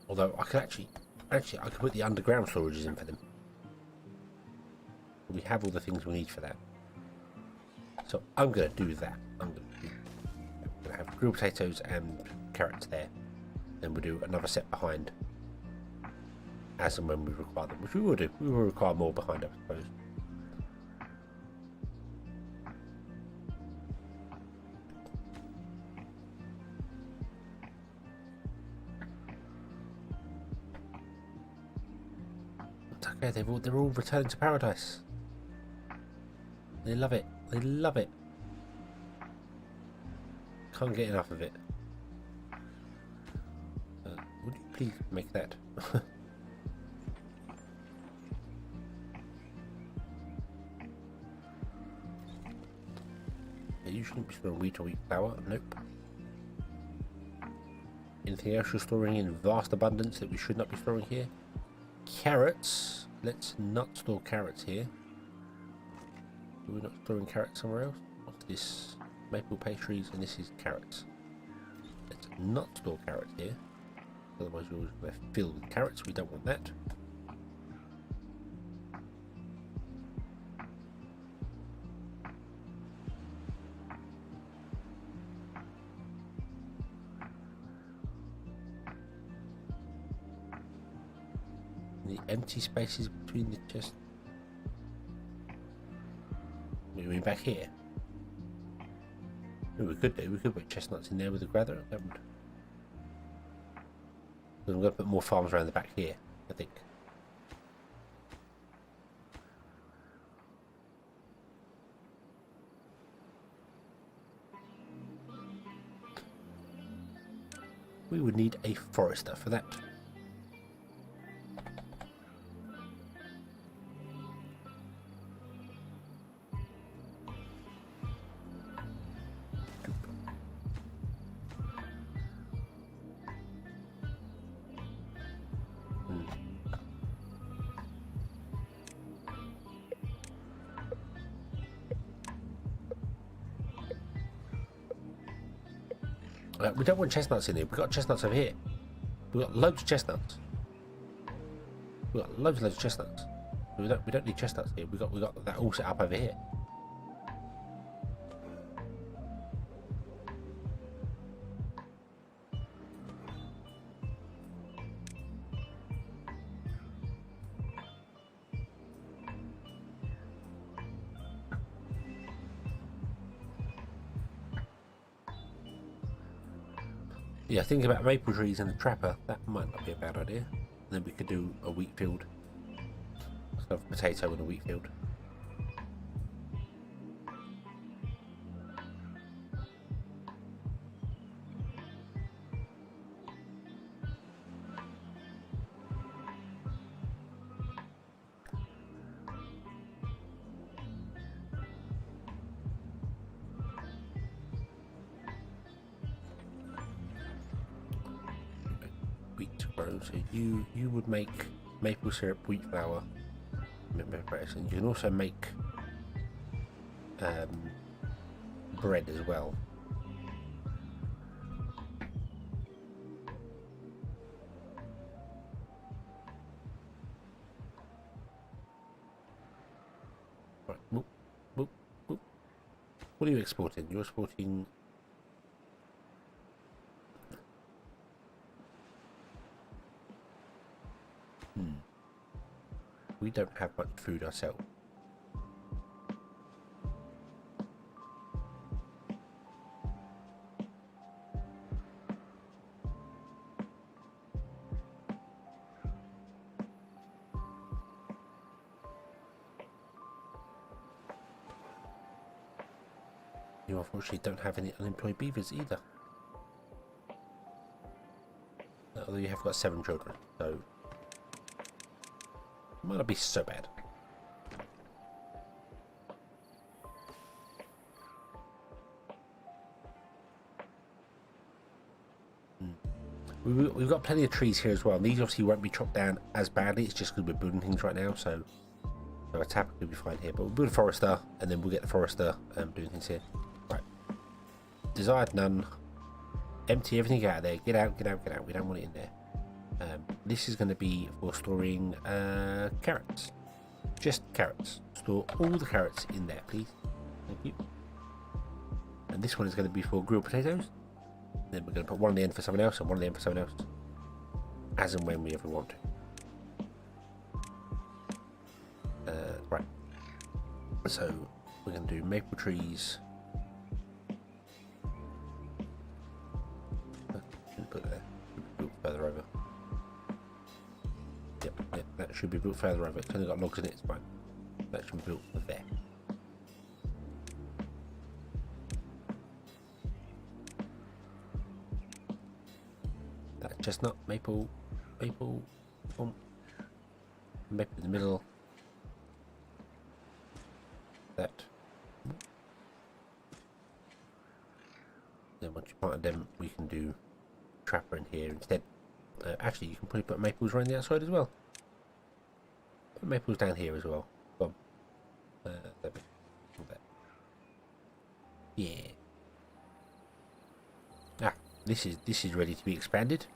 Although I could actually I could put the underground storages in for them. We have all the things we need for that. So I'm going to do that. I'm going to have grilled potatoes and carrots there. Then we'll do another set behind as and when we require them, which we will do. We will require more behind, I suppose. Okay, they're all returning to paradise. They love it. They love it. Can't get enough of it. Would you please make that? You shouldn't be storing wheat or wheat flour. Nope. Anything else you're storing in vast abundance that we should not be storing here? Carrots. Let's not store carrots here. We're not storing carrots somewhere else. What's this? Maple pastries, and this is carrots. Let's not store carrots here. Otherwise we're filled with carrots. We don't want that. The empty spaces between the chest. We're back here. Ooh, we could put chestnuts in there with the gather. I'm going to put more farms around the back here, I think. We would need a forester for that. We don't want chestnuts in here. We've got chestnuts over here. We've got loads of chestnuts. We've got loads of chestnuts. We don't need chestnuts here. We got that all set up over here. Yeah, think about maple trees and a trapper. That might not be a bad idea. And then we could do a wheat field. Sort of potato in a wheat field. So you would make maple syrup, wheat flour, and you can also make bread as well. Right, whoop, whoop, whoop. What are you exporting? You're exporting. We don't have much food ourselves. You unfortunately don't have any unemployed beavers either. Although you have got 7 children, so it might not be so bad. We've got plenty of trees here as well. These obviously won't be chopped down as badly. It's just because we're building things right now, so a tap will be fine here. But we'll build a forester, and then we'll get the forester doing things here. Right. Desired none. Empty everything out of there. Get out, get out, get out. We don't want it in there. This is going to be for storing carrots. Just carrots. Store all the carrots in there, please. Thank you. And this one is going to be for grilled potatoes. Then we're going to put one on the end for someone else and one on the end for someone else. As and when we ever want to. Right. So we're going to do maple trees. Put it there. Further over. Yep, that should be built further over. It's only got logs in it, it's fine. That should be built there. That chestnut, maple, maple, maple in the middle. That. Then once you planted them, we can do trapper in here instead. Actually, you can probably put maples around the outside as well. Put maples down here as well. Boom. There. Yeah. Ah, this is ready to be expanded.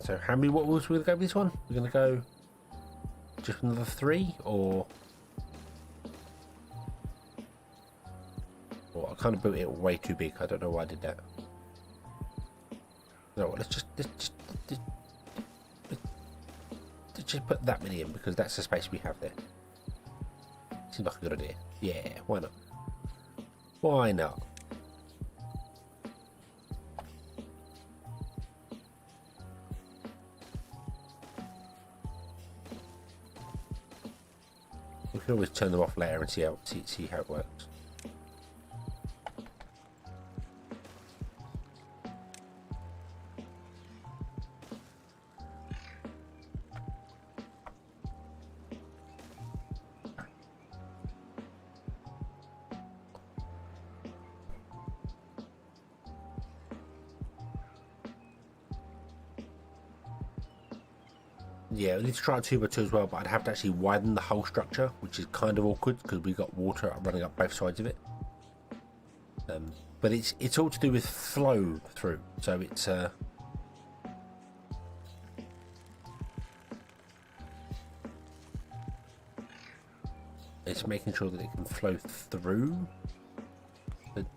So how many wattles are we going to go with this one? We're going to go just another 3, or I kind of built it way too big. I don't know why I did that. No, let's just put that many in, because that's the space we have there. Seems like a good idea. Yeah, why not? Why not? We can always turn them off later and see how it works. Yeah, we need to try a 2x2 as well, but I'd have to actually widen the whole structure, which is kind of awkward because we've got water running up both sides of it. But it's all to do with flow through, so it's making sure that it can flow through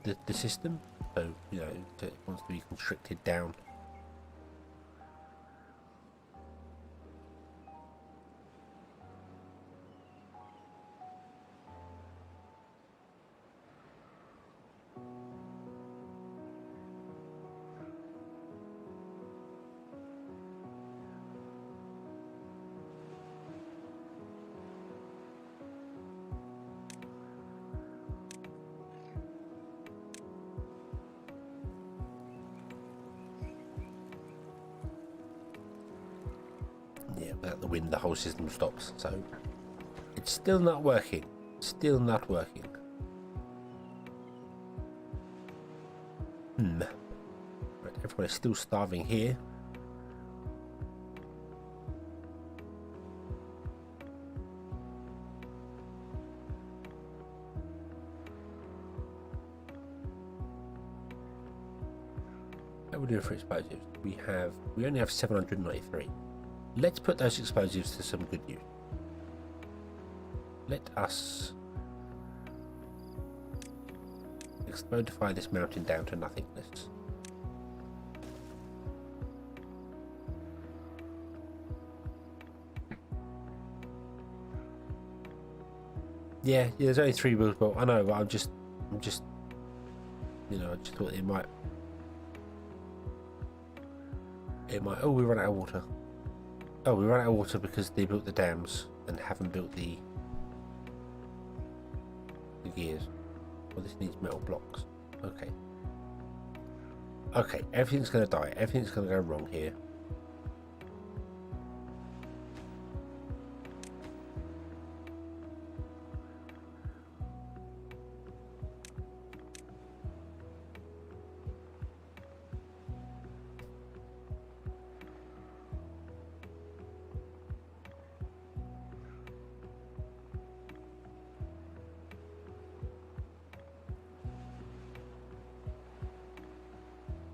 the system. So you know, it wants to be constricted down. Yeah, without the wind, the whole system stops. So it's still not working. Still not working. Right, everyone is still starving here. What are we doing for explosives? We only have 793. Let's put those explosives to some good use. Let us explodify this mountain down to nothingness. Yeah, there's only 3 wheels built. I know, but I'm just, you know, I just thought it might. Oh, we run out of water. Oh, we ran out of water because they built the dams and haven't built the gears. Well, this needs metal blocks. Okay. Okay, everything's going to die. Everything's going to go wrong here.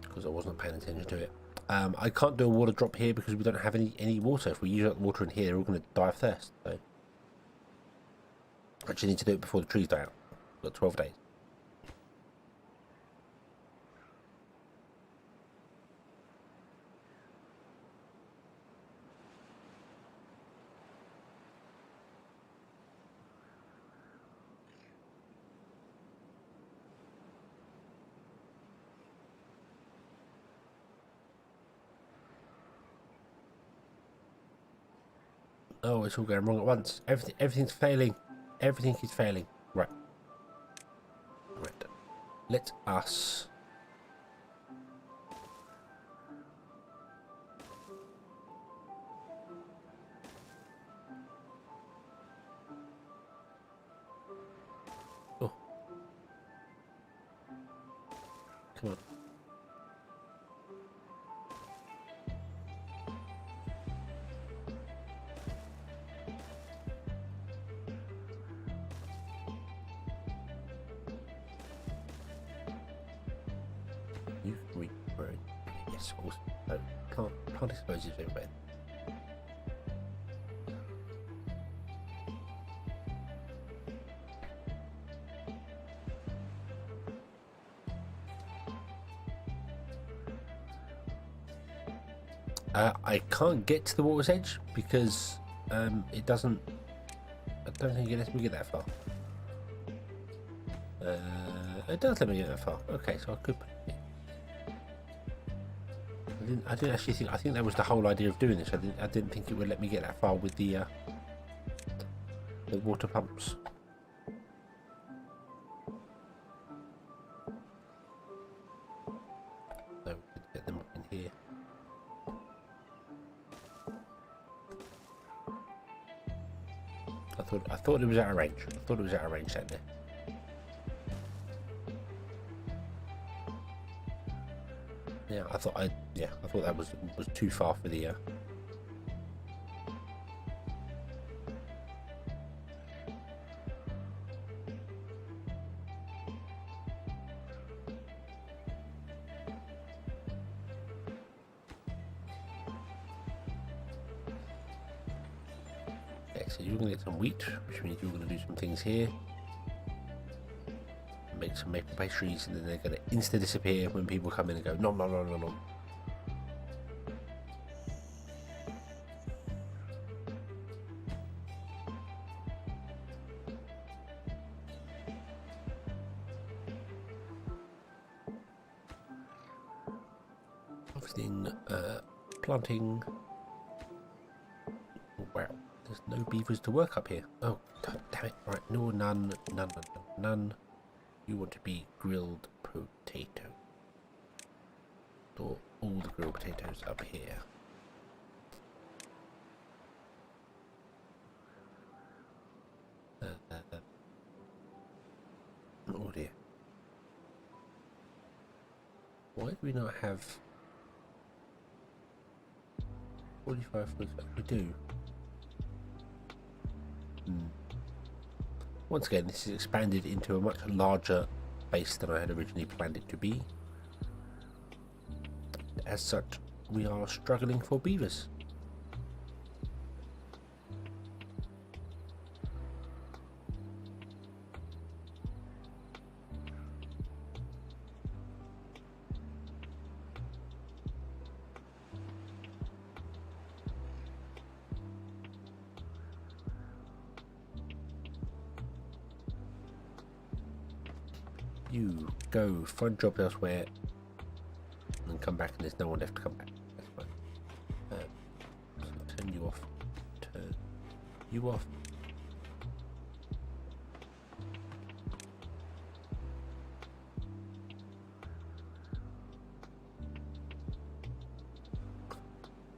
Because I wasn't paying attention to it. I can't do a water drop here because we don't have any water. If we use up the water in here, they're all going to die of thirst. So I actually need to do it before the trees die out. We've got 12 days. Oh, it's all going wrong at once. Everything's failing. Everything is failing. Right. Right. Let us... Oh. Come on. You can regrow. Yes, awesome. Oh, plant explosives everywhere. I can't get to the water's edge because it doesn't. I don't think it lets me get that far. It does let me get that far. Okay, so I could. I didn't actually think. I think that was the whole idea of doing this. I didn't think it would let me get that far with the water pumps. So we could get them up in here. I thought it was out of range. I thought it was out of range down there. Yeah, I thought that was too far for the Okay, so you're gonna get some wheat, which means you're gonna do some things here. Make some maple pastries, and then they're gonna insta disappear when people come in and go nom nom nom nom nom. Harvesting, planting. Wow, there's no beavers to work up here. Oh, damn it! Right, no, none. You want to be grilled potato. Store all the grilled potatoes up here. Oh dear. Why do we not have 45 foot? We do. Once again, this is expanded into a much larger base than I had originally planned it to be. As such, we are struggling for beavers. You go find jobs elsewhere and then come back, and there's no one left to come back. That's fine. So turn you off. Turn you off.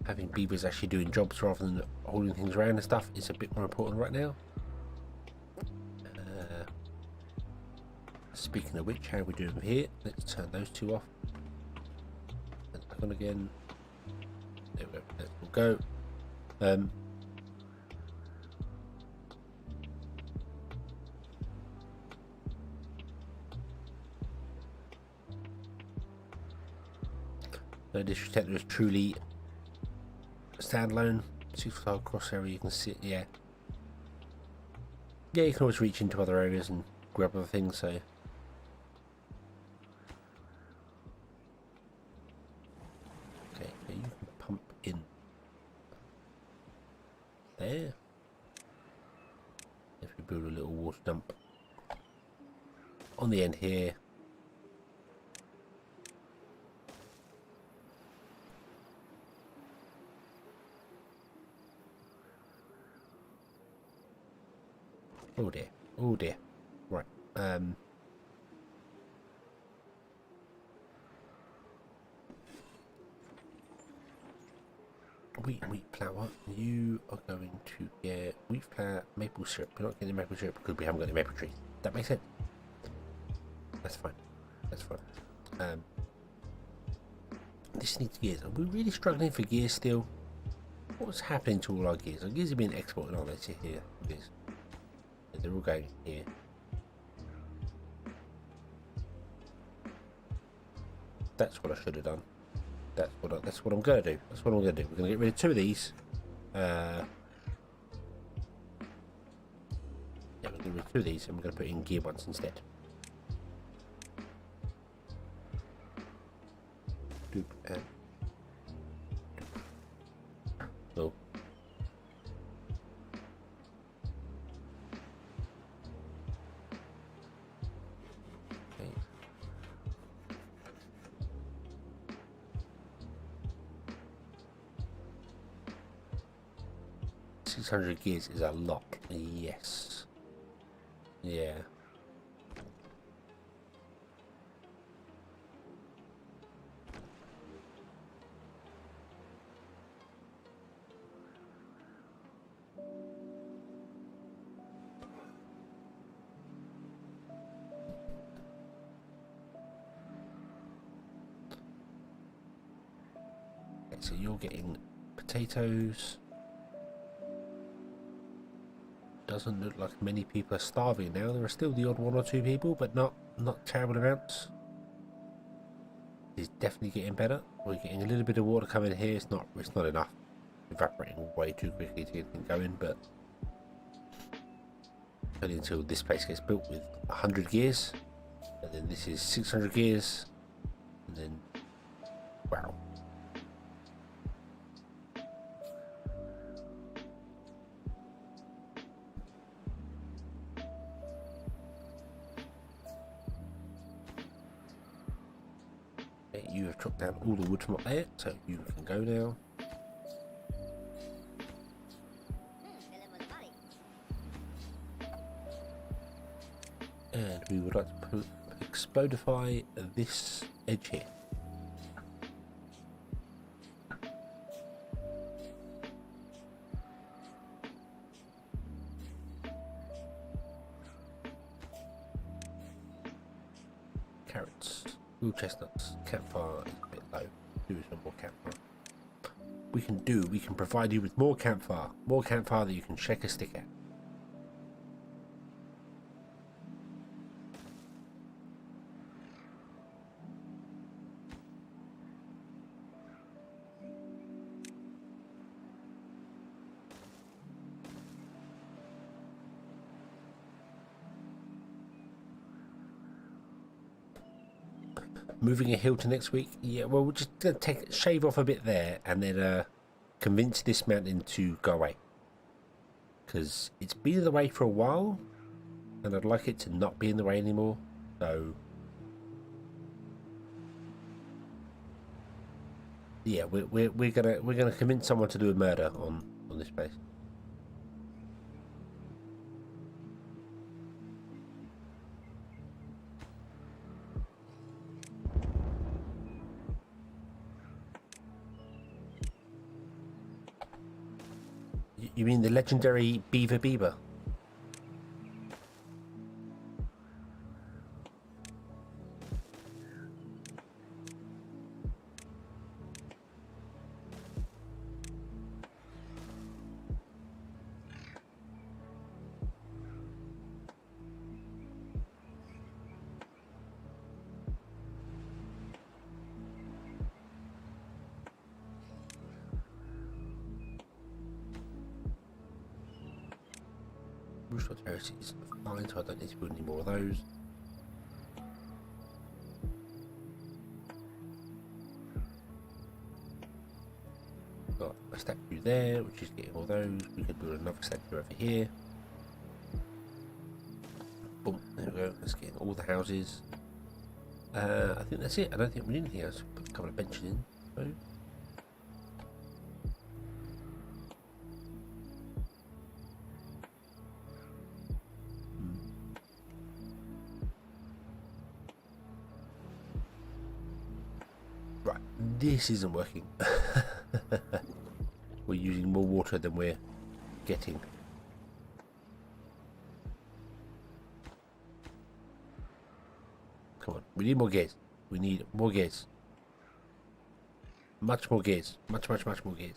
Having beavers actually doing jobs rather than holding things around and stuff is a bit more important right now. Speaking of which, how are we doing over here? Let's turn those two off. And back on again. There we go. Let's go. No district center is truly standalone. 6-star cross area, you can see it, yeah. Yeah, you can always reach into other areas and grab other things, so. Okay, so you can pump in there. If we build a little water dump on the end here. Oh dear. Oh dear. Right. Wheat and wheat flour. You are going to get wheat flour, maple syrup. We're not getting maple syrup because we haven't got any maple trees. That makes sense. That's fine. That's fine. This needs gears. Are we really struggling for gears still? What's happening to all our gears? Our gears are being exported, aren't they? See here. Gears. They're all going here. That's what I should have done. That's what I'm gonna do. That's what I'm gonna do. We're gonna get rid of 2 of these. Yeah, we're gonna get rid of 2 of these, and we're gonna put in gear ones instead. Doop and oh. Okay. 600 gears is a lot. Yes. Yeah. Okay, so you're getting potatoes. Doesn't look like many people are starving now. There are still the odd 1 or 2 people, but not terrible amounts. It's definitely getting better. We're getting a little bit of water coming here. It's not enough. Evaporating way too quickly to get anything going, but only until this place gets built with 100 gears, and then this is 600 gears, and then wow. You have chopped down all the wood from up there, so you can go now. And we would like to explodify this edge here. Carrots. Ooh, chestnuts. Campfire is a bit low. Do some more campfire. We can provide you with more campfire. More campfire that you can shake a stick at. Moving a hill to next week? Yeah, well, we're just going to shave off a bit there and then convince this mountain to go away. Because it's been in the way for a while, and I'd like it to not be in the way anymore. So, yeah, we're gonna convince someone to do a murder on this place. You mean the legendary Beaver? Rooster terrace is fine, so I don't need to build any more of those. Got a statue there, which is getting all those. We could build another statue over here. Boom, there we go. Let's get all the houses. I think that's it. I don't think we need anything else. Put a couple of benches in. So. Right, this isn't working. We're using more water than we're getting. Come on, we need more gears. We need more gears. Much more gears. Much more gears.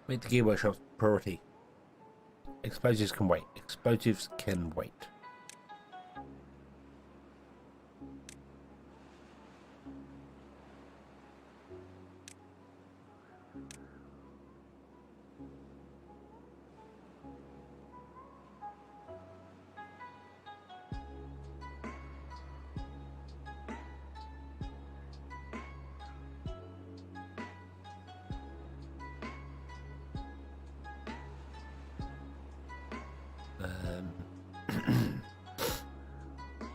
Make the gear workshop priority. Explosives can wait. Explosives can wait.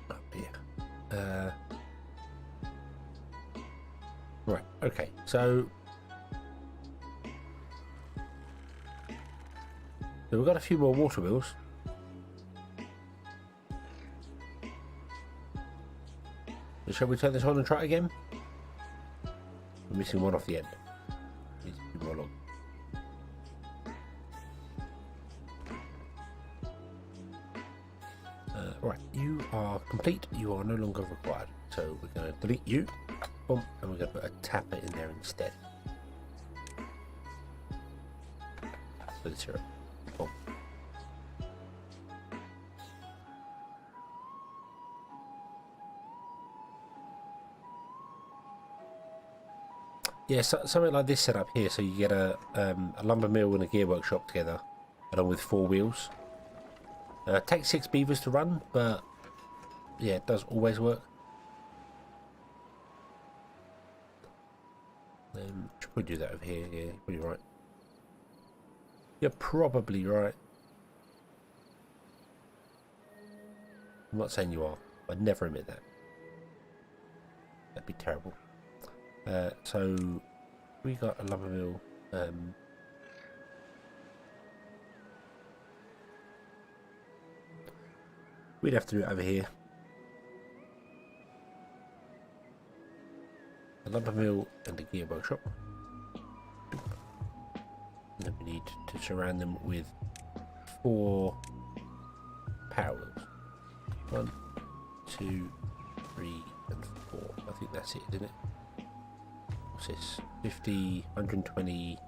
Oh dear. Right, okay, so we've got a few more water wheels. So shall we turn this on and try it again? We're missing one off the end. Needs to be more long. Right, you are complete. You are no longer required. So we're going to delete you. Boom, and we're going to put a tapper in there instead. For the syrup. Boom. Yeah, so, something like this setup here. So you get a lumber mill and a gear workshop together, along with 4 wheels. Takes 6 beavers to run, but yeah, it does always work. Should probably do that over here. Yeah, you're probably right. You're probably right. I'm not saying you are. I'd never admit that. That'd be terrible. So we got a lumber mill. We'd have to do it over here. A lumber mill and a gear workshop. And then we need to surround them with 4 power wheels. 1, 2, 3, and 4. I think that's it, isn't it? What's this? 50, 120,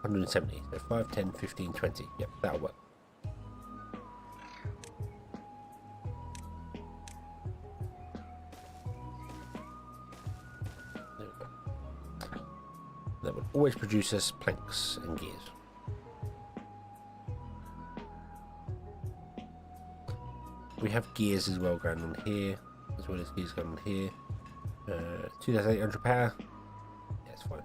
170. So 5, 10, 15, 20. Yep, that'll work. That would always produce us planks and gears. We have gears as well going on here, as well as gears going on here. 2,800 power. Yeah, it's fine.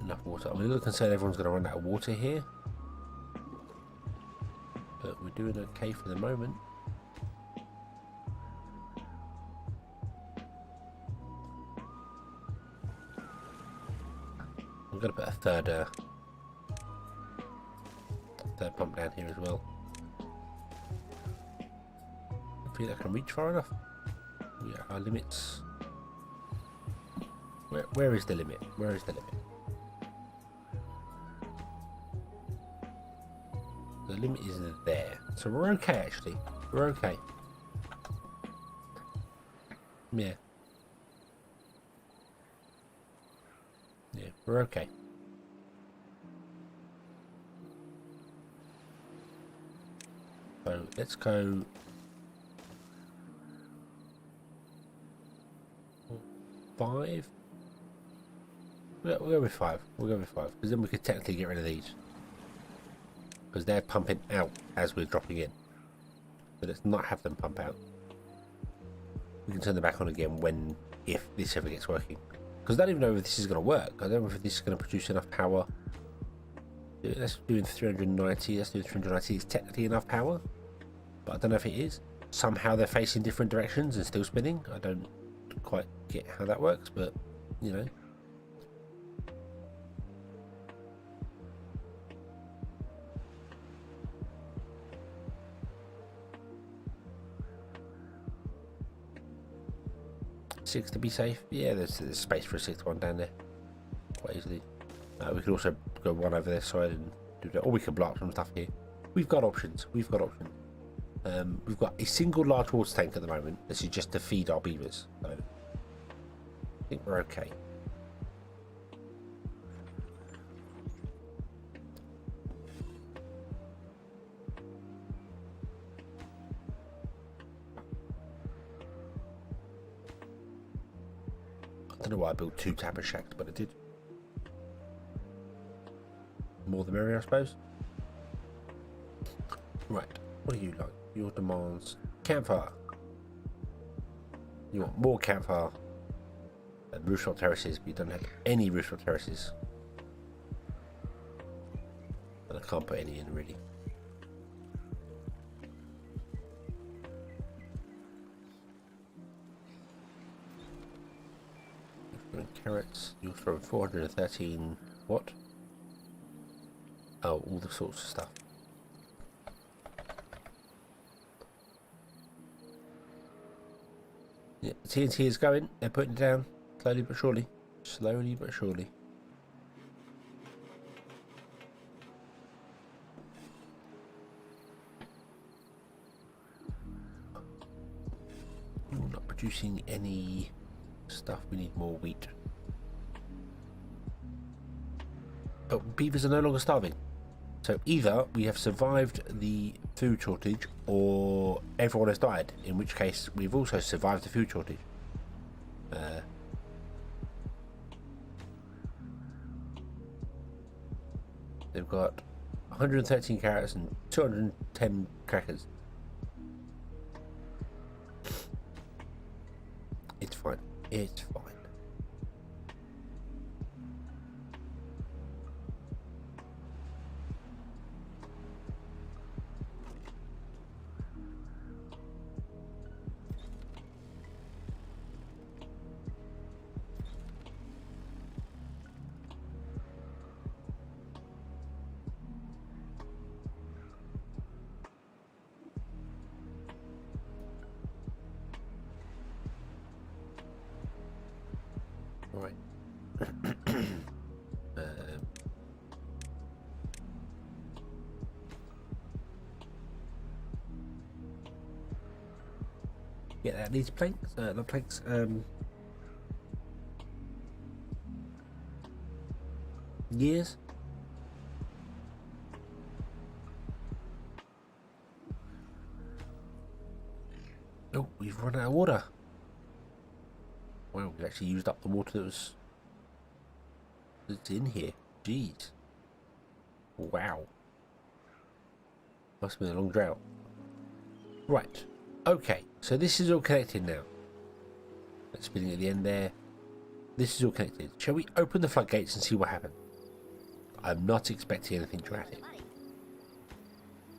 Enough water. I'm a little concerned everyone's going to run out of water here, but we're doing okay for the moment. I'm going to put a third pump down here as well. Hopefully that can reach far enough. Yeah, our limits. Where is the limit? Where is the limit? The limit is there. So we're okay actually. We're okay. Yeah. Yeah, we're okay. So let's go 5. We'll go with 5. We'll go with 5 because then we could technically get rid of these because they're pumping out as we're dropping in. So let's not have them pump out. We can turn them back on again if this ever gets working. Because I don't even know if this is going to work. I don't know if this is going to produce enough power. That's doing 390. That's doing 390. It's technically enough power, but I don't know if it is. somehow they're facing different directions and still spinning. I don't quite get how that works, but you know. Six to be safe. Yeah, there's space for a sixth one down there quite easily. We could also go one over this side and do that, or we could blow up some stuff here. We've got options. We've got options. We've got a single large water tank at the moment. This is just to feed our beavers. So I think we're okay. I don't know why I built 2 tapper shacks, but I did. More the merrier, I suppose. Right, what do you like? Your demands. Campfire. You want more campfire and rooftop terraces, but you don't have any rooftop terraces. And I can't put any in, really. Carrots. You're throwing 413. What? Oh, all the sorts of stuff. Yeah, TNT is going. They're putting it down slowly but surely. Slowly but surely. You're not producing any stuff. We need more wheat. But beavers are no longer starving. So either we have survived the food shortage or everyone has died, in which case we've also survived the food shortage. They've got 113 carrots and 210 crackers. It's fine. It's fine. Right. Yeah, that needs planks. Not planks. Years. Oh, we've run out of water. Wow, we actually used up the water that's in here. Jeez. Wow. Must have been a long drought. Right. Okay. So this is all connected now. That's spinning at the end there. This is all connected. Shall we open the floodgates and see what happens? I'm not expecting anything dramatic.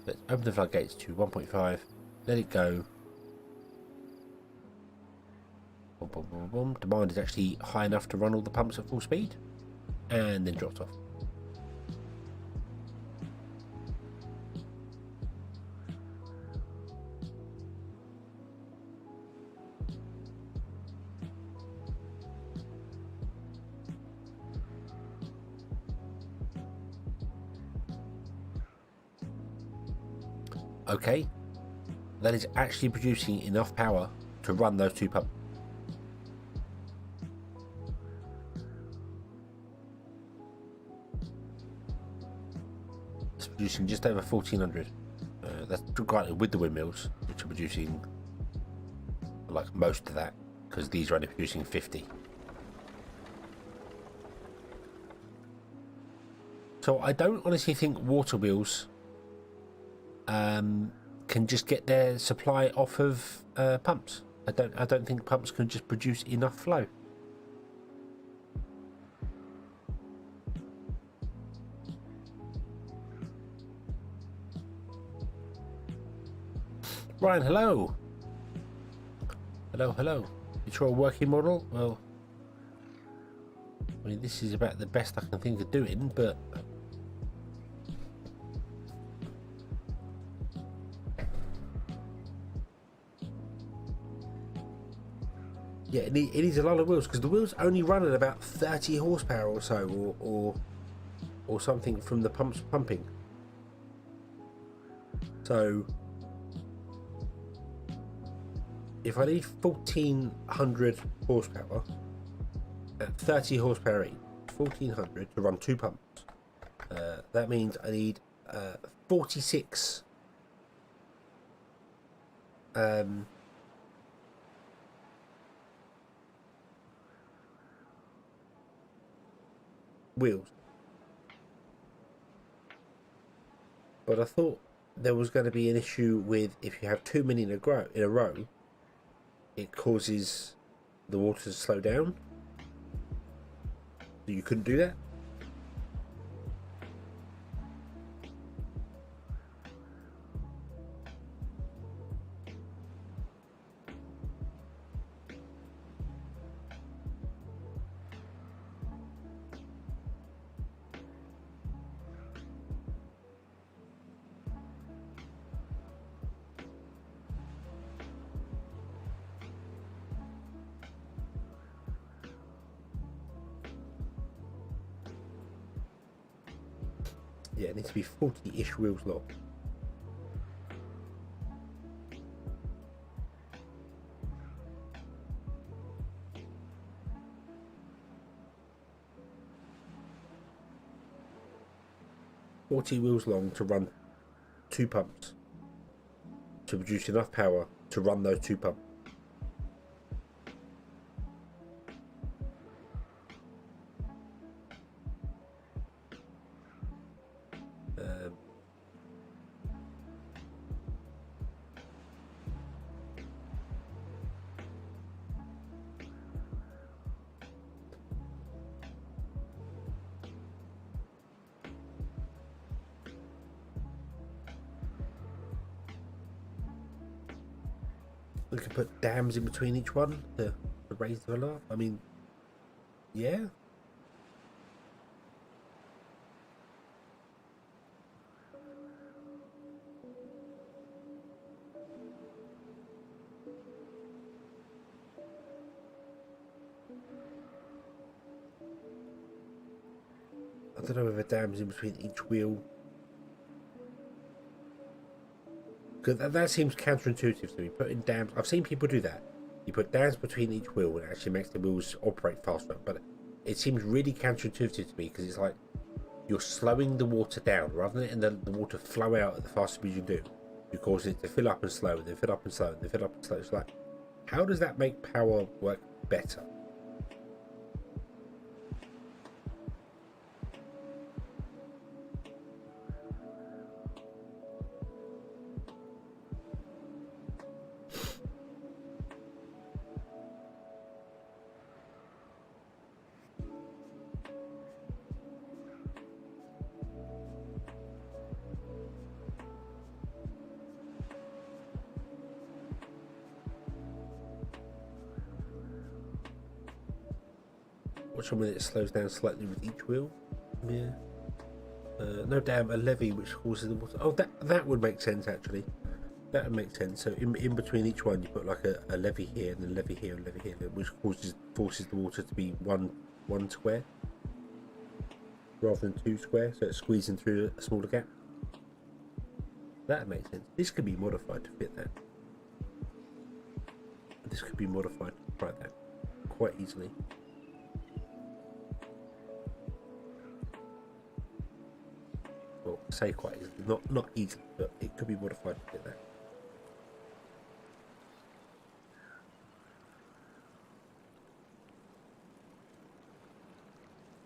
Let's open the floodgates to 1.5. Let it go. Boom, boom, boom, boom. Demand is actually high enough to run all the pumps at full speed. And then drops off. Okay, that is actually producing enough power to run those 2 pumps. It's producing just over 1400. That's granted with the windmills, which are producing like most of that, because these are only producing 50. So I don't honestly think water wheels can just get their supply off of pumps. I don't think pumps can just produce enough flow. Ryan, hello. Hello, hello. It's your working model? Well, I mean, this is about the best I can think of doing, but... yeah, it needs a lot of wheels, because the wheels only run at about 30 horsepower or so, or something from the pumps pumping. So, if I need 1400 horsepower at 30 horsepower each, 1400 to run 2 pumps, that means I need 46 wheels. But I thought there was going to be an issue with if you have too many in a row, it causes the water to slow down. So you couldn't do that. Yeah, it needs to be 40-ish wheels long. To run 2 pumps to produce enough power to run those 2 pumps. We could put dams in between each one to raise the runoff. I mean, yeah. I don't know whether dams in between each wheel. Because that seems counterintuitive to me. Putting dams, I've seen people do that. You put dams between each wheel and it actually makes the wheels operate faster. But it seems really counterintuitive to me because it's like you're slowing the water down rather than letting the water flow out at the fastest speed you do. You're causing it to fill up and slow, and then fill up and slow, and then fill up and slow. It's like, how does that make power work better? Watch when it slows down slightly with each wheel. Yeah. No dam, a levee which causes the water. Oh, that would make sense actually. That would make sense. So in between each one, you put like a levee here and a levee here and a levee here, which forces the water to be one square rather than 2 square. So it's squeezing through a smaller gap. That makes sense. This could be modified to fit that. This could be modified to fit that quite easily. Well, say quite easily, not easily, but it could be modified to fit that.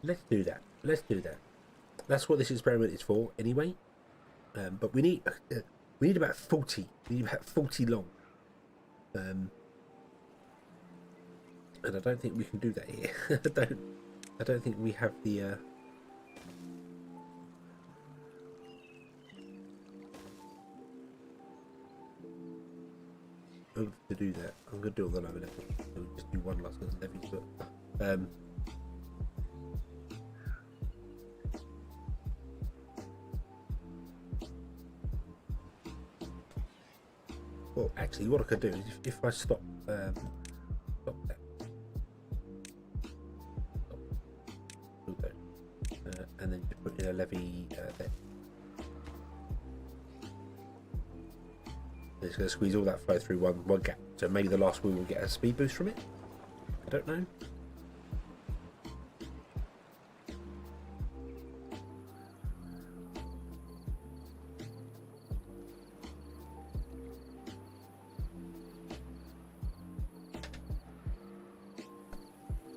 Let's do that. Let's do that. That's what this experiment is for, anyway. But we need about 40. We need about 40 long. And I don't think we can do that here. I don't think we have the. able to do that. I'm going to do it on the lower level. So we'll just do one last levy, but well, actually, what I could do is if I stop that, and then just put in a levy there. It's going to squeeze all that flow through one gap. So maybe the last wheel will get a speed boost from it. I don't know.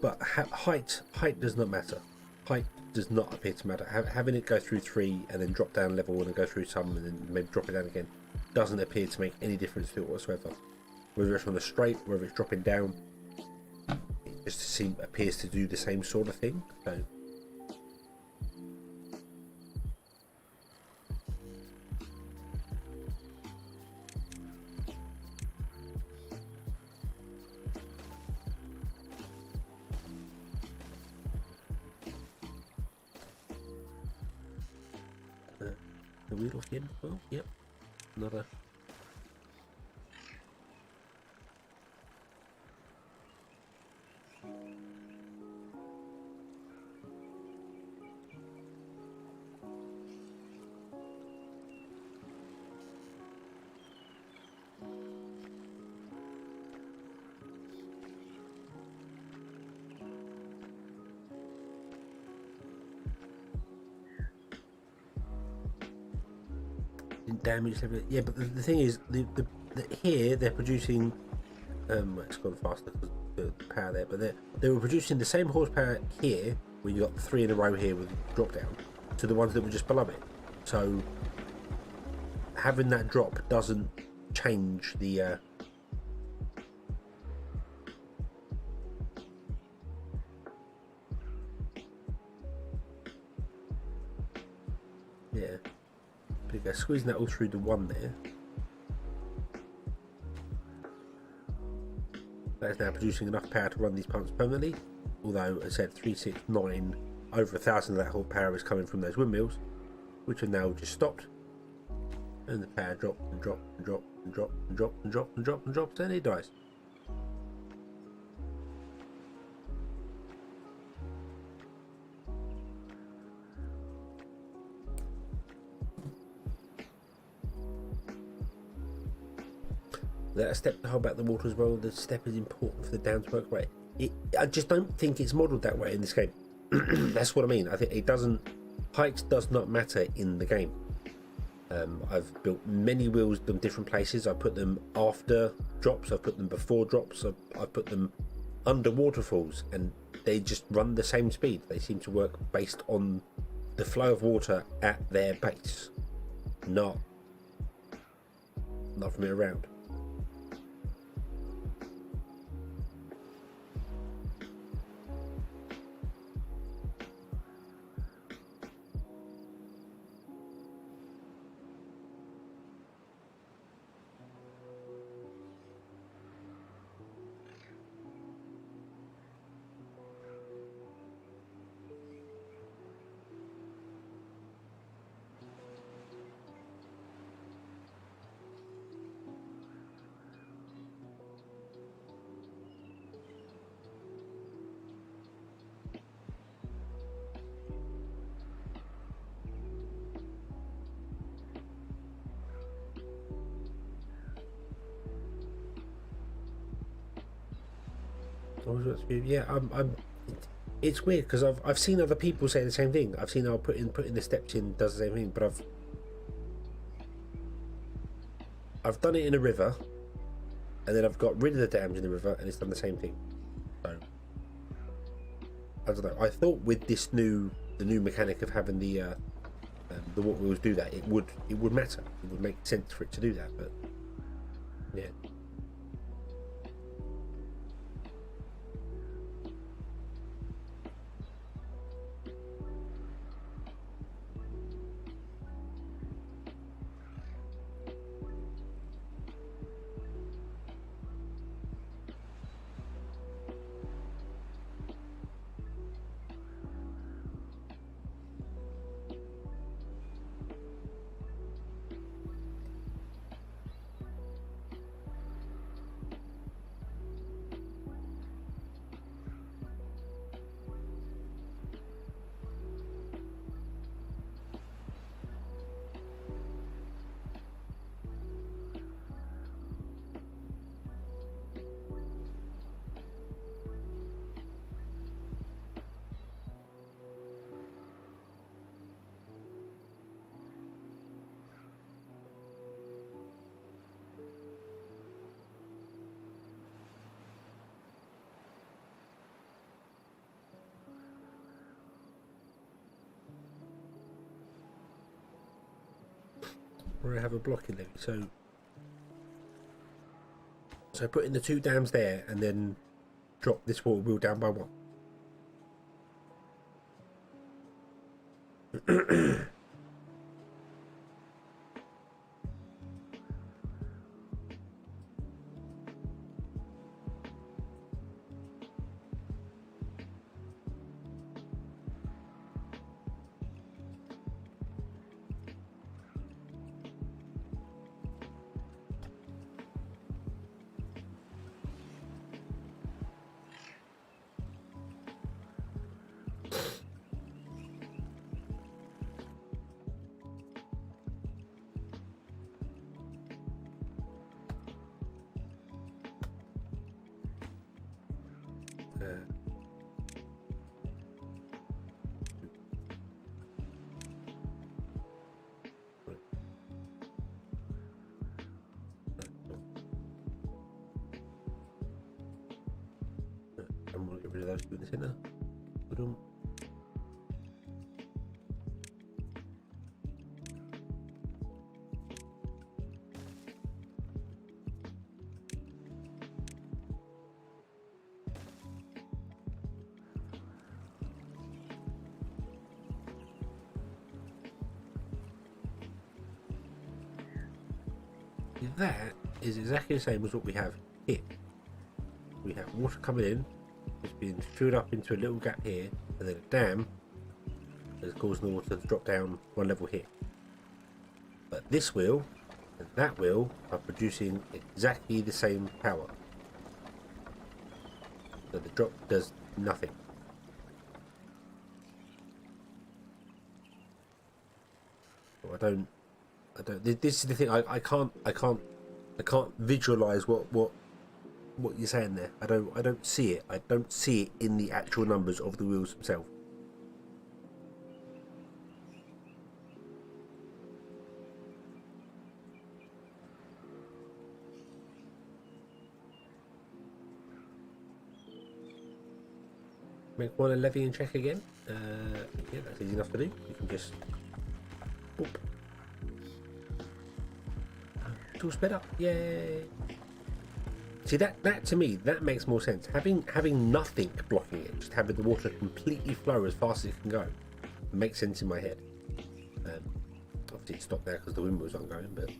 But height does not matter. Height does not appear to matter. Having it go through 3 and then drop down level and go through some and then maybe drop it down again doesn't appear to make any difference to it whatsoever. Whether it's on the straight, whether it's dropping down, it just appears to do the same sort of thing. So the wheel off the end as well. Yep, another. Damage level. Yeah, but the thing is, the here they're producing. It's gone faster because the power there, but they were producing the same horsepower here when you got 3 in a row here with drop down to the ones that were just below it. So having that drop doesn't change the. Yeah. Go squeezing that all through the 1 there. That is now producing enough power to run these pumps permanently. Although, as I said, 369, over 1,000 of that whole power is coming from those windmills, which have now just stopped. And the power drops and drops and drops and drops and drops and drops and drops and drops, and it dies. Let a step to hold back the water as well. The step is important for the dam to work right. I just don't think it's modelled that way in this game. That's what I mean. I think it doesn't. Height does not matter in the game. I've built many wheels in different places. I put them after drops. I've put them before drops. I've put them under waterfalls, and they just run the same speed. They seem to work based on the flow of water at their base, not from it around. Yeah, it's weird because I've seen other people say the same thing. I've seen putting the steps in does the same thing, but I've done it in a river, and then I've got rid of the dams in the river, and it's done the same thing. So I don't know. I thought with the new mechanic of having the water wheels do that, it would matter. It would make sense for it to do that, but yeah. where I have a blocking levy. So put in the 2 dams there and then drop this water wheel down by 1. I'm going to get rid of those 2 in the centre. That is exactly the same as what we have here. We have water coming in, it's being filled up into a little gap here, and then a dam that's causing the water to drop down 1 level here. But this wheel and that wheel are producing exactly the same power. So the drop does nothing. So I don't. This is the thing. I can't visualize what you're saying there. I don't see it. I don't see it in the actual numbers of the wheels themselves. Make one a levy and check again. Yeah, that's easy enough to do. You can just boop. Tool sped up. Yay! See that to me that makes more sense. Having nothing blocking it, just having the water completely flow as fast as it can go, makes sense in my head. Obviously it stopped there because the wind was ongoing, but.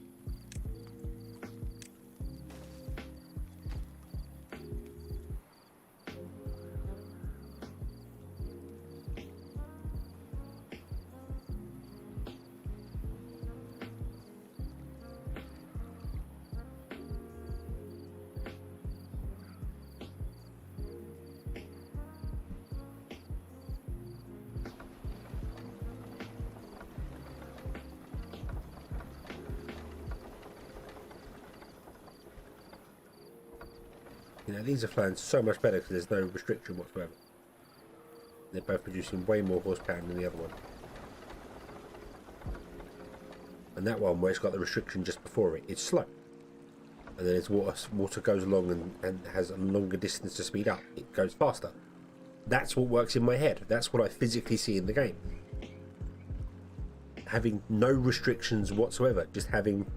You know, these are flowing so much better because there's no restriction whatsoever. They're both producing way more horsepower than the other one. And that one, where it's got the restriction just before it, it's slow. And then as water goes along and has a longer distance to speed up, it goes faster. That's what works in my head. That's what I physically see in the game. Having no restrictions whatsoever, just having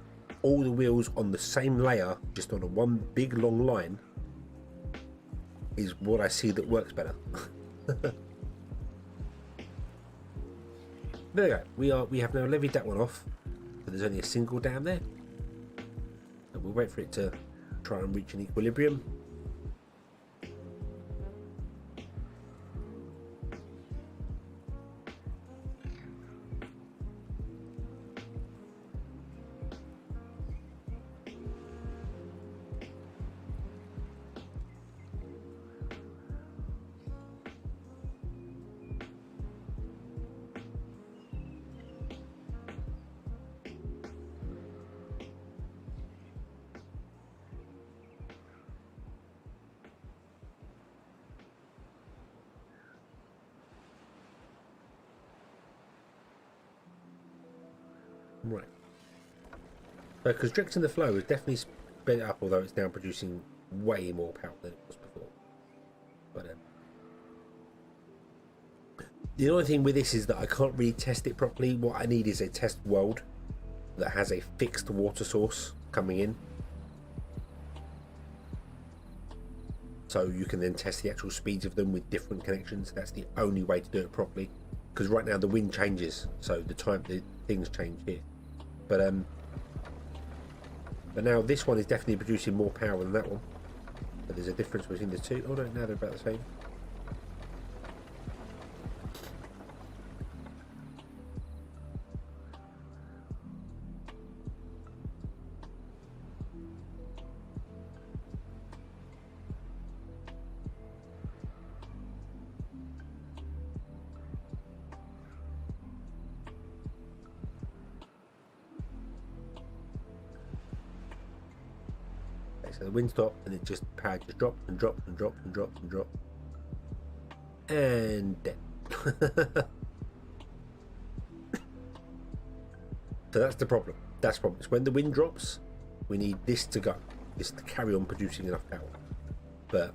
all the wheels on the same layer, just on a one big long line, is what I see that works better. There we go. We have now levied that one off, but there's only a single dam there. So we'll wait for it to try and reach an equilibrium. Right. So constricting the flow has definitely sped it up, although it's now producing way more power than it was before. But the only thing with this is that I can't really test it properly. What I need is a test world that has a fixed water source coming in. So you can then test the actual speeds of them with different connections. That's the only way to do it properly. Because right now the wind changes, so the things change here. But now this one is definitely producing more power than that one. But there's a difference between the two. Oh no, now they're about the same. So the wind stopped and it just power just dropped and dropped and dropped and dropped and dropped and dead. So that's the problem. That's the problem. It's when the wind drops, we need this to go. This to carry on producing enough power. But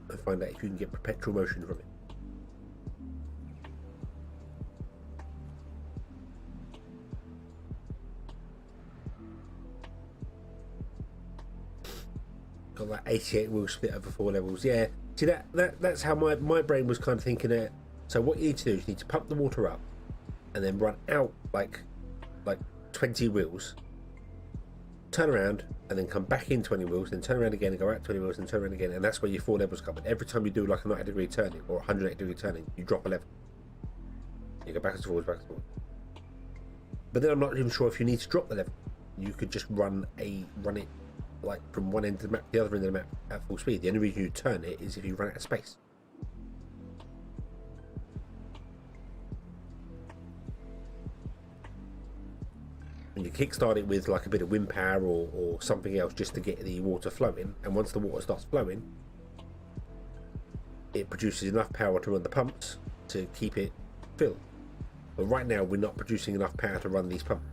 and find out if you can get perpetual motion from it. Got that 88 wheel split over 4 levels. Yeah, see that's how my brain was kind of thinking it. So what you need to do is you need to pump the water up and then run out like 20 wheels, turn around and then come back in 20 wheels, then turn around again and go out 20 wheels and turn around again, and that's where your 4 levels come. And every time you do like a 90 degree turning or 180 degree turning, you drop a level. You go backwards, forwards, backwards, forwards. But then I'm not even sure if you need to drop the level. You could just run it like from one end of the map to the other end of the map at full speed. The only reason you turn it is if you run out of space. And you kickstart it with like a bit of wind power or something else just to get the water flowing, and once the water starts flowing, it produces enough power to run the pumps to keep it filled. But right now we're not producing enough power to run these pumps.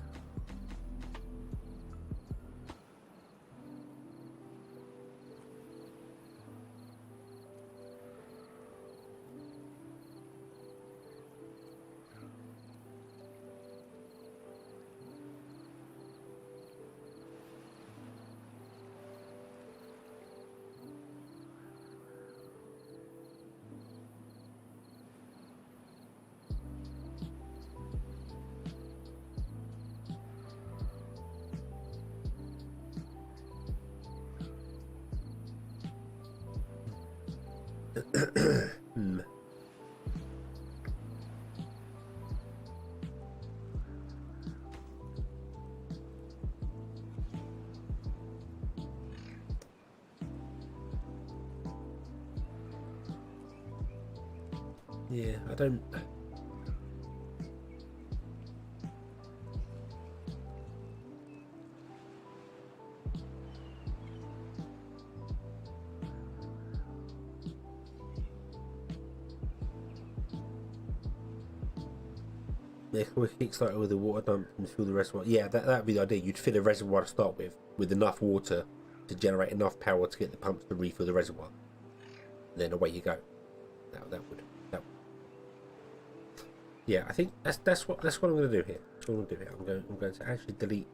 Yeah, I don't. Yeah, we kickstart it with a water dump and fill the reservoir. Yeah, that'd be the idea. You'd fill a reservoir to start with enough water to generate enough power to get the pumps to refill the reservoir. And then away you go. That would. Yeah, I think that's what I'm going to do here. That's what I'm going to do here. I'm going to actually delete.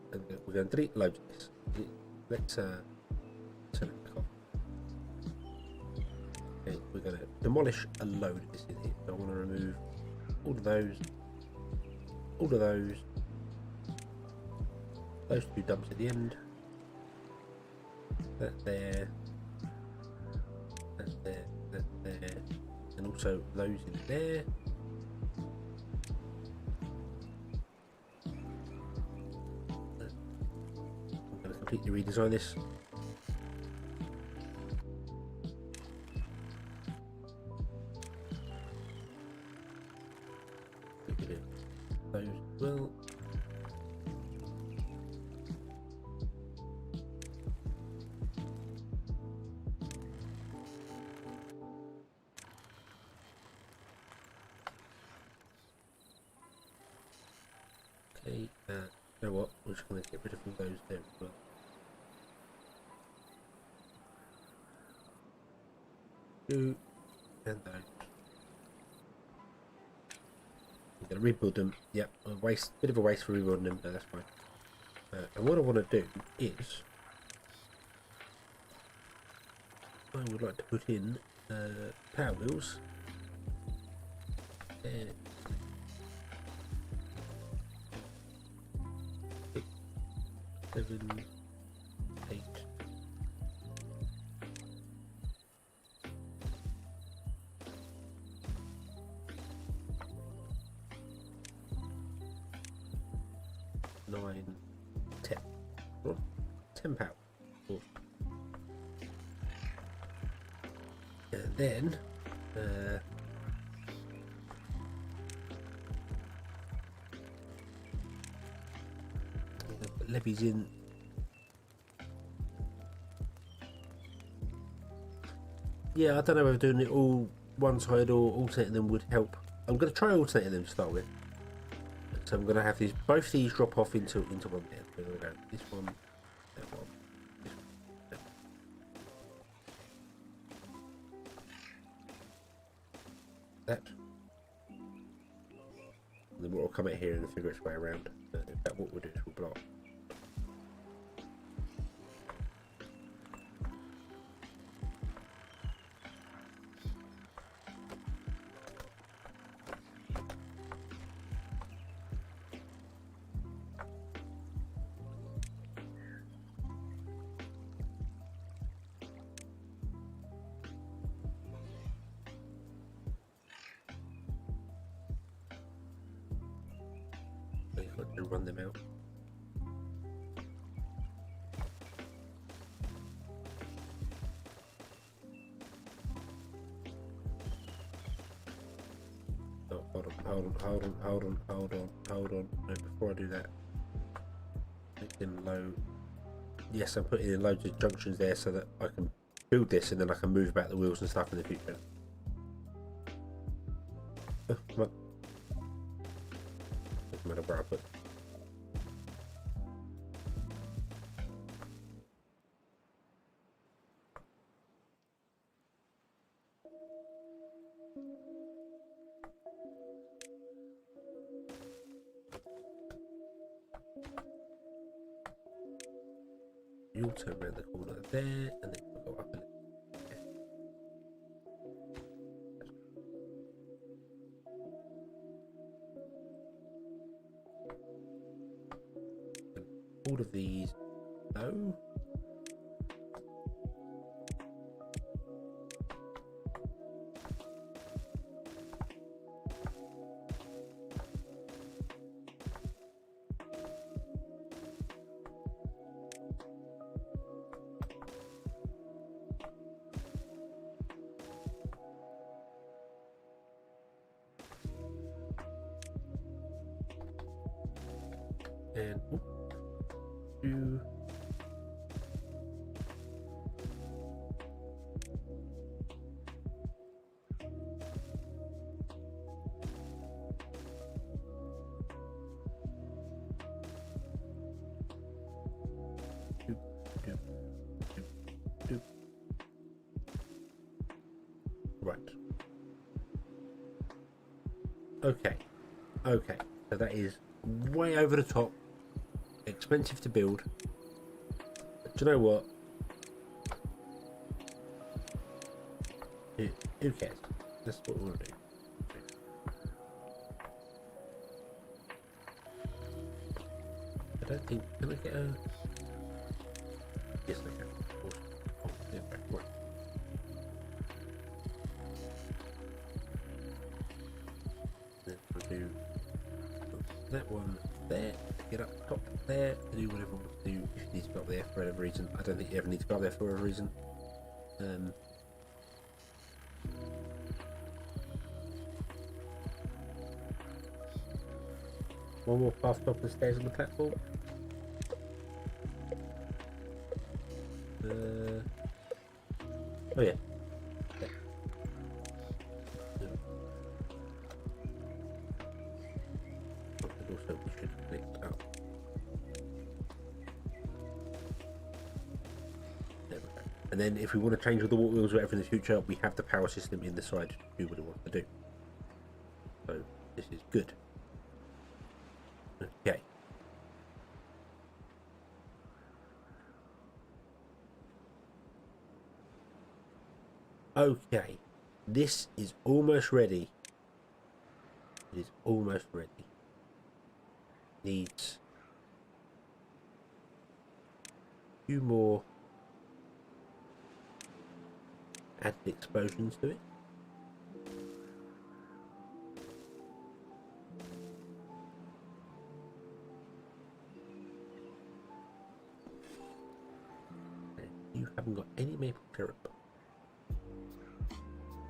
We're going to delete loads of this. Let's turn it back on. Okay, we're going to demolish a load of this in here. So I want to remove all of those, those two dumps at the end. That there, that there, and also those in there. Completely redesign this. Those will. Okay, you know what? We're just going to get rid of all those there as well. And those. Gonna rebuild them. Yep, a waste, bit of a waste for rebuilding them, but that's fine. And what I want to do is, I would like to put in power wheels. 7, 8. Nine, 10. Well, 10 power. Cool. And then put levies in. Yeah, I don't know whether doing it all one side or alternating them would help. I'm going to try alternating them to start with. So I'm going to have these, both these drop off into one there. So we're going to go this one, that one, this one, that one. That. And then we'll come out here and figure its way around. In fact, what we'll do is we'll block. And run them out. Oh, hold on. No, before I do that, put in low. Yes, I'm putting in loads of junctions there so that I can build this and then I can move back the wheels and stuff in the future. Oh, come on. Doesn't matter where I put. You'll turn around the corner there, and then we'll go up a little. All of these, no. And two. Right. Okay. So that is way over the top. Expensive to build. But do you know what? Who cares? That's what we'll do. I don't think. Can I get a? Yes, I can. Oh, yeah, right. Then we'll do that one there. Get up top there to do whatever I want to do. If you need to go up there for whatever reason, I don't think you ever need to go up there for whatever reason. One more path up the stairs on the platform. Oh yeah. Okay. Also, we should connect up. There we go. And then, if we want to change all the water wheels or whatever in the future, we have the power system in the side to do what we want to do. So this is good. Okay, this is almost ready. It is almost ready. Needs a few more added explosions to it. And you haven't got any maple syrup,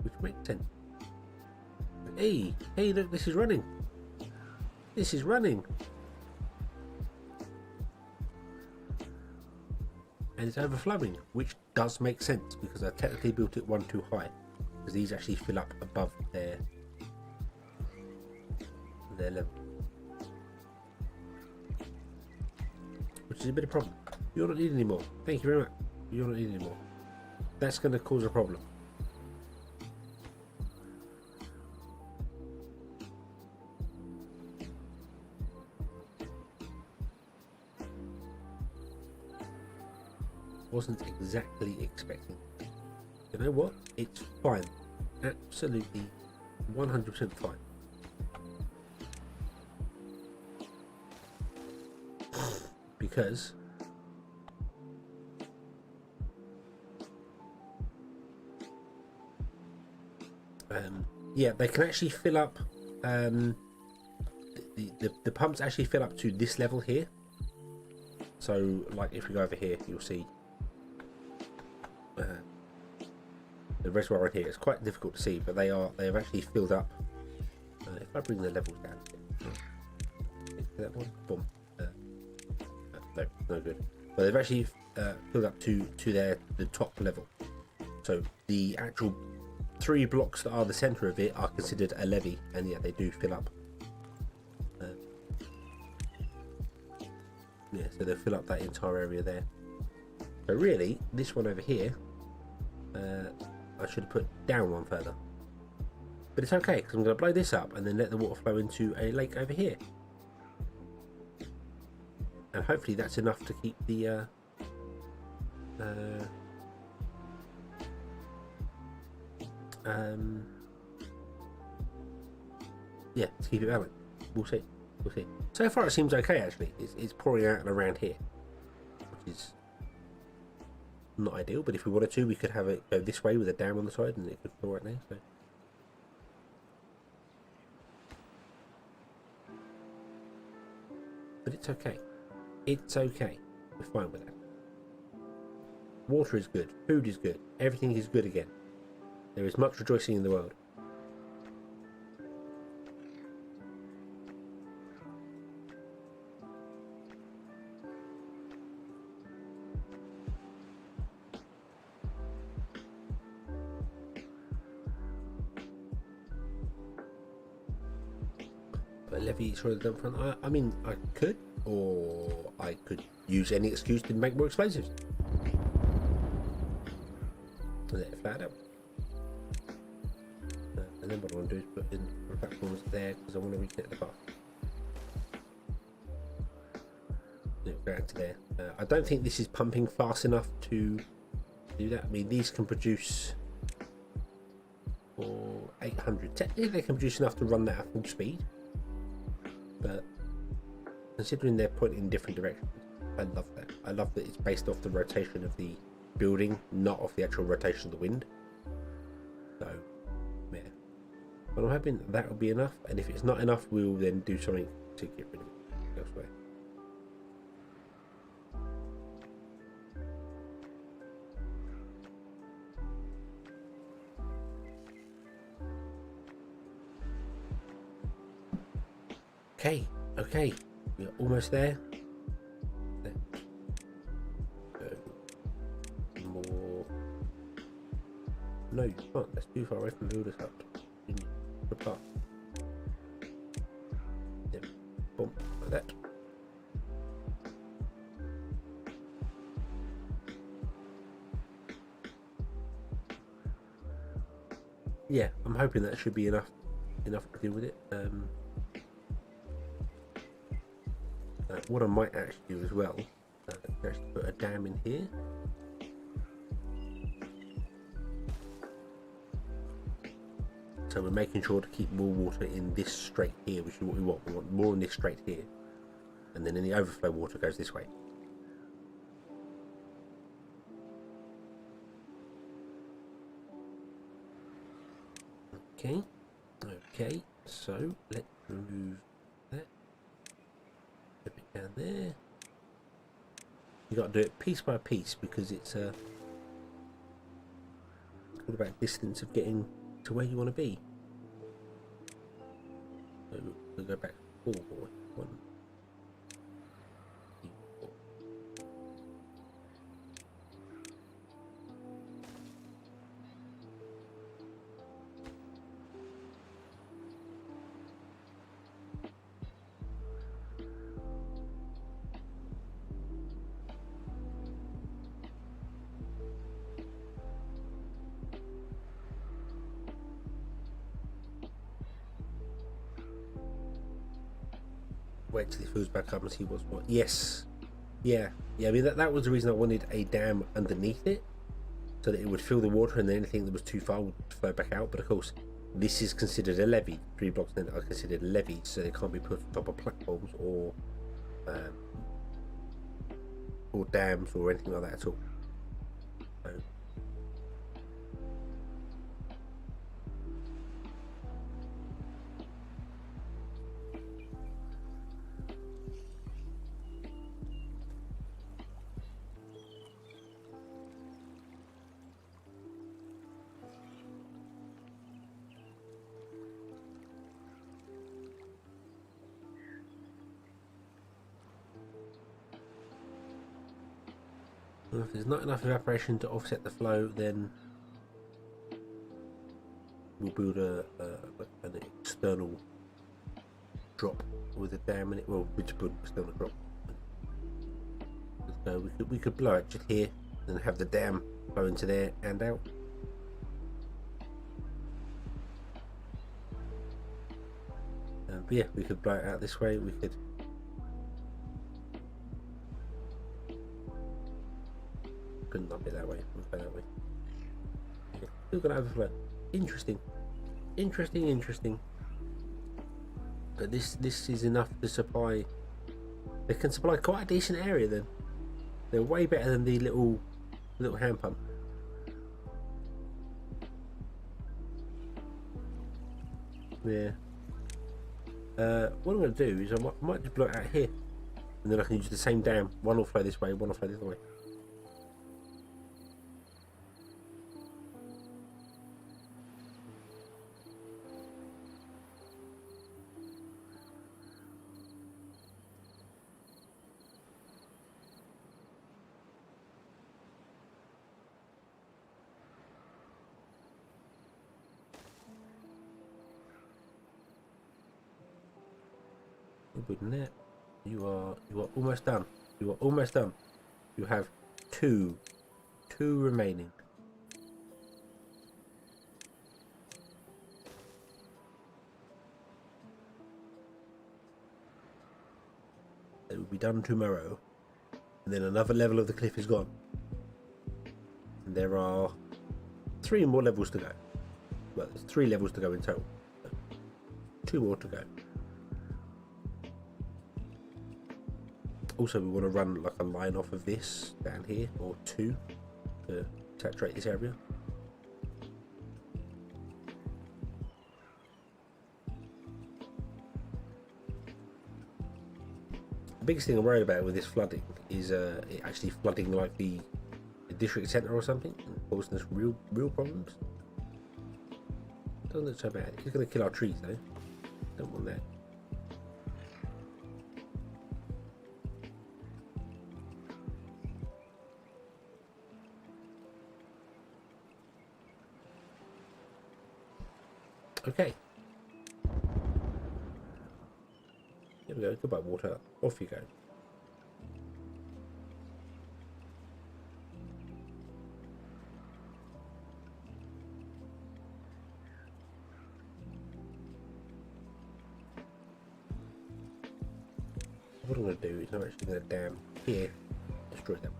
which makes sense. Hey, look, this is running. This is running. And it's overflowing, which does make sense because I technically built it one too high, because these actually fill up above their level, which is a bit of a problem. You're not needed anymore. Thank you very much. You're not needed anymore. That's going to cause a problem. Wasn't exactly expecting. You know what? It's fine. Absolutely 100% fine. Because yeah, they can actually fill up the pumps actually fill up to this level here. So like if we go over here, you'll see the reservoir in here. It's quite difficult to see, but they've actually filled up. If I bring the levels down, that one, boom. No good. But they've actually filled up to the top level. So the actual 3 blocks that are the centre of it are considered a levee, and yeah, they do fill up. Yeah, so they fill up that entire area there. So really, this one over here, I should have put down one further. But it's okay, because I'm going to blow this up and then let the water flow into a lake over here. And hopefully that's enough to keep the yeah, to keep it balanced. We'll see. So far it seems okay actually. It's pouring out and around here, which is not ideal, but if we wanted to, we could have it go this way with a dam on the side and it could flow right now. So but it's okay. It's okay. We're fine with that. Water is good. Food is good. Everything is good again. There is much rejoicing in the world. But levy sort of dump front. I mean, I could, or I could use any excuse to make more explosives. And let it flat out. And then what I want to do is put in the platforms there because I want to reconnect the path. It'll go out to there. I don't think this is pumping fast enough to do that. I mean, these can produce for 800. Technically, they can produce enough to run that at full speed. But considering they're pointing in different directions, I love that. I love that it's based off the rotation of the building, not off the actual rotation of the wind. So, yeah. But I'm hoping that will be enough, and if it's not enough, we'll then do something to get rid of it elsewhere. Okay, we're almost there. More. No, you can't. That's too far away from the builder's hut. The path. Yep. Boom, like that. Yeah, I'm hoping that should be enough to deal with it. What I might actually do as well, actually put a dam in here. So we're making sure to keep more water in this straight here, which is what we want. We want more in this straight here. And then any overflow water goes this way. Okay. Okay. So let's remove that. Put it down there. You got to do it piece by piece because it's all about distance of getting to where you want to be. So we'll go back 4, 1, 2, 4. Wait till it fills back up and see what's what. Yes. Yeah. I mean, that was the reason I wanted a dam underneath it, so that it would fill the water and then anything that was too far would flow back out. But of course, this is considered a levee. 3 blocks then are considered levees, so they can't be put on top of platforms or dams or anything like that at all. So, if there's not enough evaporation to offset the flow, then we'll build an external drop with a dam in it. Well, we just build an external drop. So we could blow it just here and have the dam flow into there and out. But yeah, we could blow it out this way. We could. Couldn't dump it that way. We'll go that way. Yeah, still got overflow. Interesting. But this is enough to supply. They can supply quite a decent area then. They're way better than the little hand pump. Yeah. What I'm going to do is I might just blow it out here, and then I can use the same dam. One will flow this way, one will flow the other way. That you are almost done. You are almost done. You have two remaining. It will be done tomorrow, and then another level of the cliff is gone. And there are 3 more levels to go. Well, there's 3 levels to go in total. 2 more to go. Also, we want to run like a line off of this down here, or 2, to saturate this area. The biggest thing I'm worried about with this flooding is it actually flooding like the district centre or something, and causing us real problems. Doesn't look so bad. It's going to kill our trees though. Don't want that. Okay. There we go. Goodbye, water. Off you go. What I'm going to do is I'm actually going to dam here, destroy them.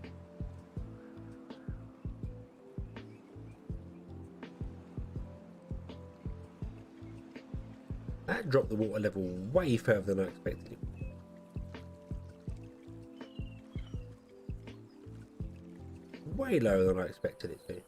that dropped the water level way further than I expected it. Way lower than I expected it to.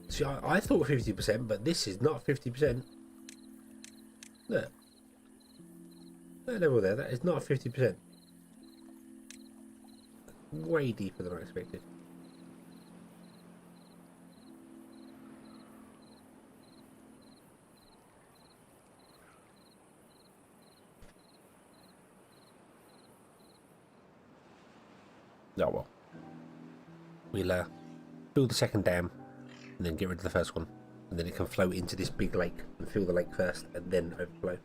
See, I thought 50%, but this is not 50%. Look. That level there, that is not 50%. Way deeper than I expected. Oh well. We'll build the second dam and then get rid of the first one. And then it can flow into this big lake and fill the lake first and then overflow.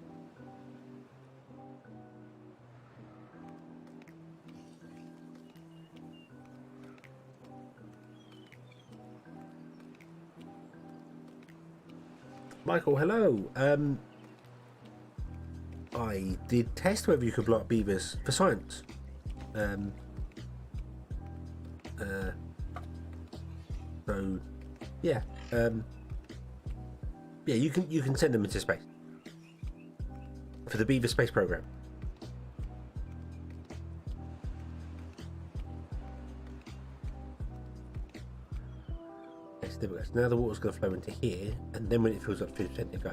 Michael, hello. I did test whether you could block beavers for science. So yeah, yeah, you can send them into space for the beaver space program. Okay, so there we go. So now the water's going to flow into here, and then when it fills up 50%, they go.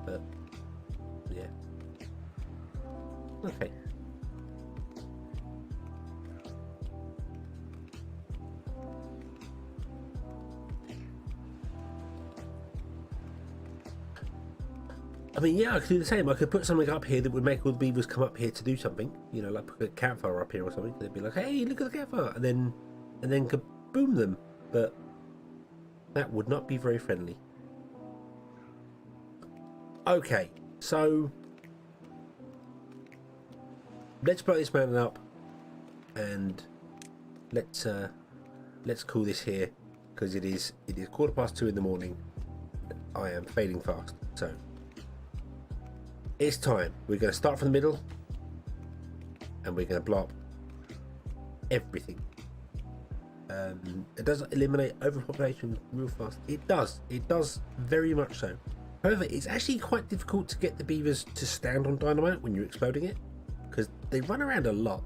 But yeah, okay. I mean, yeah, I could do the same. I could put something up here that would make all the beavers come up here to do something. You know, like put a campfire up here or something. They'd be like, "Hey, look at the campfire," and then kaboom them. But that would not be very friendly. Okay, so let's blow this mountain up, and let's call this here because it is 2:15 in the morning. I am fading fast, so. It's time. We're going to start from the middle and we're going to blow up everything. It does eliminate overpopulation real fast. It does very much so. However, it's actually quite difficult to get the beavers to stand on dynamite when you're exploding it because they run around a lot.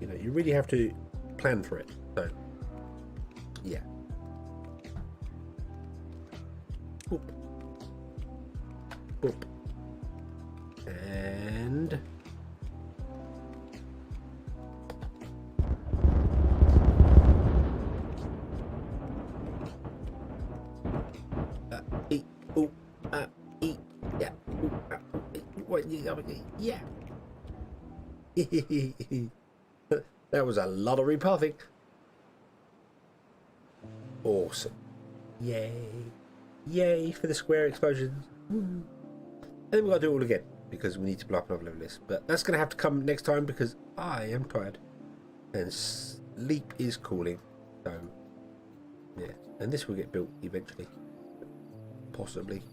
You know, you really have to plan for it. So, yeah. Boop. Boop. And yeah. That was a lot of repathing. Awesome. Yay for the square explosions. And then we've got to do it all again because we need to blow up another level list. But that's going to have to come next time because I am tired and sleep is calling. So yeah, and this will get built eventually, possibly.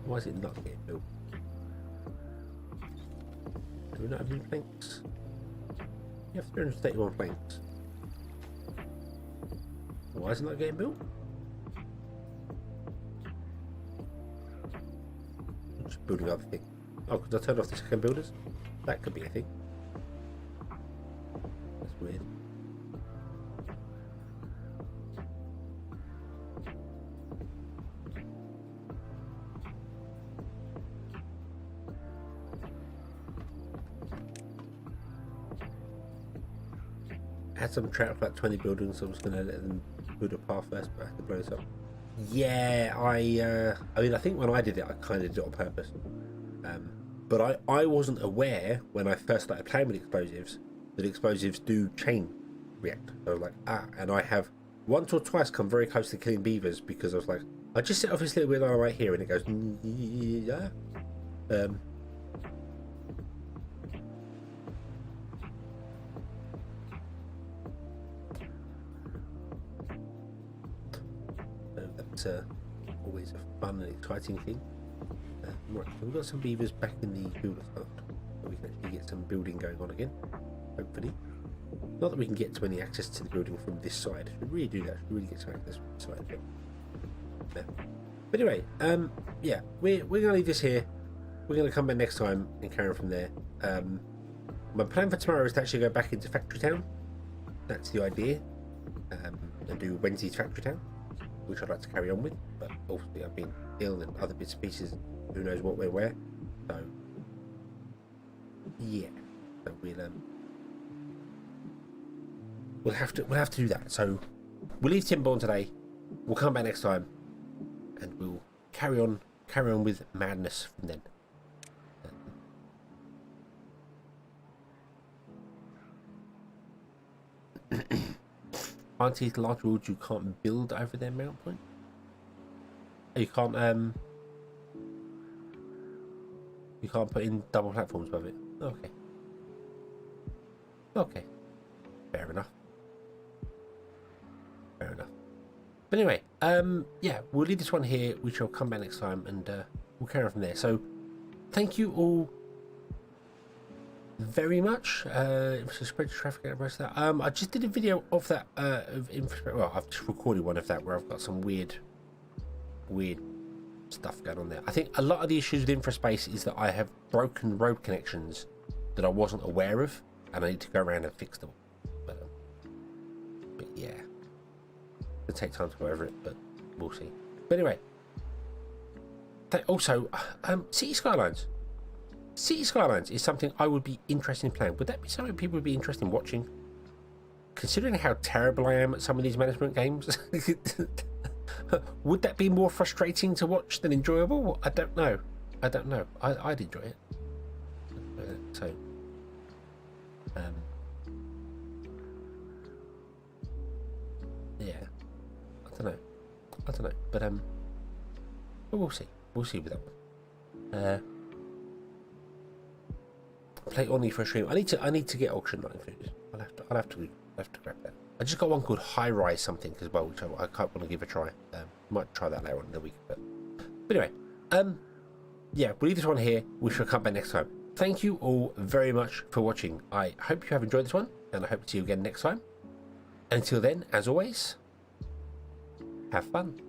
Why is it not getting built? Do we not have any planks? You have 331 planks. Why is it not getting built? I'm just building other things. Oh, because I turned off the second builders? That could be a thing. That's weird. I had some trap for like 20 buildings, so I'm just going to let them build a path first, but I have to blow this up. Yeah, I mean, I think when I did it, I kind of did it on purpose. But I wasn't aware when I first started playing with explosives that explosives do chain react. So I was like, and I have once or twice come very close to killing beavers because I was like, I just set off this little bit right here and it goes, yeah. always a fun and exciting thing. Right, so we've got some beavers back in the builder start, so we can actually get some building going on again, hopefully. Not that we can get to any access to the building from this side. Should we really do that? Should we really get some access from this side? Yeah. But anyway, yeah, we're going to leave this here. We're going to come back next time and carry on from there. My plan for tomorrow is to actually go back into Factory Town. That's the idea. And do Wednesday's Factory Town, which I'd like to carry on with. But obviously I've been ill and other bits and pieces. Who knows what we're where. So, yeah. So we'll have to do that. So we'll leave Timberborn today. We'll come back next time, and we'll carry on with madness from then. Aren't these large roads you can't build over their mount point? Oh, you can't put in double platforms above it. Okay. Okay. Fair enough. Fair enough. But anyway, yeah, we'll leave this one here. We shall come back next time, and we'll carry on from there. So, thank you all very much. Spread traffic out most of that. I just did a video of that of infrastructure. Well, I've just recorded one of that where I've got some weird stuff going on there. I think a lot of the issues with infraspace is that I have broken road connections that I wasn't aware of, and I need to go around and fix them. But yeah, it'll take time to go over it, but we'll see. But anyway, also City Skylines. City Skylines is something I would be interested in playing. Would that be something people would be interested in watching? Considering how terrible I am at some of these management games, would that be more frustrating to watch than enjoyable? I don't know. I'd enjoy it. So, yeah, I don't know. But we'll see. We'll see with that one. Play only for a stream. I need to get auction not included. I'll have to grab that. I just got one called High Rise something as well, which I can't want to give a try. Might try that later on in the week. But anyway, yeah, we'll leave this one here. We shall come back next time. Thank you all very much for watching. I hope you have enjoyed this one, and I hope to see you again next time. And until then, as always, have fun.